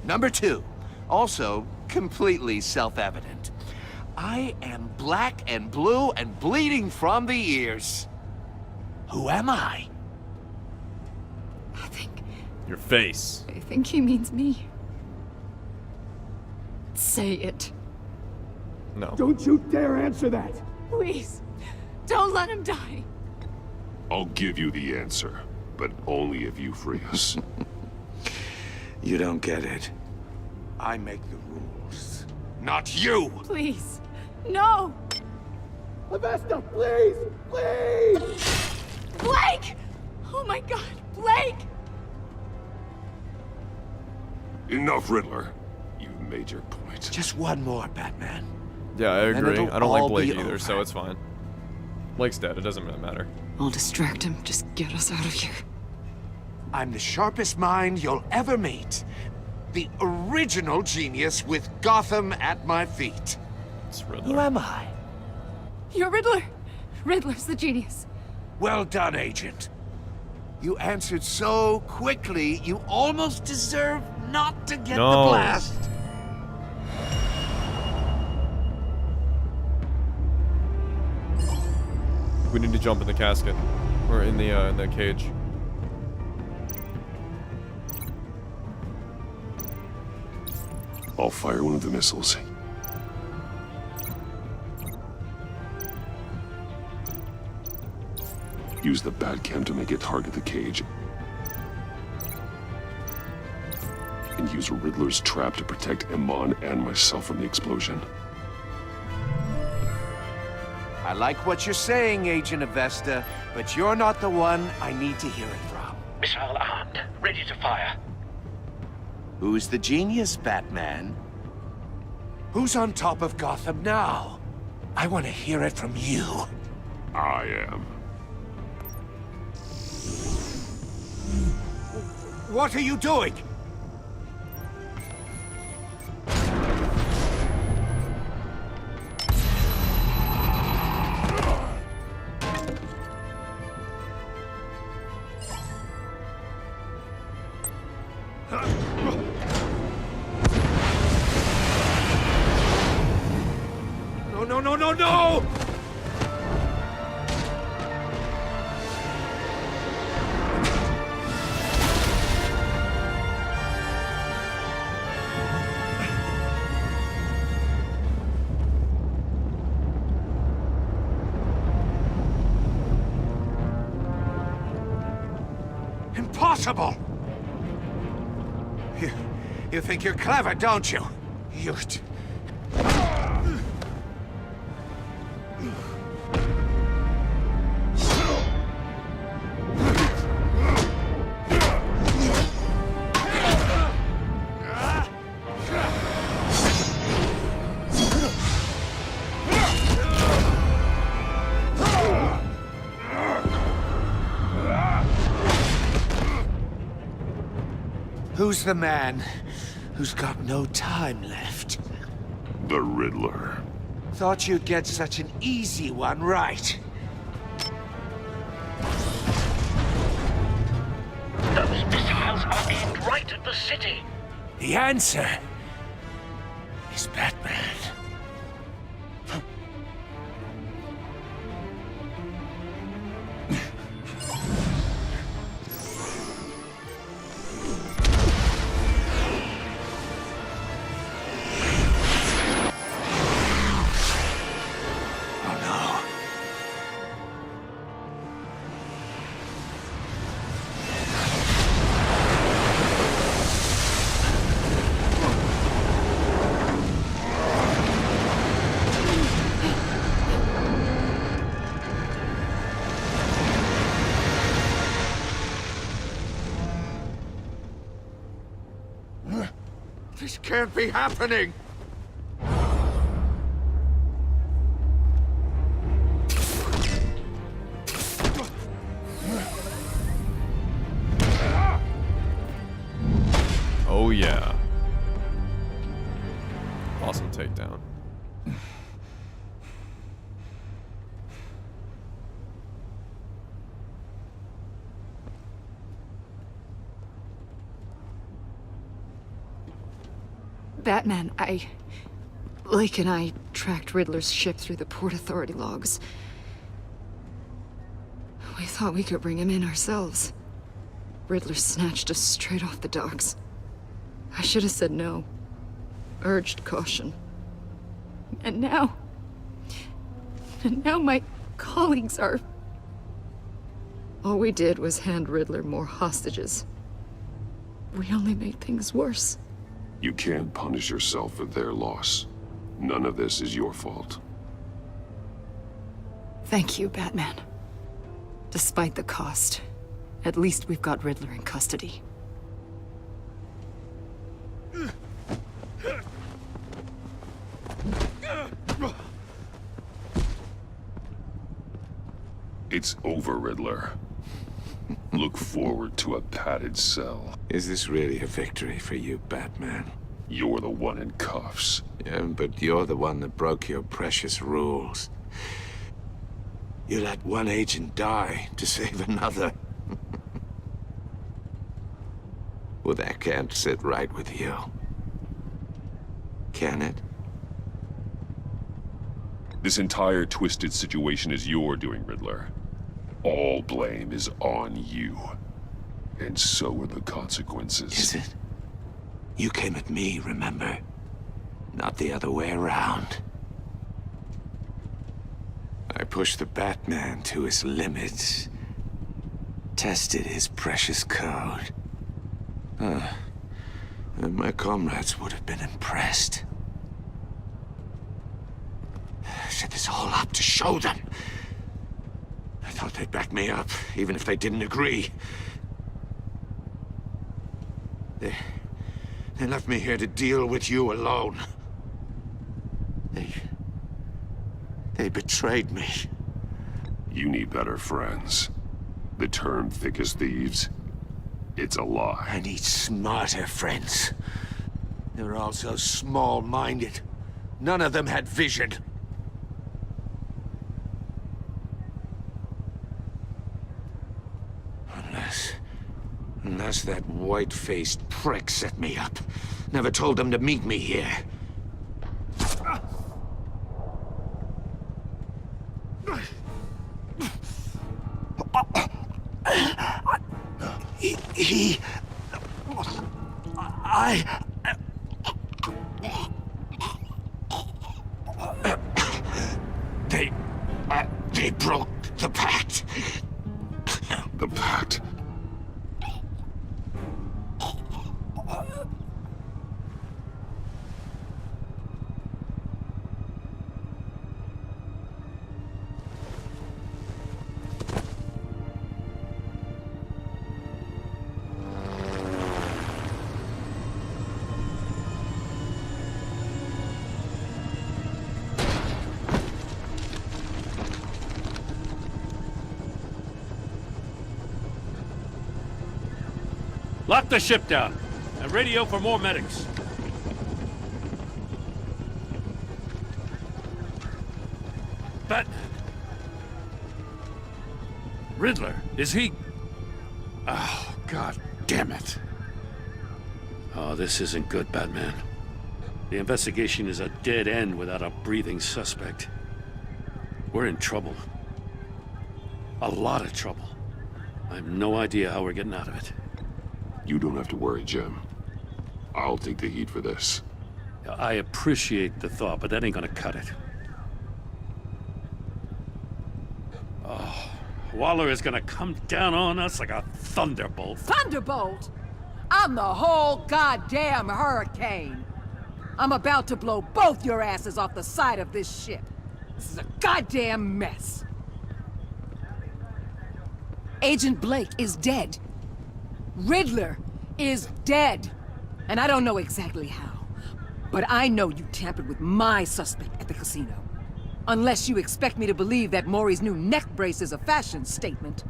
Number 2. Also, completely self-evident. I am black and blue and bleeding from the ears. Who am I? Your face. I think he means me. Say it. No. Don't you dare answer that! Please, don't let him die. I'll give you the answer, but only if you free us. You don't get it. I make the rules. Not you! Please, no! Avesta, please! Please! Blake! Oh my god, Blake! Enough, Riddler. You've made your point. Just one more, Batman. Yeah, I And agree. it'll I don't like all Blake be either, over. so it's fine. Blake's dead. It doesn't really matter. I'll distract him. Just get us out of here. I'm the sharpest mind you'll ever meet. The original genius with Gotham at my feet. It's Who am I? You're Riddler. Riddler's the genius. Well done, Agent. You answered so quickly, you almost deserve not to get No. the blast. We need to jump in the casket. Or in the cage. I'll fire one of the missiles. Use the Batcam to make it target the cage. And use Riddler's trap to protect Iman and myself from the explosion. I like what you're saying, Agent Avesta, but you're not the one I need to hear it from. Missile armed, ready to fire. Who's the genius, Batman? Who's on top of Gotham now? I want to hear it from you. I am. What are you doing? No, no, no, no, no! Impossible! You think you're clever, don't you? Who's the man who's got no time left? The Riddler. Thought you'd get such an easy one right. aimed right at the city. The answer is Batman. This can't be happening! Oh yeah. Awesome takedown. Batman, Lake and I tracked Riddler's ship through the Port Authority logs. We thought we could bring him in ourselves. Riddler snatched us straight off the docks. I should have said no. Urged caution. And now my colleagues are... All we did was hand Riddler more hostages. We only made things worse. You can't punish yourself for their loss. None of this is your fault. Thank you, Batman. Despite the cost, at least we've got Riddler in custody. It's over, Riddler. Look forward to a padded cell. Is this really a victory for you, Batman? You're the one in cuffs. Yeah, but you're the one that broke your precious rules. You let one agent die to save another. Well, that can't sit right with you. Can it? This entire twisted situation is your doing, Riddler. All blame is on you. And so are the consequences. Is it? You came at me, remember? Not the other way around. I pushed the Batman to his limits. Tested his precious code. And my comrades would have been impressed. I set this all up to show them. I thought they'd back me up, even if they didn't agree. They left me here to deal with you alone. They betrayed me. You need better friends. The term thick as thieves, it's a lie. I need smarter friends. They're all so small-minded. None of them had vision. Unless that white-faced prick set me up. Never told them to meet me here. They broke the pact. The pact? Lock the ship down and radio for more medics. Batman. Riddler, is he... Oh, God damn it. Oh, this isn't good, Batman. The investigation is a dead end without a breathing suspect. We're in trouble. A lot of trouble. I have no idea how we're getting out of it. You don't have to worry, Jim. I'll take the heat for this. I appreciate the thought, but that ain't gonna cut it. Oh, Waller is gonna come down on us like a thunderbolt. Thunderbolt? I'm the whole goddamn hurricane. I'm about to blow both your asses off the side of this ship. This is a goddamn mess. Agent Blake is dead. Riddler is dead. And I don't know exactly how. But I know you tampered with my suspect at the casino. Unless you expect me to believe that Maury's new neck brace is a fashion statement.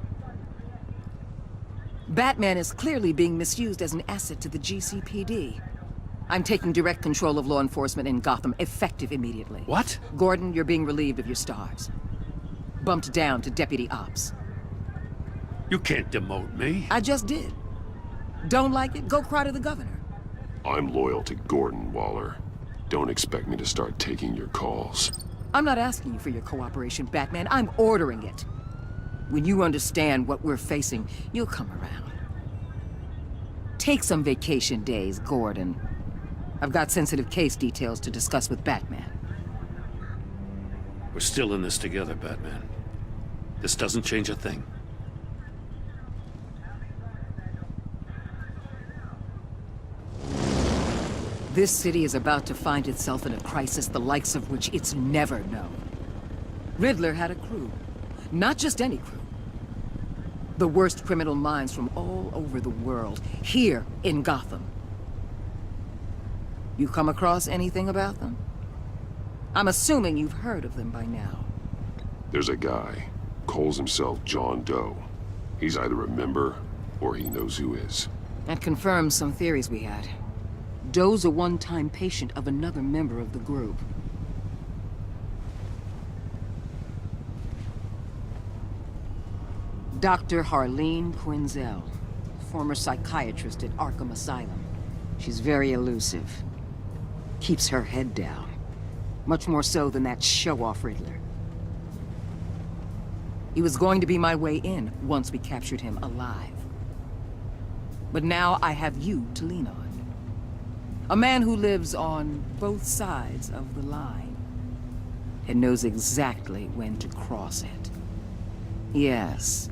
Batman is clearly being misused as an asset to the GCPD. I'm taking direct control of law enforcement in Gotham, effective immediately. What? Gordon, you're being relieved of your stars. Bumped down to Deputy Ops. You can't demote me. I just did. Don't like it? Go cry to the governor. I'm loyal to Gordon, Waller. Don't expect me to start taking your calls. I'm not asking you for your cooperation, Batman. I'm ordering it. When you understand what we're facing, you'll come around. Take some vacation days, Gordon. I've got sensitive case details to discuss with Batman. We're still in this together, Batman. This doesn't change a thing. This city is about to find itself in a crisis the likes of which it's never known. Riddler had a crew. Not just any crew. The worst criminal minds from all over the world, here in Gotham. You come across anything about them? I'm assuming you've heard of them by now. There's a guy, calls himself John Doe. He's either a member, or he knows who is. That confirms some theories we had. Doe's a one-time patient of another member of the group. Dr. Harleen Quinzel, former psychiatrist at Arkham Asylum. She's very elusive. Keeps her head down. Much more so than that show-off Riddler. He was going to be my way in once we captured him alive. But now I have you to lean on. A man who lives on both sides of the line and knows exactly when to cross it. Yes,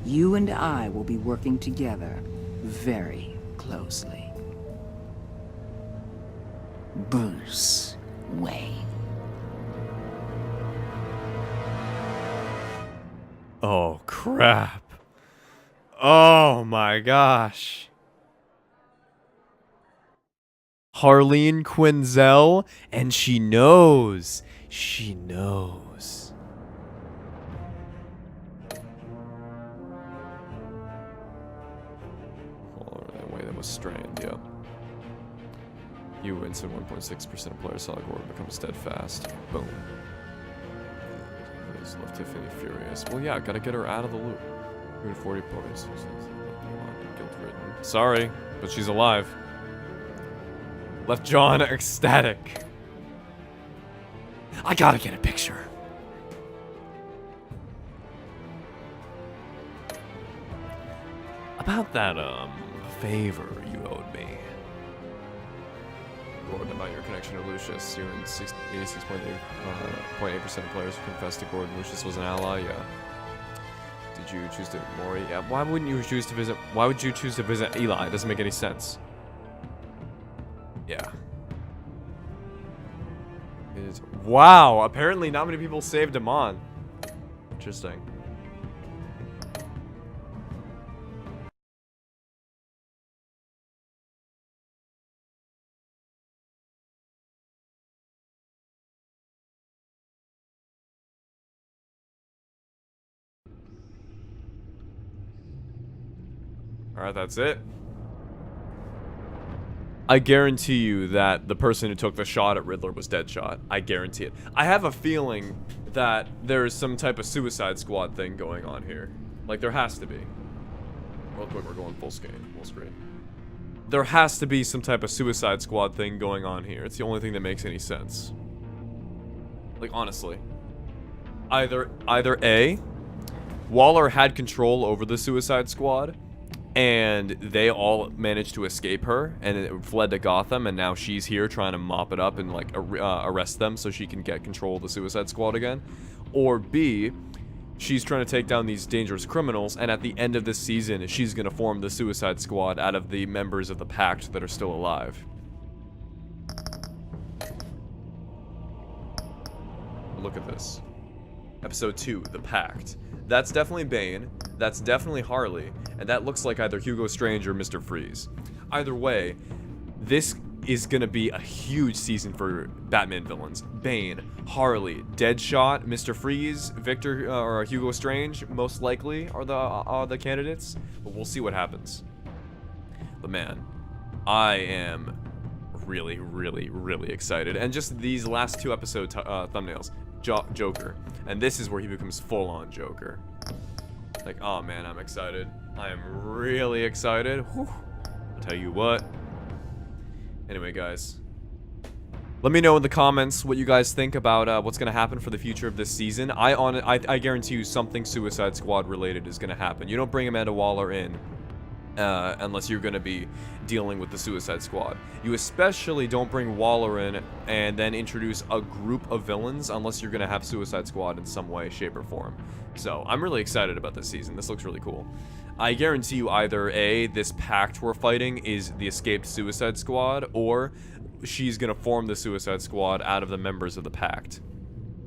you and I will be working together very closely. Bruce Wayne. Oh, crap. Oh my gosh. Harleen Quinzel, and she knows. She knows. Oh, the way that was strained, yeah. You win, so 1.6% of players saw Gordon become steadfast. Boom. This left Tiffany furious. Well, yeah, gotta get her out of the loop. 40 points. Guilt-ridden. Sorry, but she's alive. Left John ecstatic. I gotta get a picture. About that, favor you owed me. Gordon, about your connection to Lucius. You and 86.8% of players who confessed to Gordon Lucius was an ally, yeah. Did you choose to Maury? Yeah, why wouldn't you choose to visit? Why would you choose to visit Eli? It doesn't make any sense. Yeah. It is. Wow, apparently not many people saved him on. Interesting. Alright, that's it. I guarantee you that the person who took the shot at Riddler was Deadshot. I guarantee it. I have a feeling that there's some type of Suicide Squad thing going on here. Like, there has to be. Real quick, we're going full screen. there has to be some type of Suicide Squad thing going on here. It's the only thing that makes any sense. Like, honestly. Either A, Waller had control over the Suicide Squad, and they all managed to escape her, and it fled to Gotham, and now she's here trying to mop it up and, like, arrest them so she can get control of the Suicide Squad again. Or B, she's trying to take down these dangerous criminals, and at the end of this season, she's going to form the Suicide Squad out of the members of the Pact that are still alive. Look at this. Episode 2, The Pact. That's definitely Bane, that's definitely Harley, and that looks like either Hugo Strange or Mr. Freeze. Either way, this is gonna be a huge season for Batman villains. Bane, Harley, Deadshot, Mr. Freeze, Victor, or Hugo Strange, most likely are the candidates, but we'll see what happens. But man, I am really, really, really excited. And just these last 2 episode thumbnails. Joker, and this is where he becomes full-on Joker. Like, oh man, I'm excited. I am really excited. Whew. I'll tell you what. Anyway, guys, let me know in the comments what you guys think about what's gonna happen for the future of this season. I guarantee you something Suicide Squad related is gonna happen. You don't bring Amanda Waller in unless you're going to be dealing with the Suicide Squad. You especially don't bring Waller in and then introduce a group of villains unless you're going to have Suicide Squad in some way, shape, or form. So, I'm really excited about this season. This looks really cool. I guarantee you either A, this pact we're fighting is the escaped Suicide Squad, or she's going to form the Suicide Squad out of the members of the pact.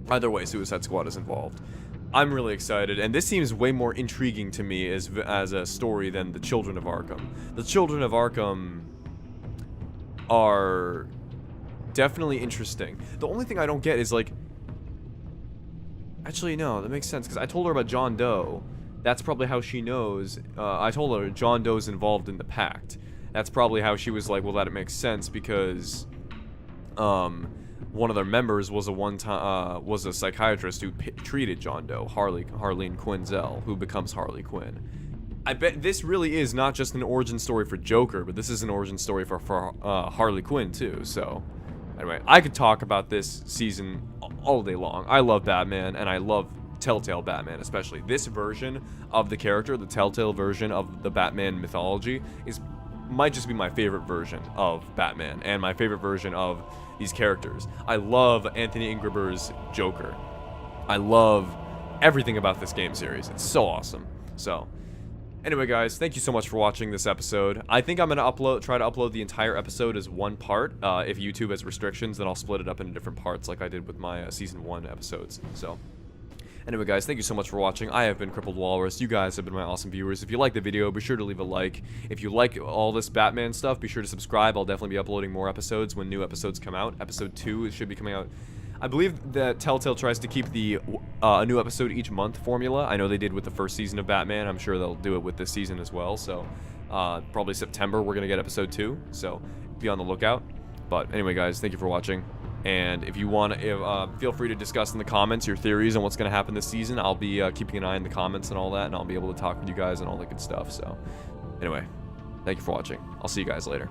Either way, Suicide Squad is involved. I'm really excited, and this seems way more intriguing to me as a story than the Children of Arkham. The Children of Arkham are definitely interesting. The only thing I don't get is, like... Actually, no, that makes sense, because I told her about John Doe. That's probably how she knows. I told her John Doe's involved in the pact. That's probably how she was like, well, that makes sense, because... one of their members was was a psychiatrist who treated John Doe, Harleen Quinzel, who becomes Harley Quinn. I bet this really is not just an origin story for Joker, but this is an origin story for Harley Quinn too. So, anyway, I could talk about this season all day long. I love Batman, and I love Telltale Batman, especially. This version of the character, the Telltale version of the Batman mythology, might just be my favorite version of Batman, and my favorite version of these characters. I love Anthony Ingber's Joker. I love everything about this game series. It's so awesome. So, anyway, guys, thank you so much for watching this episode. I think I'm gonna try to upload the entire episode as one part. If YouTube has restrictions, then I'll split it up into different parts, like I did with my season 1 episodes. So, anyway, guys, thank you so much for watching. I have been Crippled Walrus. You guys have been my awesome viewers. If you like the video, be sure to leave a like. If you like all this Batman stuff, be sure to subscribe. I'll definitely be uploading more episodes when new episodes come out. Episode 2 should be coming out. I believe that Telltale tries to keep the a new episode each month formula. I know they did with the first season of Batman. I'm sure they'll do it with this season as well. So, probably September, we're going to get episode 2. So, be on the lookout. But anyway, guys, thank you for watching. And if you want to, feel free to discuss in the comments your theories on what's going to happen this season. I'll be keeping an eye in the comments and all that, and I'll be able to talk with you guys and all that good stuff. So, anyway, thank you for watching. I'll see you guys later.